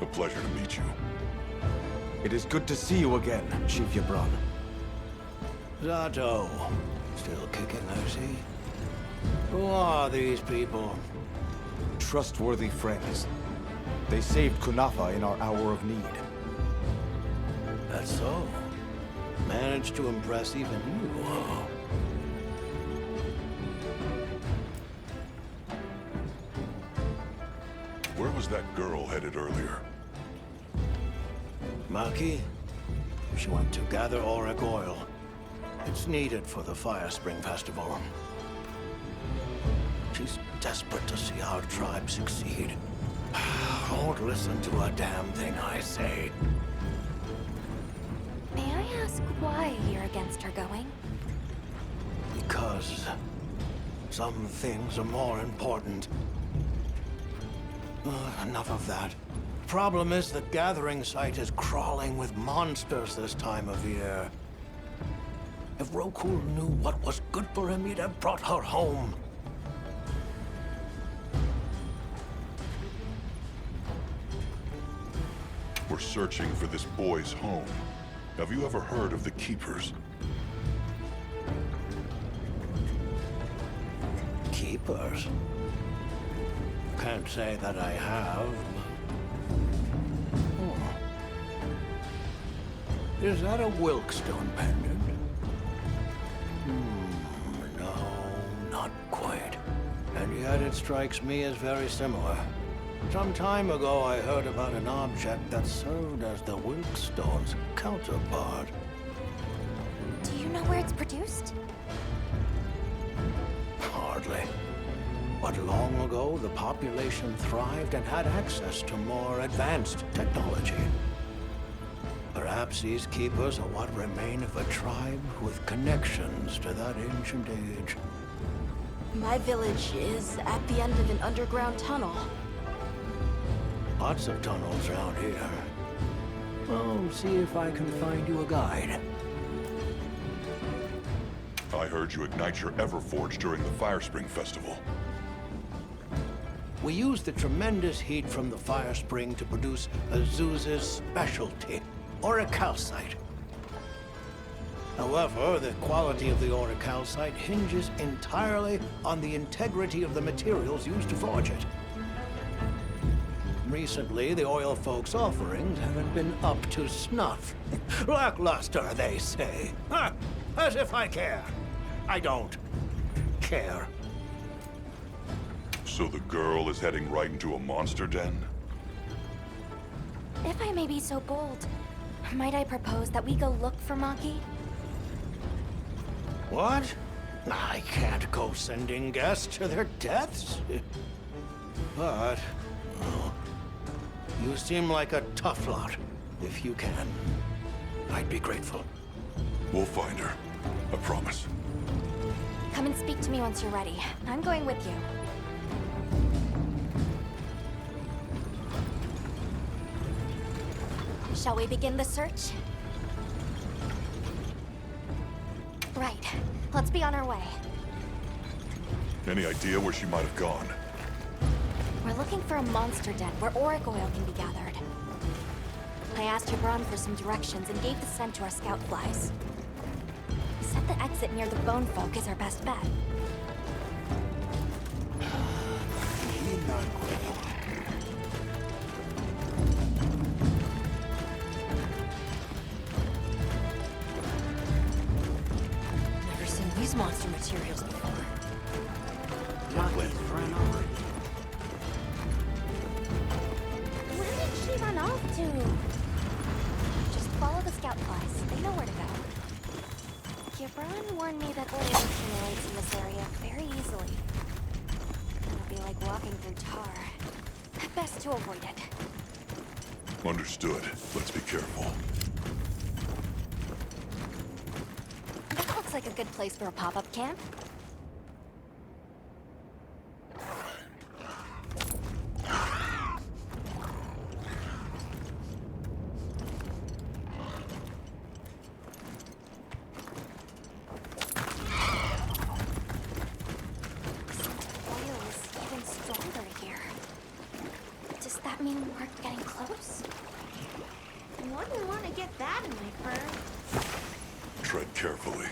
A pleasure to meet you. It is good to see you again, Chief Yabron. Zato. Still kicking, I see. Who are these people? Trustworthy friends. They saved Kunafa in our hour of need. That's so. Managed to impress even you. Where was that girl headed earlier? Maki? She went to gather auric oil. It's needed for the Fire Spring Festival. She's desperate to see our tribe succeed. Won't listen to a damn thing I say. May I ask why you're against her going? Because some things are more important. Enough of that. Problem is the gathering site is crawling with monsters this time of year. If Rokul knew what was good for him, he'd have brought her home. We're searching for this boy's home. Have you ever heard of the Keepers? Keepers? Can't say that I have. Oh. Is that a Wilkstone pendant? No, not quite. And yet it strikes me as very similar. Some time ago I heard about an object that served as the Wilkstone's counterpart. Do you know where it's produced? Hardly. But long ago, the population thrived and had access to more advanced technology. Perhaps these keepers are what remain of a tribe with connections to that ancient age. My village is at the end of an underground tunnel. Lots of tunnels around here. Well, see if I can find you a guide. I heard you ignite your Everforge during the Firespring Festival. We use the tremendous heat from the fire spring to produce Azuz's specialty, orichalcite. However, the quality of the orichalcite hinges entirely on the integrity of the materials used to forge it. Recently, the oil folks' offerings haven't been up to snuff. Lackluster, they say. Huh, as if I care. I don't care. So the girl is heading right into a monster den? If I may be so bold, might I propose that we go look for Maki? What? I can't go sending guests to their deaths. But, well, you seem like a tough lot. If you can, I'd be grateful. We'll find her. I promise. Come and speak to me once you're ready. I'm going with you. Shall we begin the search? Right. Let's be on our way. Any idea where she might have gone? We're looking for a monster den where auric oil can be gathered. I asked Hebron for some directions and gave the scent to our scout flies. He said the exit near the bone folk is our best bet. Never seen these monster materials before. Where did she run off to? Just follow the scout flies. They know where to go. Hebron warned me that oil accumulates in this area very easily. It'll be like walking through tar. Best to avoid it. Understood. Let's be careful. That looks like a good place for a pop-up camp. Tread carefully.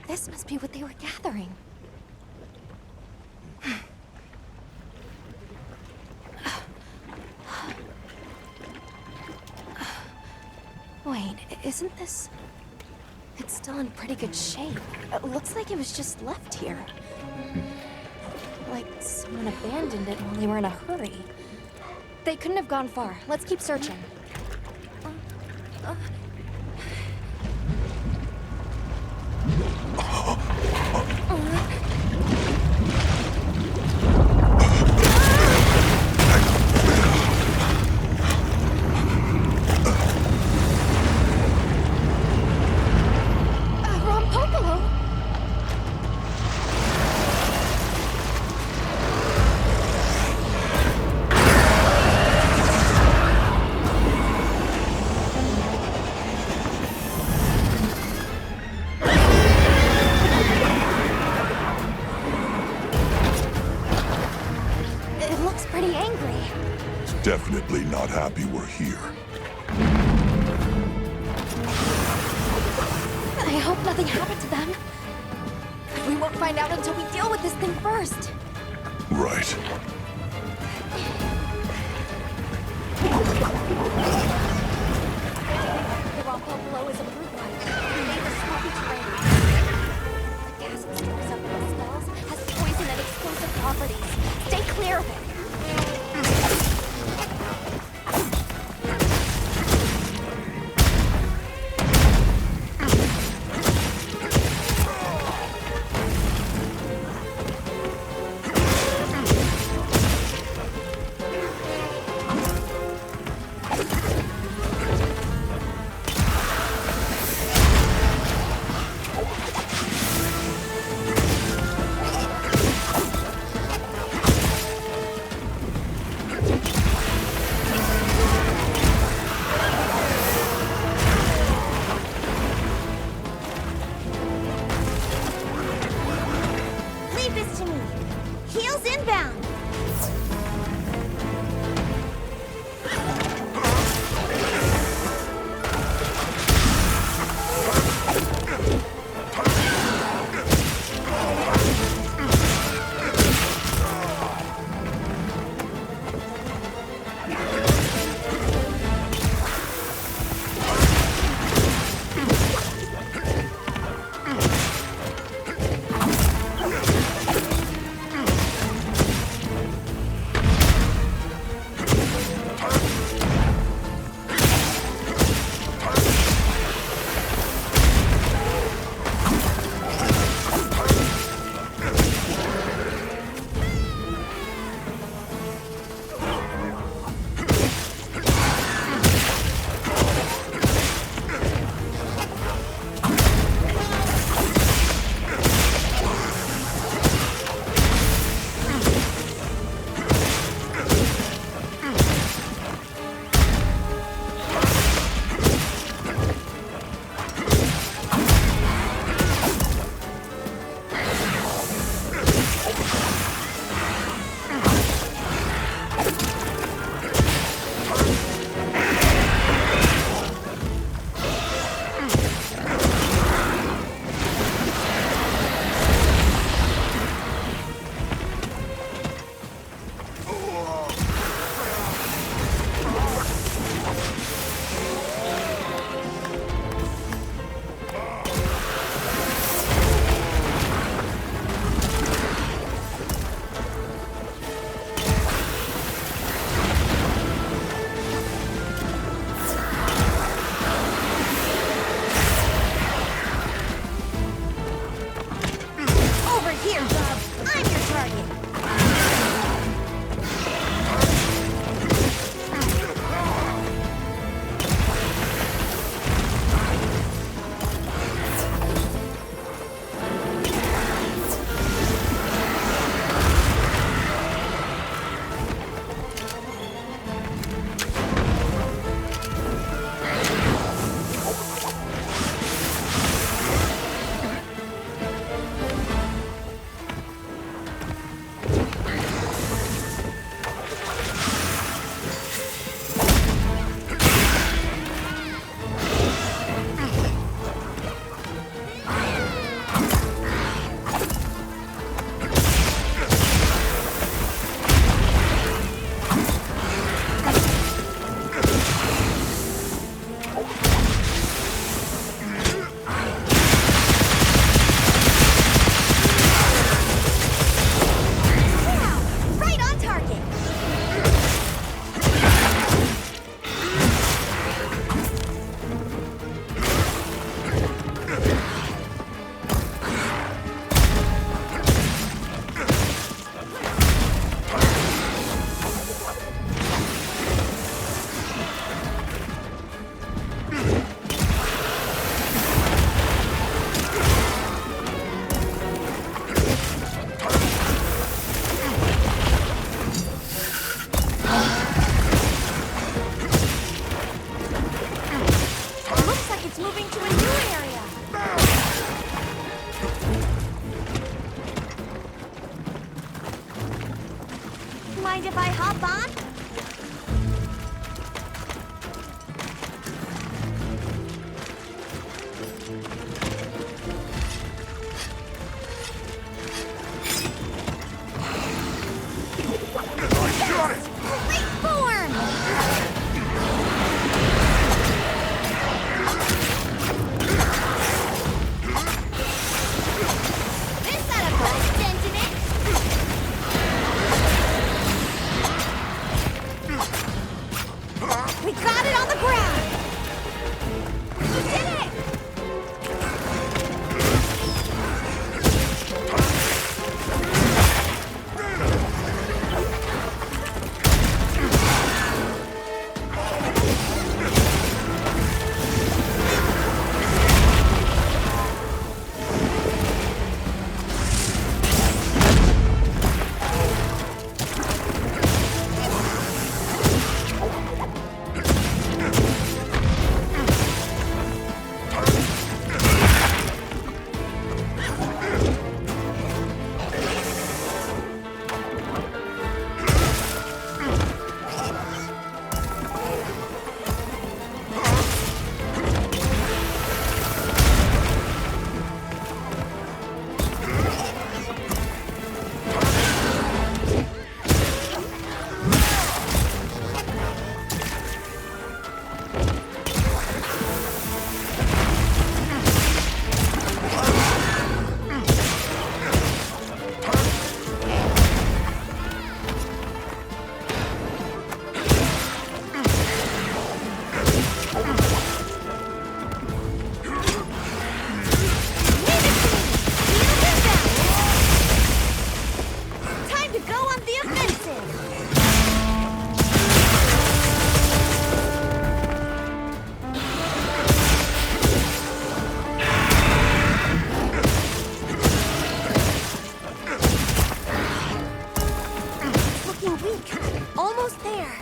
This must be what they were gathering. Wait, isn't this... It's still in pretty good shape. It looks like it was just left here. Like someone abandoned it while they were in a hurry. They couldn't have gone far. Let's keep searching. definitely not happy we're here. I hope nothing happened to them. But we won't find out until we deal with this thing first. Right. The rock wall below is a brute light. Made of swampy terrain. The gas it stores up in the spells has poison and explosive properties. Stay clear of it. Leave this to me. Heels inbound. Mind if I hop on? looking weak. Almost there.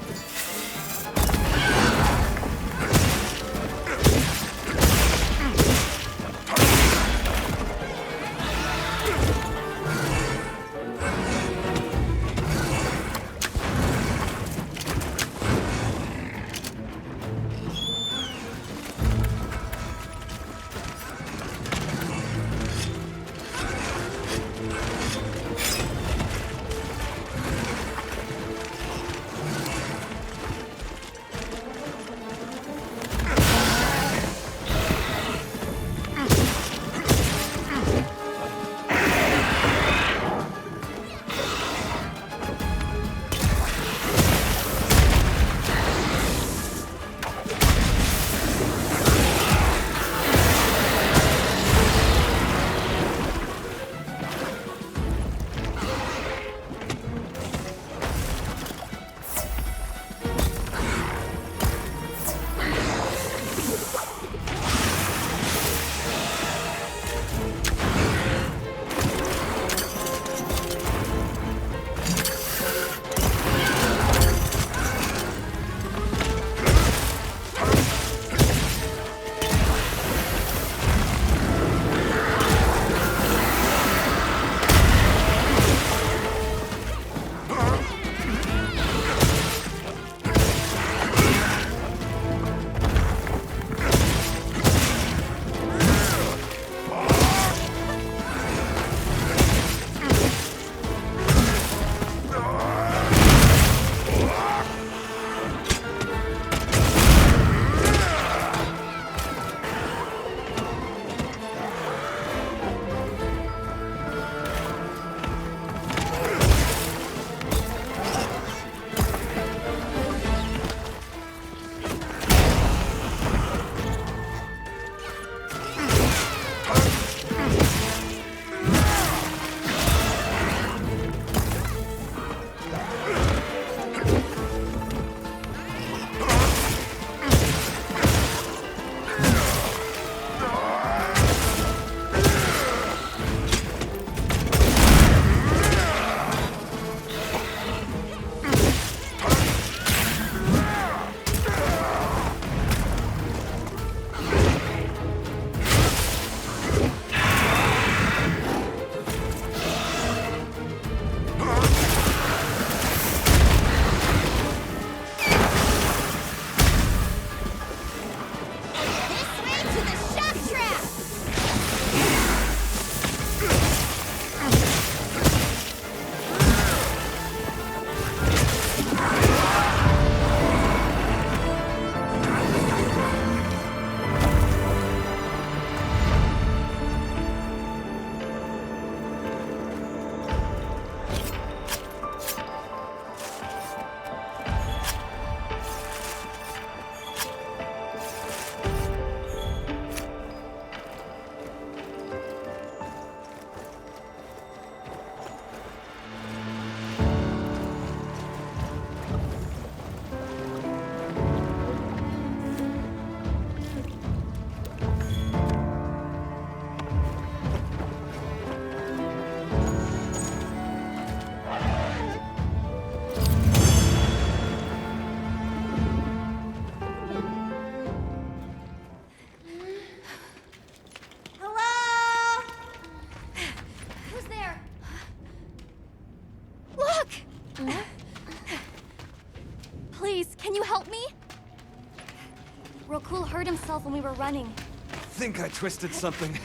Rokul hurt himself when we were running. I think I twisted something.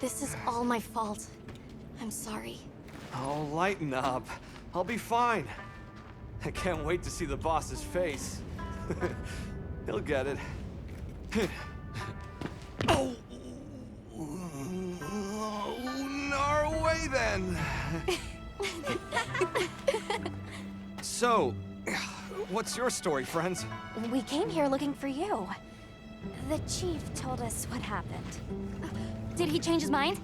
This is all my fault. I'm sorry. Oh, lighten up. I'll be fine. I can't wait to see the boss's face. He'll get it. Oh! Our way then! So, what's your story, friends? We came here looking for you. The chief told us what happened. Did he change his mind?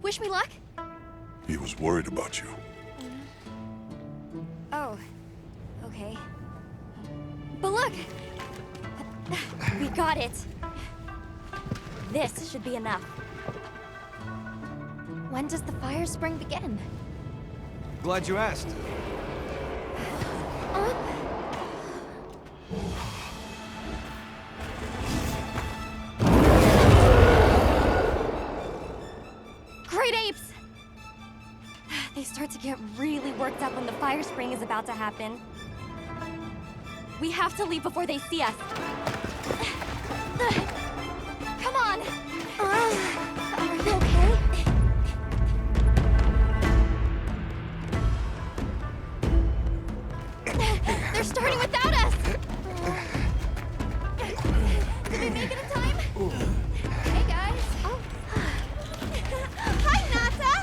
Wish me luck? He was worried about you. Oh, okay. But look! We got it! This should be enough. When does the fire spring begin? Glad you asked. Great apes! They start to get really worked up when the fire spring is about to happen. We have to leave before they see us. Come on! Are you okay? They're starting without us! Did we make it in time? Hey, guys. Oh. Hi, Nata!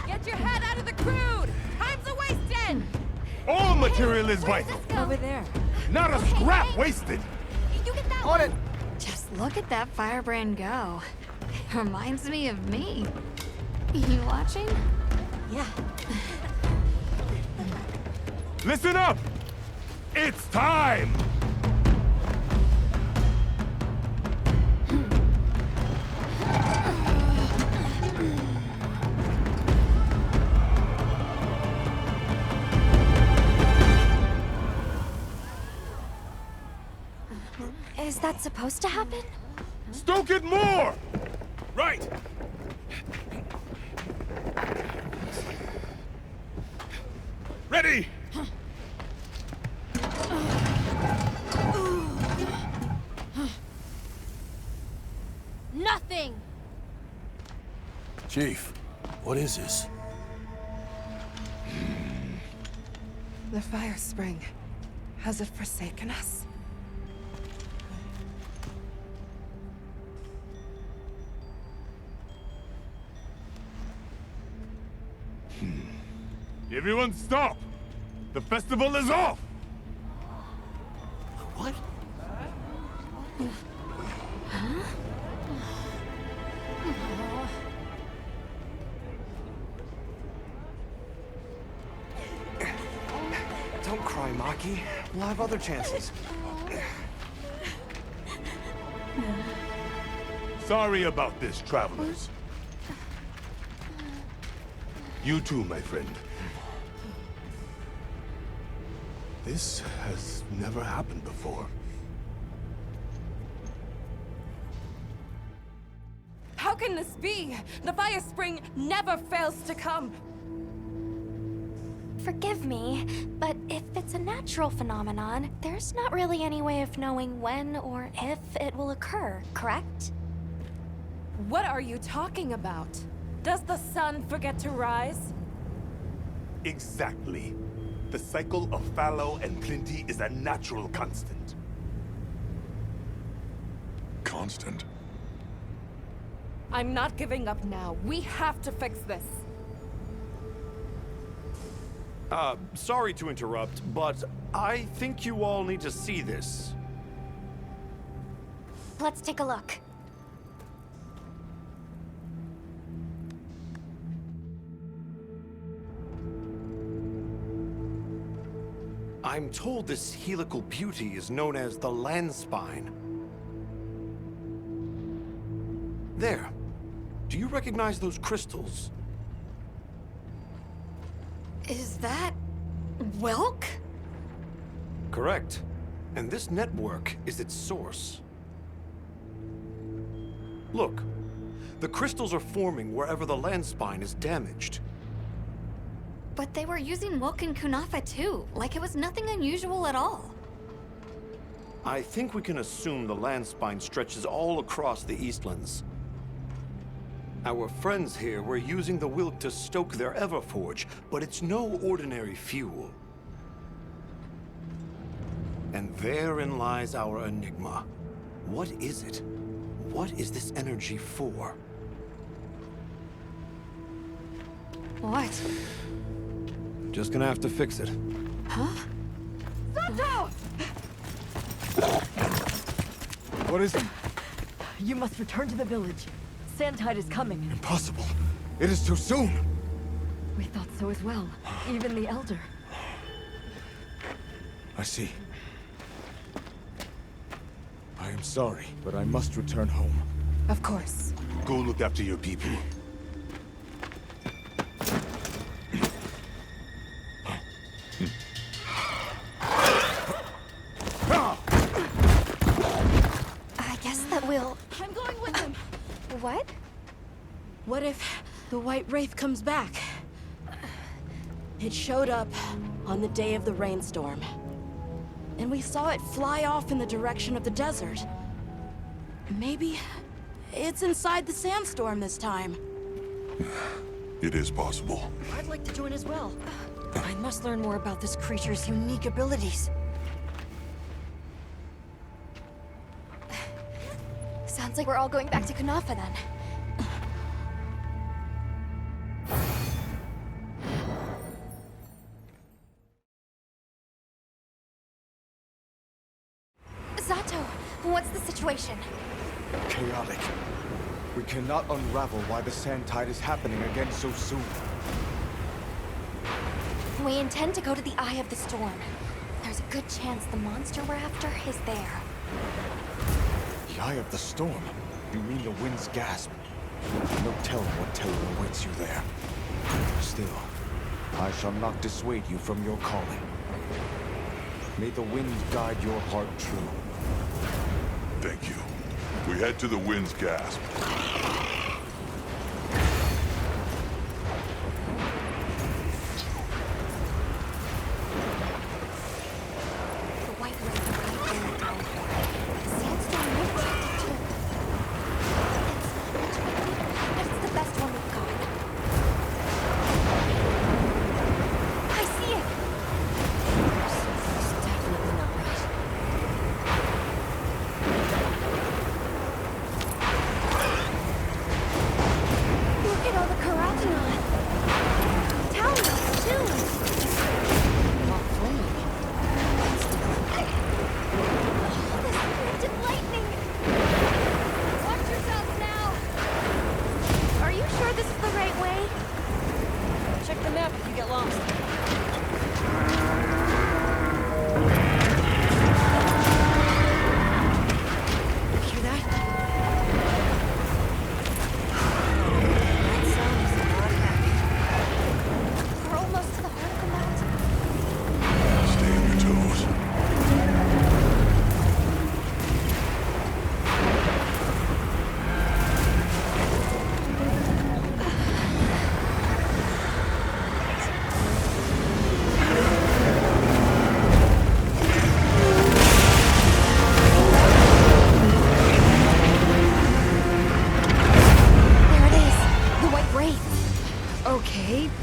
Get your head out of the crude! Time's a wasted! All material is vital. Over there. Not a scrap wasted. You get that On it. Just look at that firebrand go. Reminds me of me. You watching? Yeah. Listen up. It's time. Is that supposed to happen? Stoke it more. Right. Ready. Nothing! Chief, what is this? The fire spring. Has it forsaken us? Everyone stop! The festival is off! What? Don't cry, Maki. We'll have other chances. Sorry about this, travelers. You too, my friend. This has never happened before. How can this be? The fire spring never fails to come. Forgive me, but if it's a natural phenomenon, there's not really any way of knowing when or if it will occur, correct? What are you talking about? Does the sun forget to rise? Exactly. The cycle of fallow and plenty is a natural constant. Constant? I'm not giving up now. We have to fix this. Sorry to interrupt, but I think you all need to see this. Let's take a look. I'm told this helical beauty is known as the land spine. There. Do you recognize those crystals? Is that... Wilk? Correct. And this network is its source. Look. The crystals are forming wherever the land spine is damaged. But they were using Wilk and Kunafa too, like it was nothing unusual at all. I think we can assume the land spine stretches all across the Eastlands. Our friends here were using the Wilk to stoke their Everforge, but it's no ordinary fuel. And therein lies our enigma. What is it? What is this energy for? What? Just gonna have to fix it. Huh? Santo! What is it? You must return to the village. Sandtide is coming. Impossible. It is too soon. We thought so as well. Even the Elder. I see. I am sorry, but I must return home. Of course. Go look after your people. I guess that we'll... I'm going with him. What? What if the White Wraith comes back? It showed up on the day of the rainstorm. And we saw it fly off in the direction of the desert. Maybe it's inside the sandstorm this time. It is possible. I'd like to join as well. I must learn more about this creature's unique abilities. Sounds like we're all going back to Kanafa then. Zato, what's the situation? Chaotic. We cannot unravel why the sand tide is happening again so soon. We intend to go to the Eye of the Storm. There's a good chance the monster we're after is there. The Eye of the Storm? You mean the wind's gasp? No telling what terror awaits you there. Still, I shall not dissuade you from your calling. May the wind guide your heart true. Thank you. We head to the wind's gasp.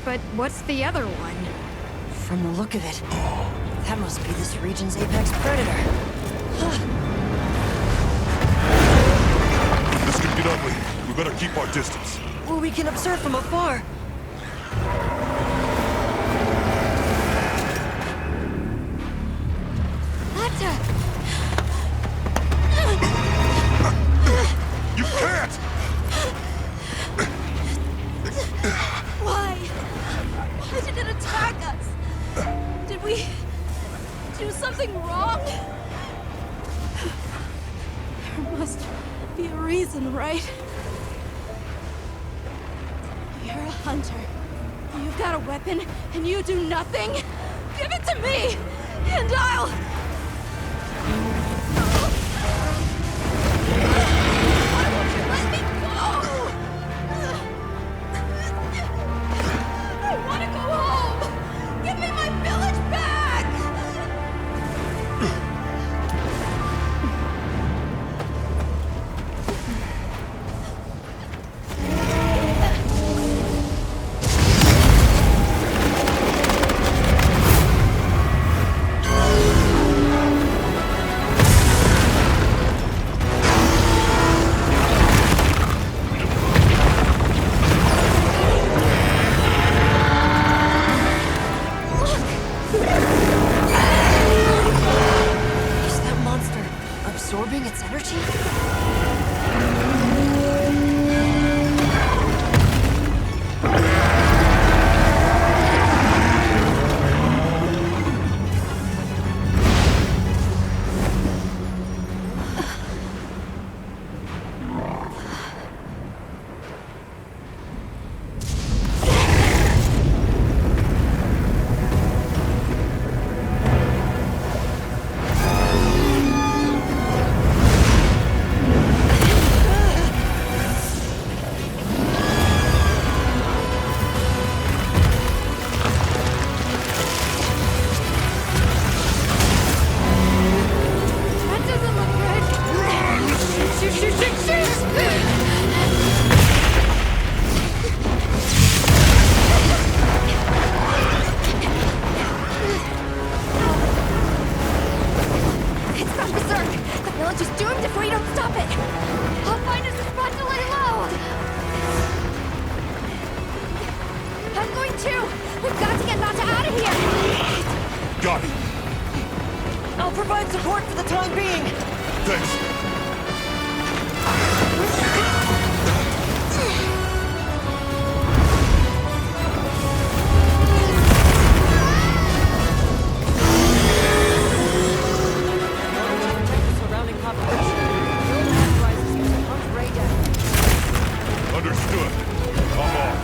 But what's the other one? From the look of it, that must be this region's apex predator. This could get ugly. We better keep our distance. Well, we can observe from afar. You can't! Why? Why did it attack us? Did we do something wrong? There must be a reason, right? You're a hunter. You've got a weapon, and you do nothing? Give it to me, and I'll... Why won't you let me go? I want to go home! Give me my village back! Absorbing its energy? It's gone berserk! The village is doomed if we don't stop it! I'll find us a spot to lay low! I'm going too! We've got to get Nata out of here! Got it. I'll provide support for the time being. Thanks. Surrounding population. Build rises to hunt Ray down. Understood. I'm on.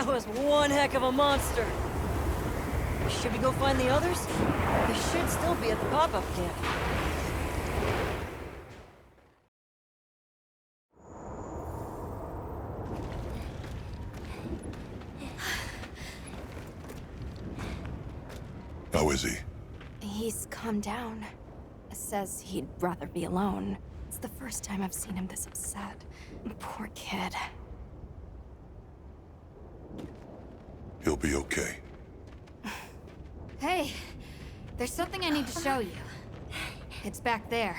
That was one heck of a monster. Should we go find the others? They should still be at the pop-up camp. How is he? He's calmed down. Says he'd rather be alone. It's the first time I've seen him this upset. Poor kid. He'll be okay. Hey, there's something I need to show you. It's back there.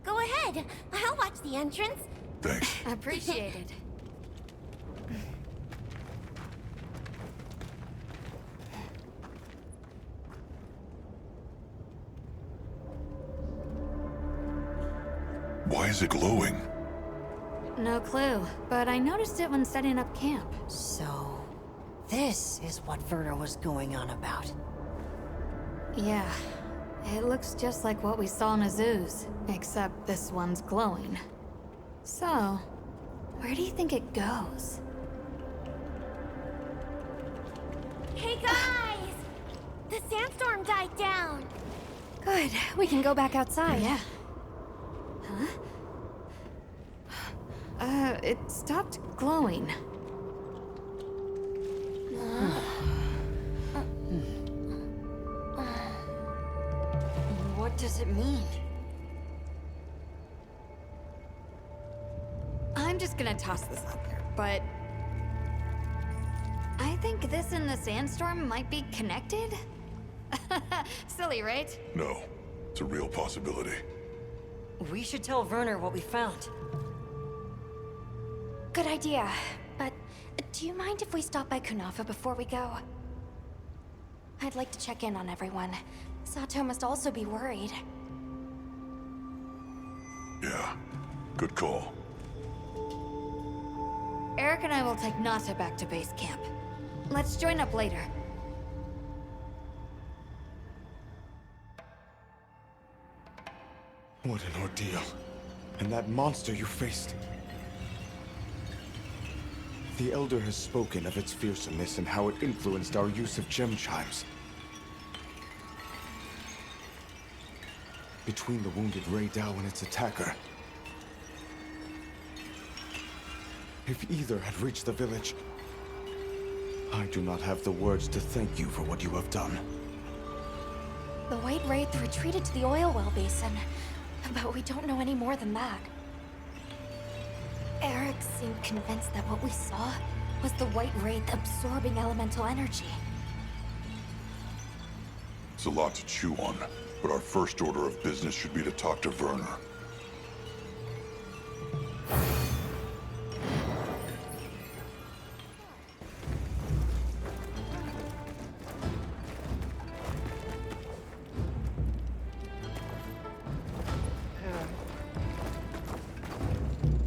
Go ahead. I'll watch the entrance. Thanks. Appreciated. Why is it glowing? No clue, but I noticed it when setting up camp. So, this is what Werner was going on about. Yeah, it looks just like what we saw in Azu's, except this one's glowing. So, where do you think it goes? Hey guys! The sandstorm died down. Good. We can go back outside. Yeah. Huh? It stopped glowing. What does it mean? I'm just gonna toss this out there, but I think this and the sandstorm might be connected? Silly, right? No, it's a real possibility. We should tell Werner what we found. Good idea. But do you mind if we stop by Kunafa before we go? I'd like to check in on everyone. Sato must also be worried. Yeah, good call. Eric and I will take Nata back to base camp. Let's join up later. What an ordeal. And that monster you faced. The Elder has spoken of its fearsomeness and how it influenced our use of gem chimes. Between the wounded Rei Dao and its attacker, if either had reached the village, I do not have the words to thank you for what you have done. The White Wraith retreated to the oil well basin, but we don't know any more than that. Eric seemed convinced that what we saw was the White Wraith absorbing elemental energy. It's a lot to chew on, but our first order of business should be to talk to Werner.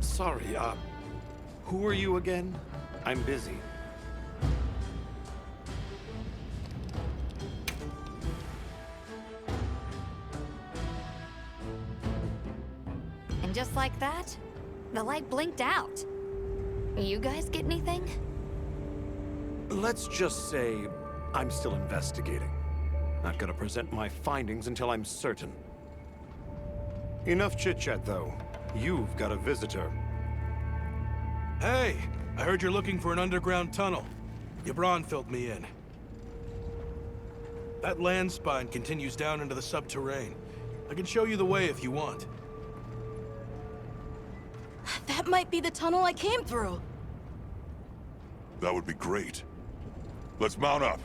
Sorry, who are you again? I'm busy. And just like that, the light blinked out. You guys get anything? Let's just say I'm still investigating. Not gonna present my findings until I'm certain. Enough chit-chat, though. You've got a visitor. Hey, I heard you're looking for an underground tunnel. Yabron filled me in. That land spine continues down into the subterranean. I can show you the way if you want. That might be the tunnel I came through. That would be great. Let's mount up.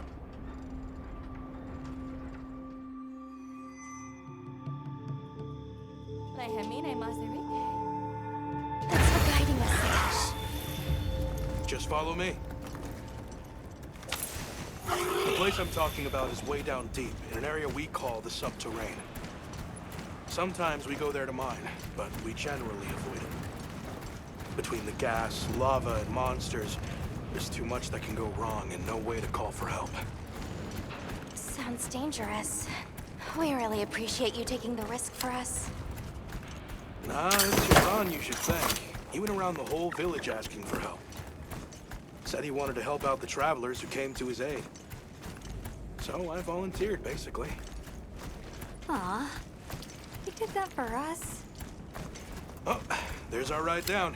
Thanks for guiding us. Just follow me. The place I'm talking about is way down deep, in an area we call the subterranean. Sometimes we go there to mine, but we generally avoid it. Between the gas, lava, and monsters, there's too much that can go wrong and no way to call for help. Sounds dangerous. We really appreciate you taking the risk for us. Nah, it's Yabron you should thank. He was went around the whole village asking for help. Said he wanted to help out the travelers who came to his aid. So I volunteered, basically. Aw, you did that for us. Oh, there's our ride down.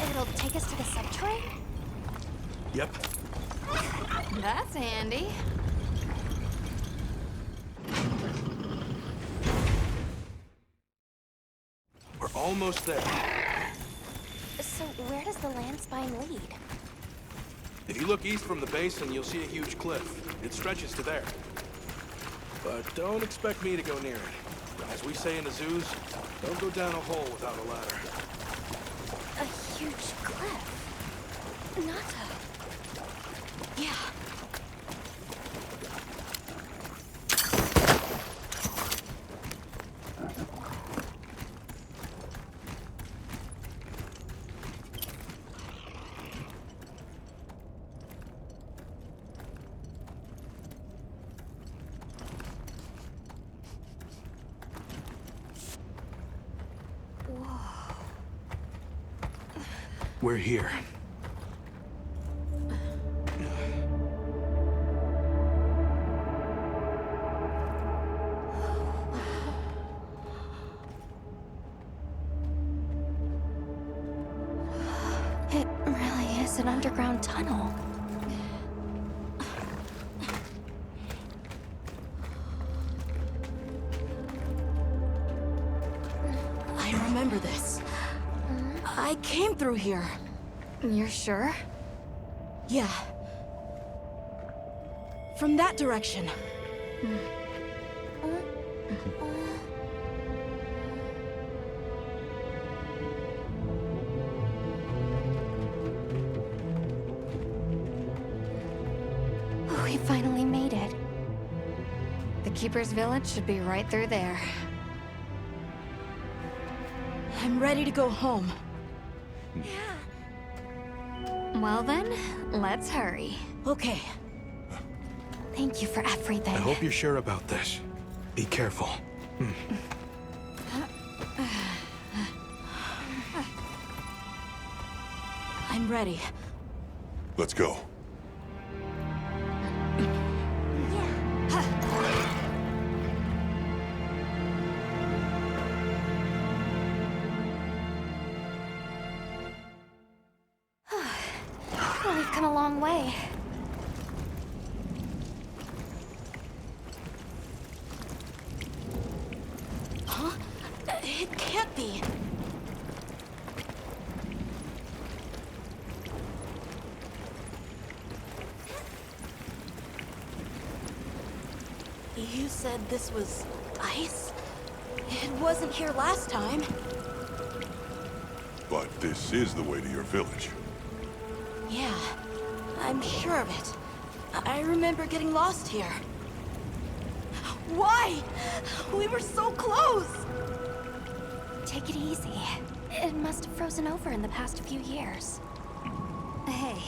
It'll take us to the subterranean? Yep. That's handy. We're almost there. So where does the land spine lead? If you look east from the basin, you'll see a huge cliff. It stretches to there. But don't expect me to go near it. As we say in the zoos, don't go down a hole without a ladder. A huge cliff. Not a... Yeah. We're here. It really is an underground tunnel. I remember this. I came through here. You're sure? Yeah. From that direction. We finally made it. The Keeper's village should be right through there. I'm ready to go home. Well then, let's hurry. Okay. Thank you for everything. I hope you're sure about this. Be careful. I'm ready. Let's go. Well, we've come a long way. Huh? It can't be. You said this was ice? It wasn't here last time. But this is the way to your village. Yeah, I'm sure of it. I remember getting lost here. Why? We were so close! Take it easy. It must have frozen over in the past few years. Hey,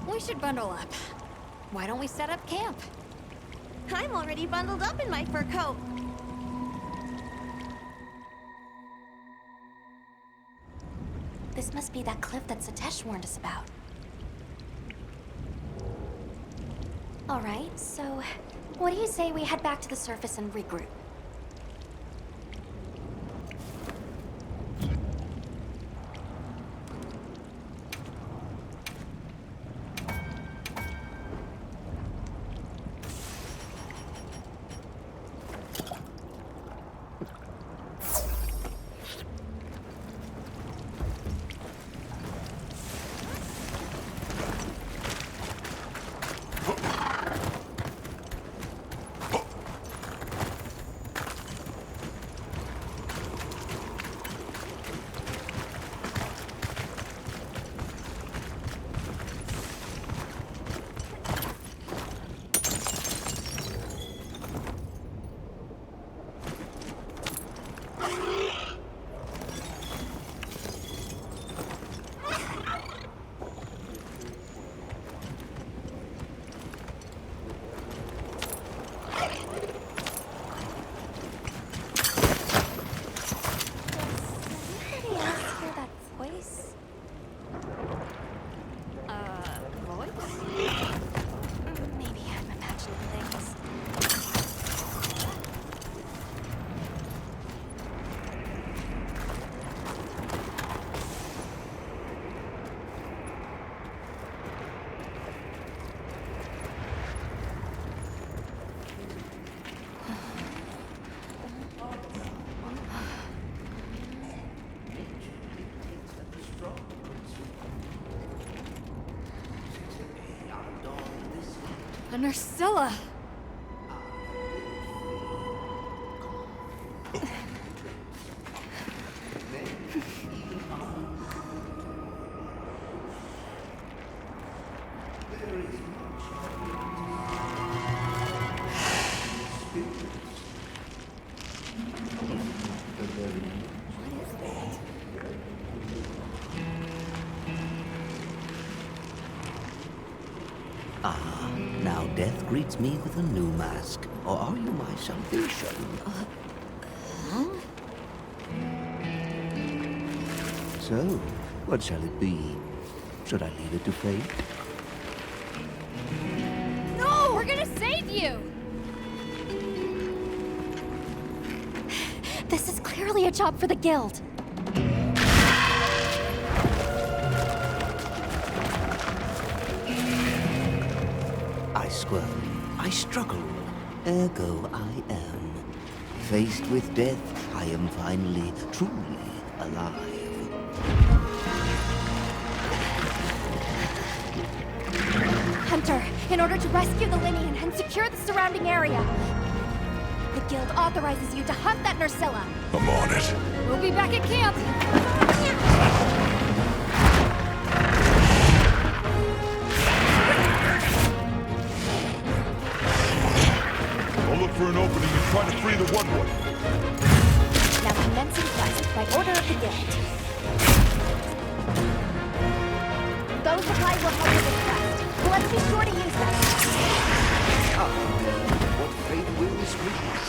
we should bundle up. Why don't we set up camp? I'm already bundled up in my fur coat. This must be that cliff that Satesh warned us about. Alright, so what do you say we head back to the surface and regroup? Narcilla! Ah, now death greets me with a new mask. Or are you my salvation? Huh? So, what shall it be? Should I leave it to fate? No! We're gonna save you! This is clearly a job for the guild. I squirm, I struggle, ergo I am. Faced with death, I am finally, truly alive. Hunter, in order to rescue the Linean and secure the surrounding area, the guild authorizes you to hunt that Narcilla. I'm on it. We'll be back at camp! I'll look for an opening and try to free the one-way. Now commencing quest by order of the guild. Those supplies will help you with quest. Let's be sure to use them. Ah, what fate will this witness?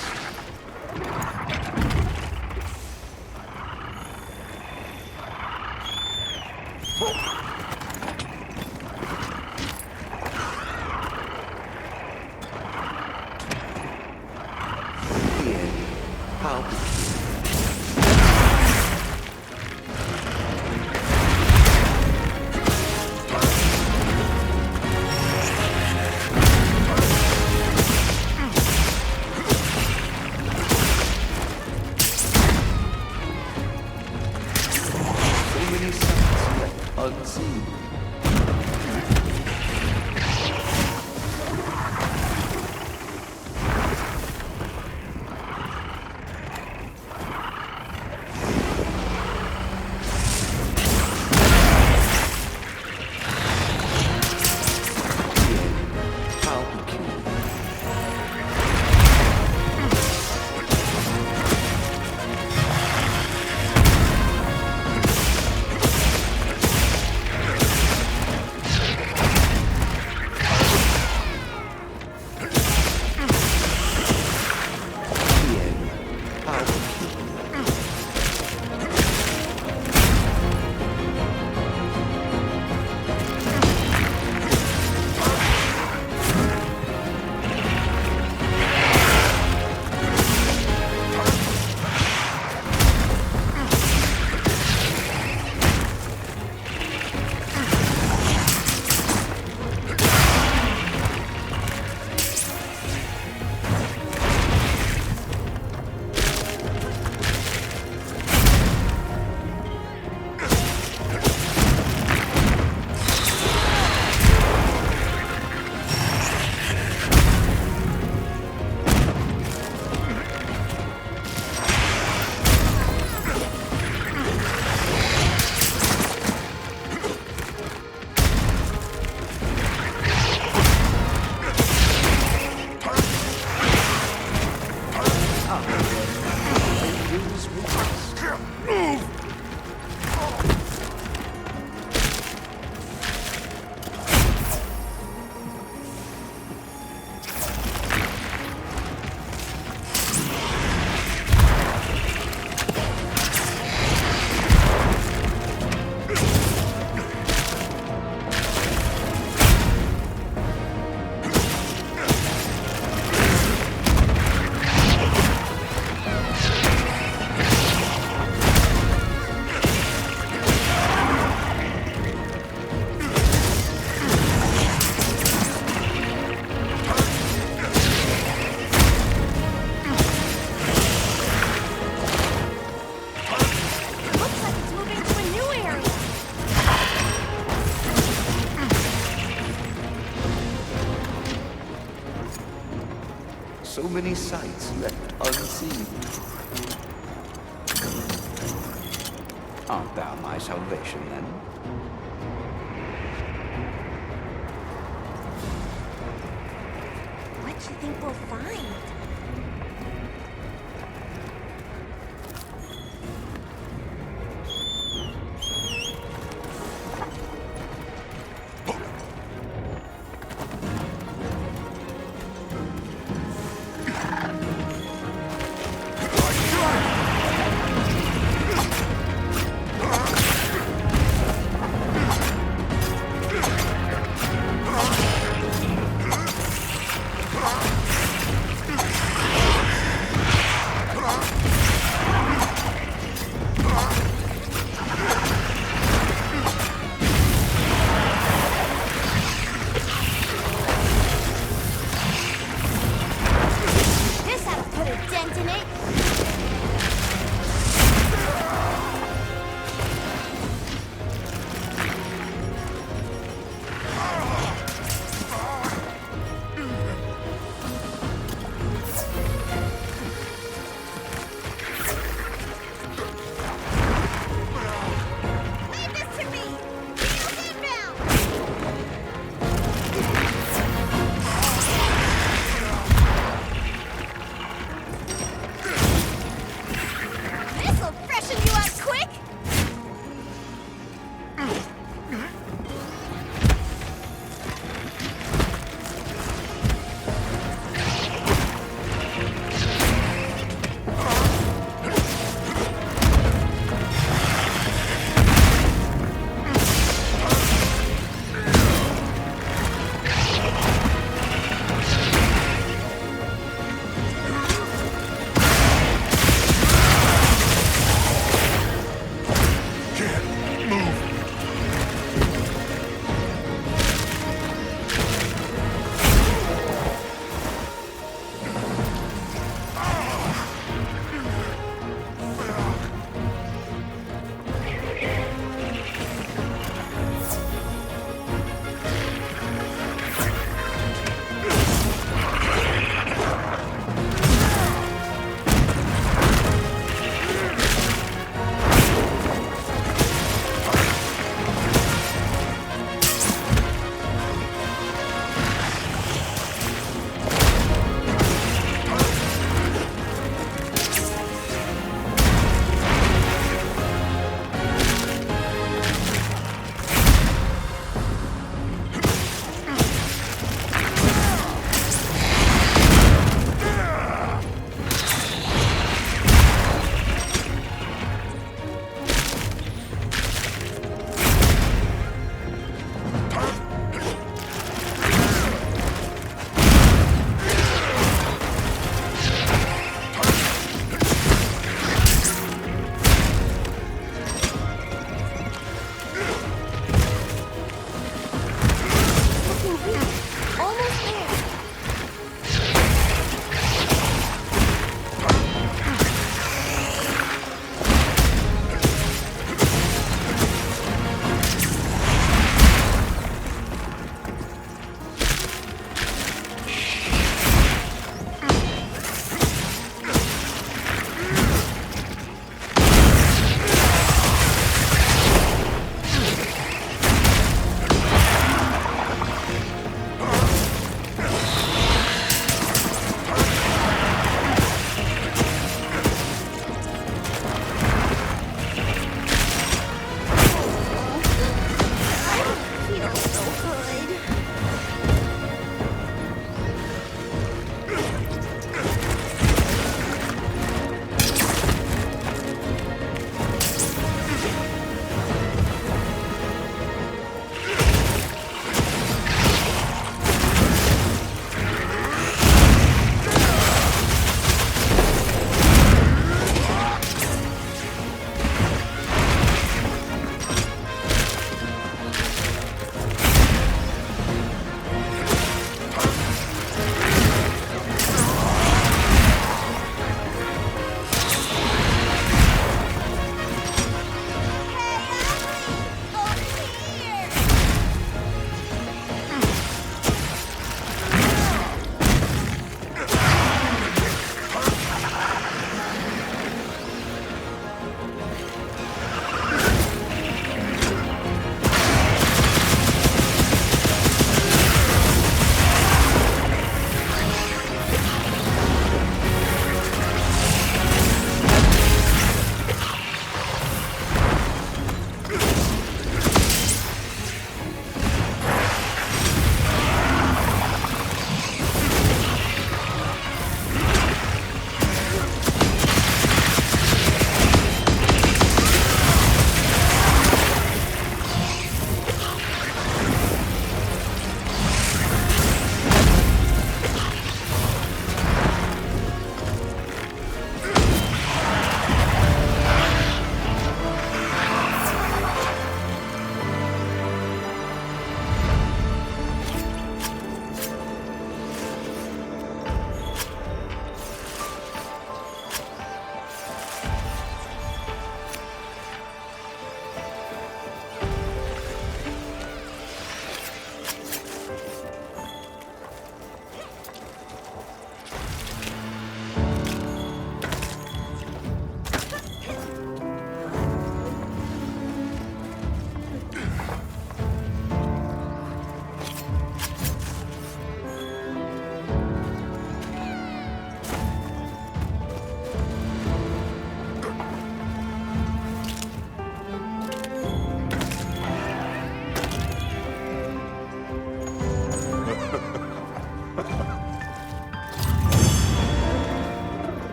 so many sights left unseen. Art thou my salvation, then? What do you think we'll find?